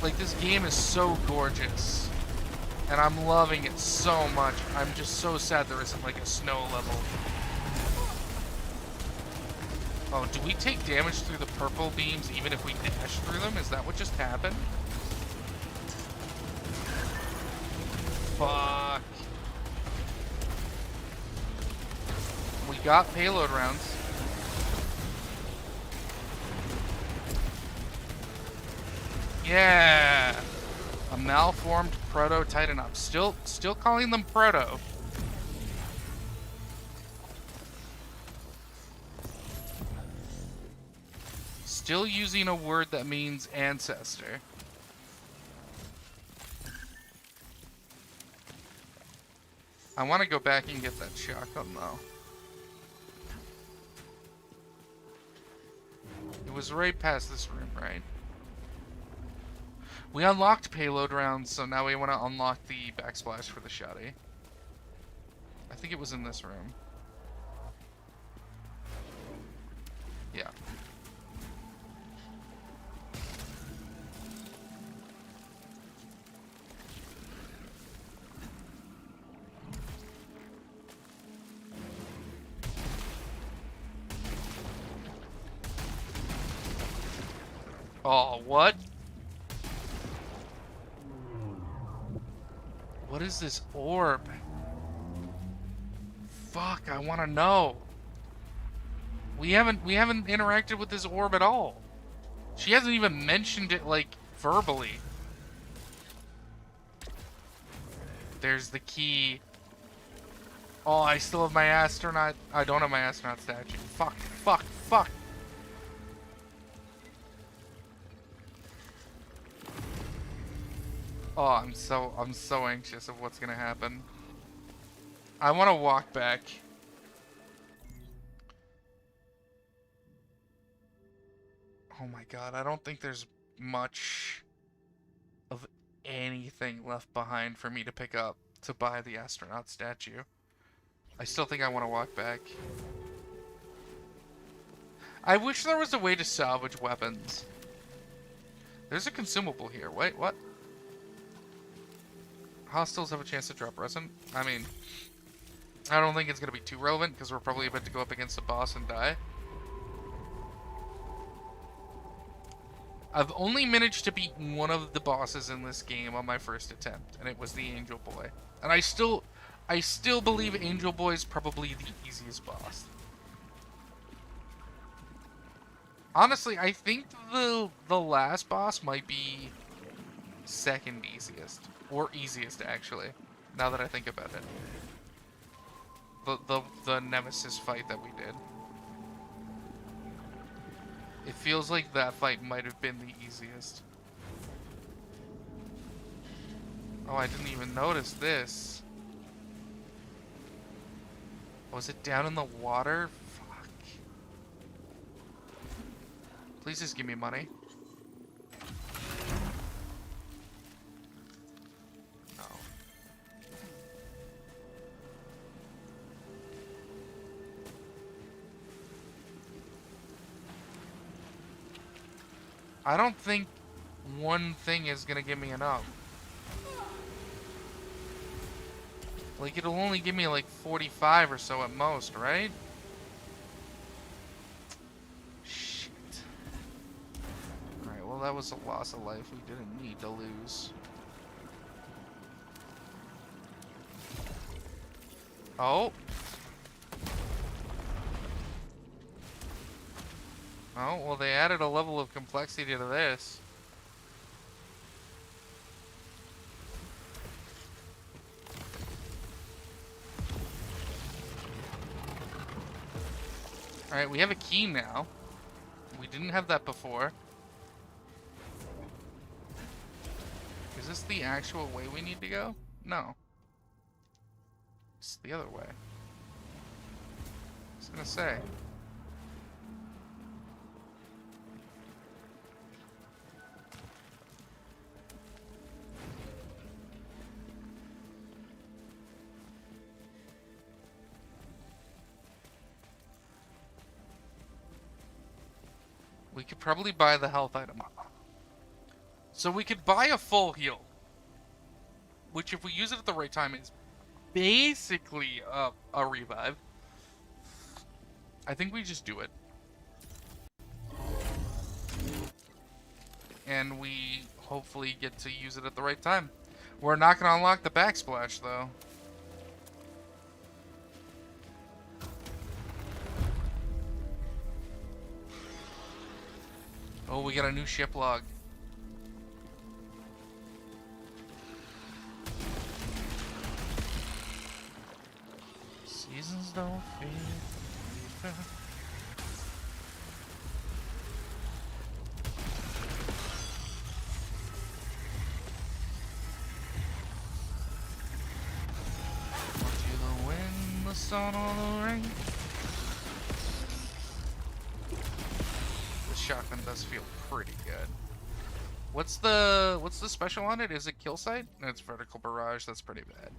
Like, this game is so gorgeous. And I'm loving it so much. I'm just so sad there isn't, like, a snow level. Oh, do we take damage through the purple beams even if we dash through them? Is that what just happened? Fuck. We got payload rounds. Yeah! A malformed proto-titan up. Still calling them proto. Still using a word that means ancestor. I want to go back and get that shotgun though. It was right past this room, right? We unlocked payload rounds, so now we want to unlock the backsplash for the shotty. I think it was in this room. Yeah. Oh, what? What is this orb? Fuck, I want to know. We haven't interacted with this orb at all. She hasn't even mentioned it, like, verbally. There's the key. Oh, I still have my astronaut. I don't have my astronaut statue. Fuck, fuck, fuck. Oh, I'm so anxious of what's gonna happen. I want to walk back. Oh my god, I don't think there's much of anything left behind for me to pick up to buy the astronaut statue. I still think I want to walk back. I wish there was a way to salvage weapons. There's a consumable here. Wait, what? Hostiles have a chance to drop resin. I mean, I don't think it's going to be too relevant because we're probably about to go up against a boss and die. I've only managed to beat one of the bosses in this game on my first attempt, and it was the Angel Boy. And I still believe Angel Boy is probably the easiest boss. Honestly, I think the last boss might be second easiest. Or easiest, actually, now that I think about it. The Nemesis fight that we did. It feels like that fight might have been the easiest. Oh, I didn't even notice this. Was it down in the water? Fuck. Please just give me money. No. I don't think one thing is gonna give me enough. Like, it'll only give me like 45 or so at most, right? Shit. Alright, well that was a loss of life we didn't need to lose. Oh. Oh, well they added a level of complexity to this. Alright, we have a key now. We didn't have that before. Is this the actual way we need to go? No. It's the other way. I was gonna say. We could probably buy the health item. So we could buy a full heal. Which if we use it at the right time is basically a revive. I think we just do it. And we hopefully get to use it at the right time. We're not going to unlock the backsplash though. Oh, we got a new ship log. Seasons don't feel. The wind, the sun, or the rain. Shotgun does feel pretty good. What's the special on it? Is it kill sight? No, it's vertical barrage. That's pretty bad.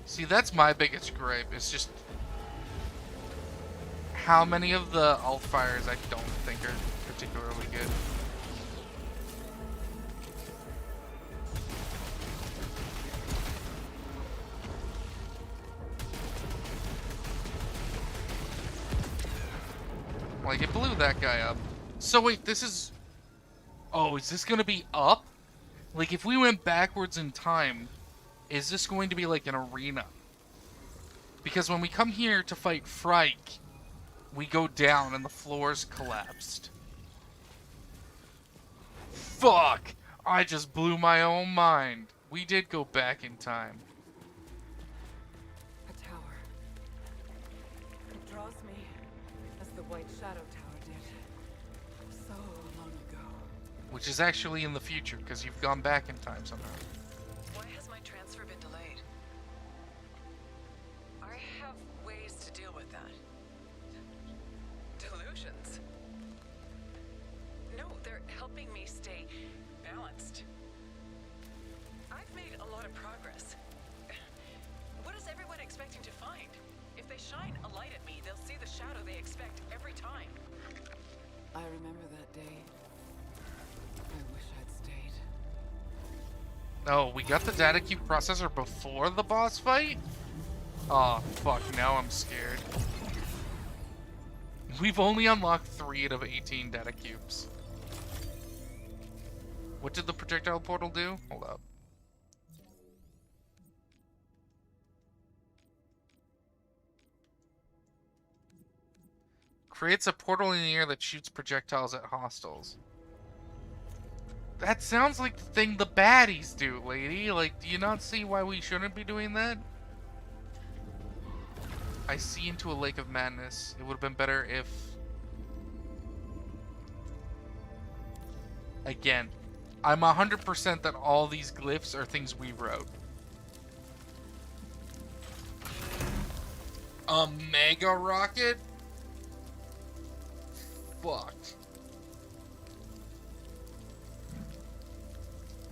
See, that's my biggest gripe. It's just how many of the alt fires I don't think are particularly good. Like, it blew that guy up. So wait, this is... Oh, is this gonna be up? Like, if we went backwards in time, is this going to be like an arena? Because when we come here to fight Frike, we go down and the floor's collapsed. Fuck! I just blew my own mind. We did go back in time. A tower. It draws me as the White Shadow Tower did so long ago. Which is actually in the future, because you've gone back in time somehow. Why has my transfer been delayed? I have ways to deal with that. Delusions? No, they're helping me stay balanced. I've made a lot of progress. What is everyone expecting to find? If they shine a light at me, they'll see the shadow they expect every time. I remember that day. I wish I'd stayed. Oh, we got the data cube processor before the boss fight? Oh, fuck, now I'm scared. We've only unlocked 3 out of 18 data cubes. What did the projectile portal do? Hold up. Creates a portal in the air that shoots projectiles at hostiles. That sounds like the thing the baddies do, lady. Like, do you not see why we shouldn't be doing that? I see into a lake of madness. It would have been better if... Again, I'm 100% that all these glyphs are things we wrote. A mega rocket? Fuck.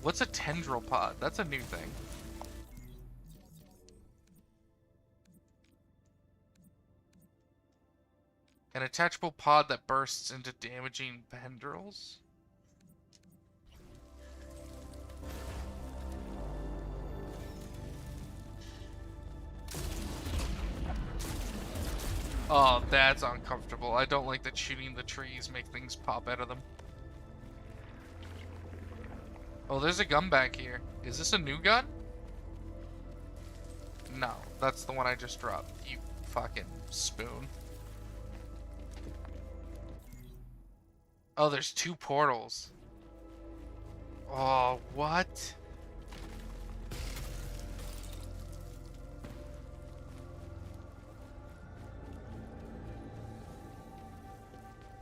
What's a tendril pod? That's a new thing. An attachable pod that bursts into damaging tendrils? Oh, that's uncomfortable. I don't like that shooting the trees make things pop out of them. Oh, there's a gun back here. Is this a new gun? No, that's the one I just dropped. You fucking spoon. Oh, there's 2 portals. Oh, what?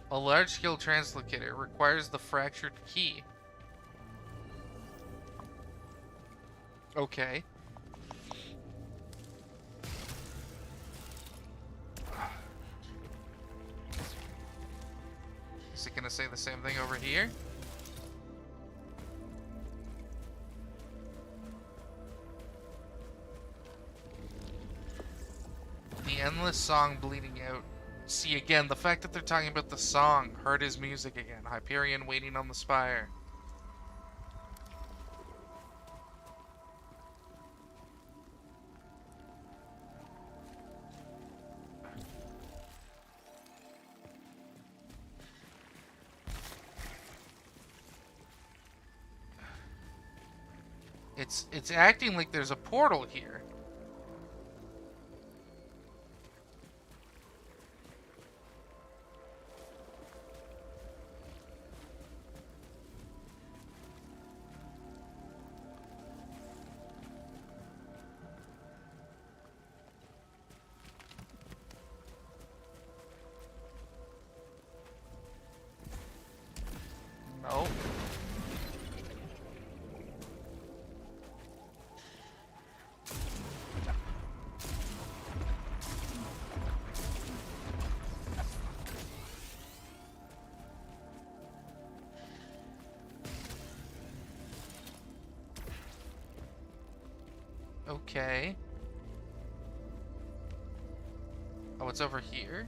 A large-scale translocator requires the fractured key. Okay. Is it gonna say the same thing over here? The endless song bleeding out. See, again, the fact that they're talking about the song. Heard his music again. Hyperion waiting on the spire. It's acting like there's a portal here. No. Okay. Oh, it's over here?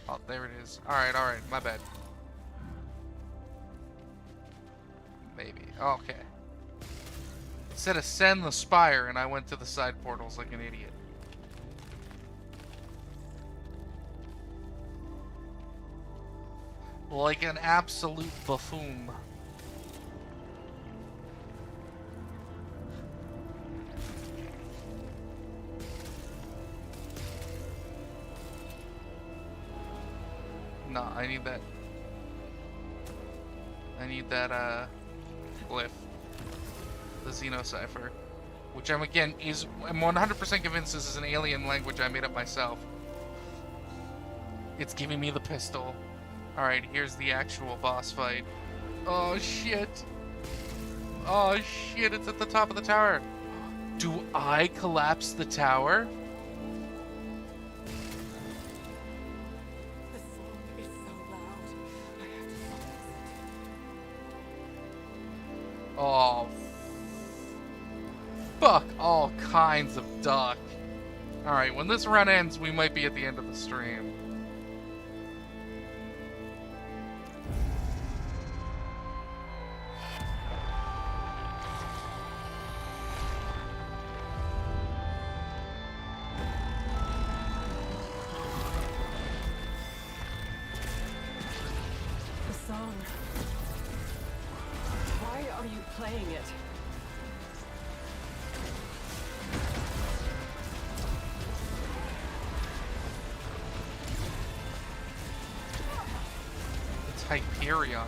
Oh, there it is. Alright, my bad. Maybe. Okay. It said ascend the spire, and I went to the side portals like an idiot. Like an absolute buffoon. No, I need that. I need that, glyph. The Xenocipher. Which I'm 100% convinced this is an alien language I made up myself. It's giving me the pistol. Alright, here's the actual boss fight. Oh shit! Oh shit, it's at the top of the tower! Do I collapse the tower? The song is so loud. I have to silence it. Oh. Fuck all kinds of duck. Alright, when this run ends, we might be at the end of the stream. The song. Why are you playing it? It's Hyperion.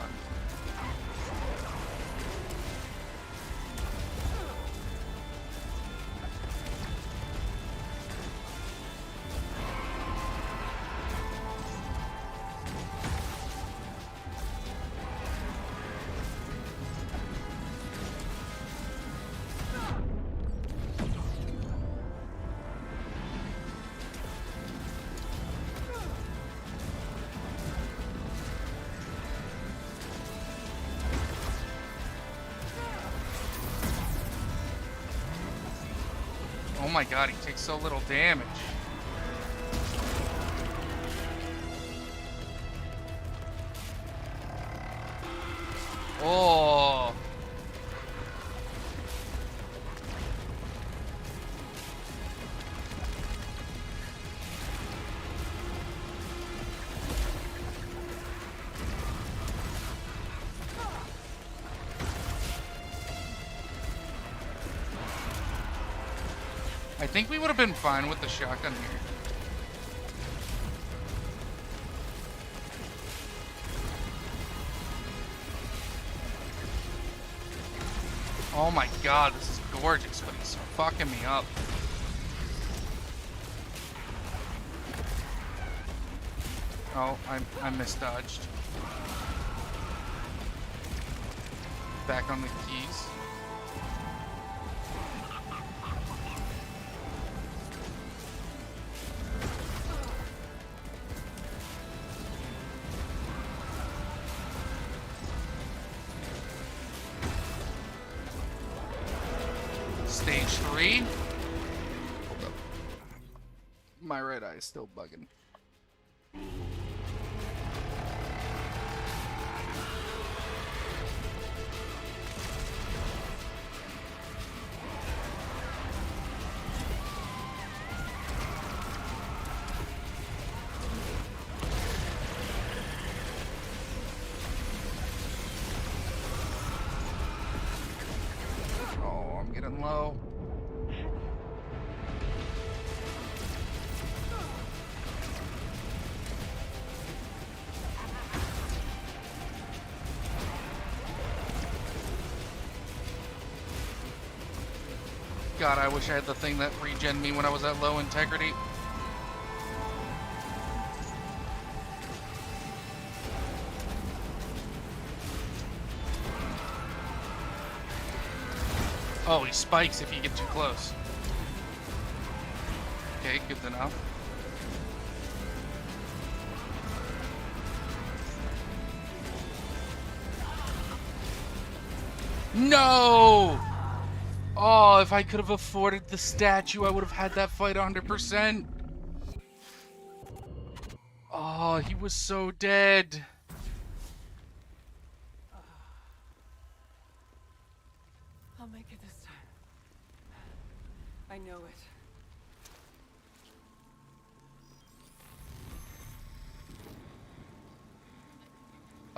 Oh my god, he takes so little damage. Oh. I think we would have been fine with the shotgun here. Oh my god, this is gorgeous, but he's fucking me up. Oh, I misdodged. Back on the keys. Stage 3. Hold up. My right eye is still bugging. Oh, I'm getting low. God, I wish I had the thing that regen me when I was at low integrity. Oh, he spikes if you get too close. Okay, good to know. No! Oh, if I could have afforded the statue, I would have had that fight 100%. Oh, he was so dead. I'll make it this time. I know it.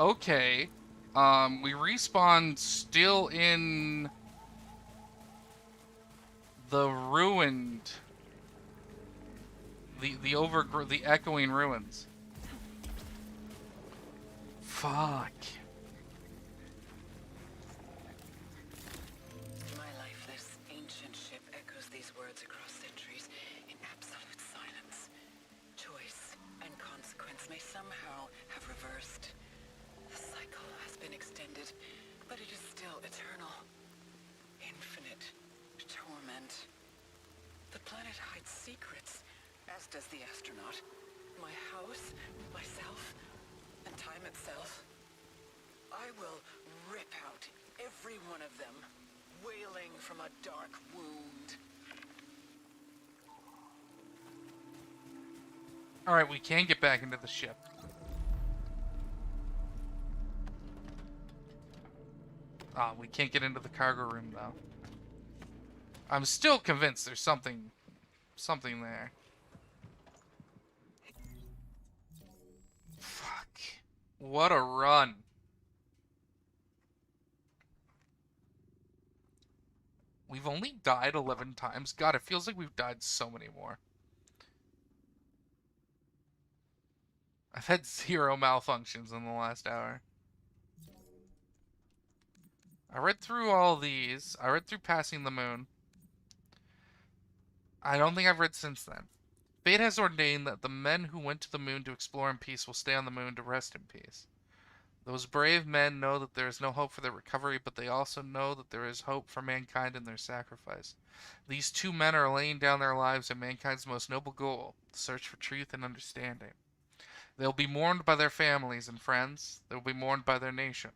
Okay. We respawn still in the ruined, the echoing ruins. Fuck. In my life, this ancient ship echoes these words across centuries in absolute silence. Choice and consequence may somehow have reversed. The cycle has been extended, but it is still eternal. Infinite torment. The planet hides secrets, as does the astronaut. My house, myself, and time itself. I will rip out every one of them, wailing from a dark wound. Alright, we can get back into the ship. Ah, we can't get into the cargo room, though. I'm still convinced there's something there. Fuck. What a run. We've only died 11 times. God, it feels like we've died so many more. I've had 0 malfunctions in the last hour. I read through all these. I read through Passing the Moon. I don't think I've read since then. Fate has ordained that the men who went to the moon to explore in peace will stay on the moon to rest in peace. Those brave men know that there is no hope for their recovery, but they also know that there is hope for mankind in their sacrifice. These 2 men are laying down their lives in mankind's most noble goal, the search for truth and understanding. They will be mourned by their families and friends. They will be mourned by their nation.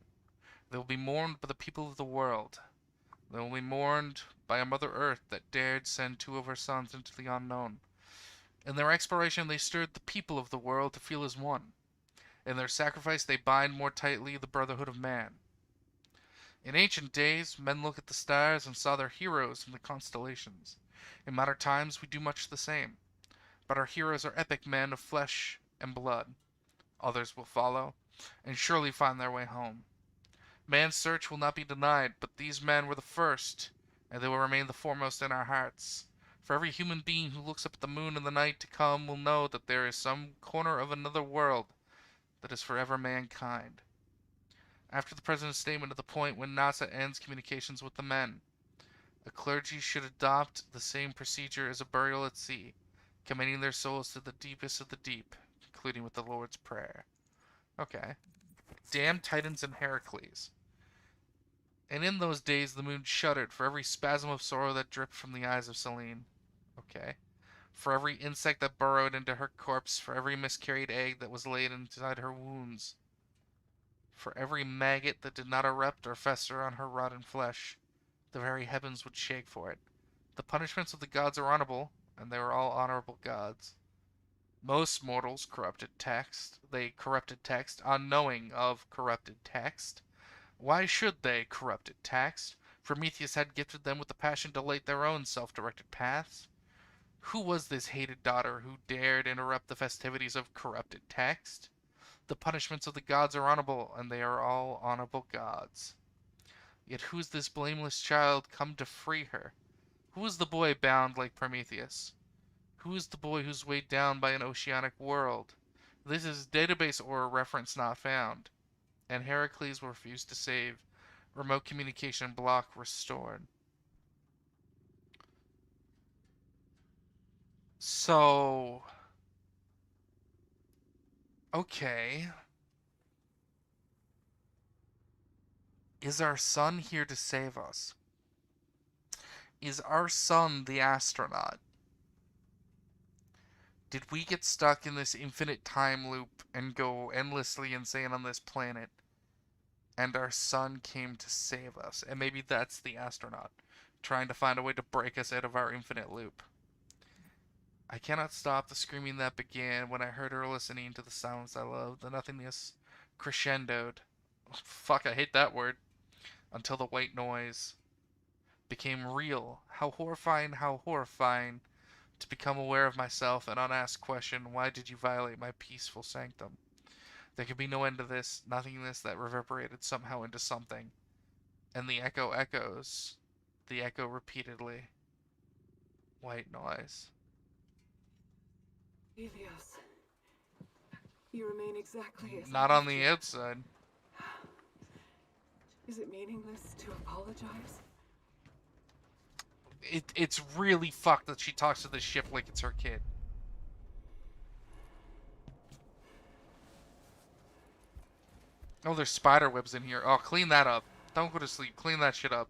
They will be mourned by the people of the world. They will be mourned by a Mother Earth that dared send 2 of her sons into the unknown. In their exploration, they stirred the people of the world to feel as one. In their sacrifice, they bind more tightly the brotherhood of man. In ancient days, men looked at the stars and saw their heroes in the constellations. In modern times, we do much the same. But our heroes are epic men of flesh and blood. Others will follow, and surely find their way home. Man's search will not be denied, but these men were the first, and they will remain the foremost in our hearts. For every human being who looks up at the moon in the night to come will know that there is some corner of another world that is forever mankind. After the President's statement at the point when NASA ends communications with the men, the clergy should adopt the same procedure as a burial at sea, commending their souls to the deepest of the deep, concluding with the Lord's Prayer. Okay. Damn Titans and Heracles. And in those days the moon shuddered for every spasm of sorrow that dripped from the eyes of Selene. Okay. For every insect that burrowed into her corpse, for every miscarried egg that was laid inside her wounds, for every maggot that did not erupt or fester on her rotten flesh, the very heavens would shake for it. The punishments of the gods are honorable, and they were all honorable gods. Most mortals corrupted text. They corrupted text, unknowing of corrupted text. Why should they corrupted text? Prometheus had gifted them with the passion to light their own self-directed paths. Who was this hated daughter who dared interrupt the festivities of corrupted text? The punishments of the gods are honorable, and they are all honorable gods. Yet who's this blameless child come to free her? Who is the boy bound like Prometheus? Who is the boy who's weighed down by an oceanic world? This is database or reference not found. And Heracles will refuse to save. Remote communication block restored. So... okay. Is our son here to save us? Is our son the astronaut? Did we get stuck in this infinite time loop and go endlessly insane on this planet? And our son came to save us. And maybe that's the astronaut, trying to find a way to break us out of our infinite loop. I cannot stop the screaming that began when I heard her listening to the silence I loved. The nothingness crescendoed. Oh, fuck, I hate that word. Until the white noise became real. How horrifying to become aware of myself, an unasked question, why did you violate my peaceful sanctum? There could be no end to this, nothingness that reverberated somehow into something. And the echo echoes. The echo repeatedly. White noise. Helios, you remain exactly as Not I on left the you. outside. Is it meaningless to apologize? It's really fucked that she talks to this ship like it's her kid. Oh, there's spider webs in here. Oh, clean that up. Don't go to sleep. Clean that shit up.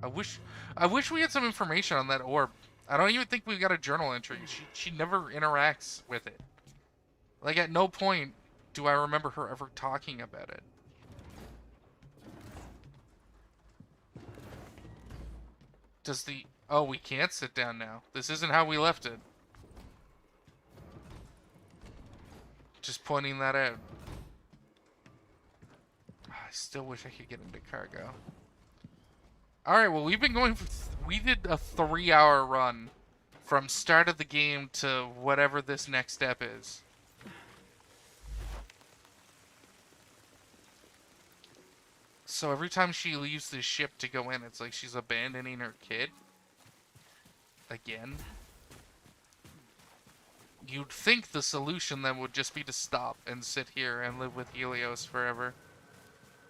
I wish we had some information on that orb. I don't even think we got a journal entry. She never interacts with it. Like, at no point do I remember her ever talking about it. Does the... Oh, we can't sit down now. This isn't how we left it. Just pointing that out. I still wish I could get into cargo. Alright, well, we've been going for... We did a 3-hour run from start of the game to whatever this next step is. So every time she leaves the ship to go in, it's like she's abandoning her kid. Again. You'd think the solution then would just be to stop and sit here and live with Helios forever.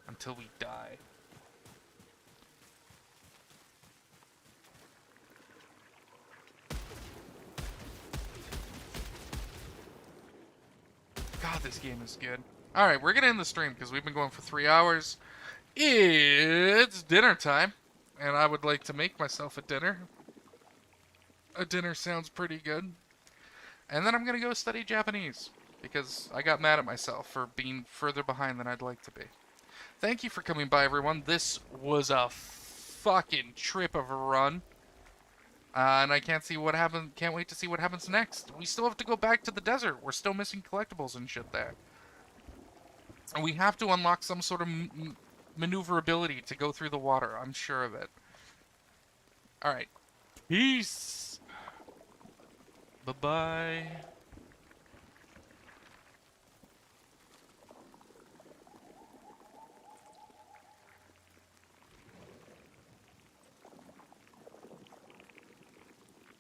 Until we die. God, this game is good. Alright, we're gonna end the stream because we've been going for 3 hours. It's dinner time. And I would like to make myself a dinner. A dinner sounds pretty good. And then I'm gonna go study Japanese. Because I got mad at myself for being further behind than I'd like to be. Thank you for coming by, everyone. This was a fucking trip of a run. And I can't wait to see what happens next. We still have to go back to the desert. We're still missing collectibles and shit there. And we have to unlock some sort of maneuverability to go through the water. I'm sure of it. Alright. Peace. Bye-bye.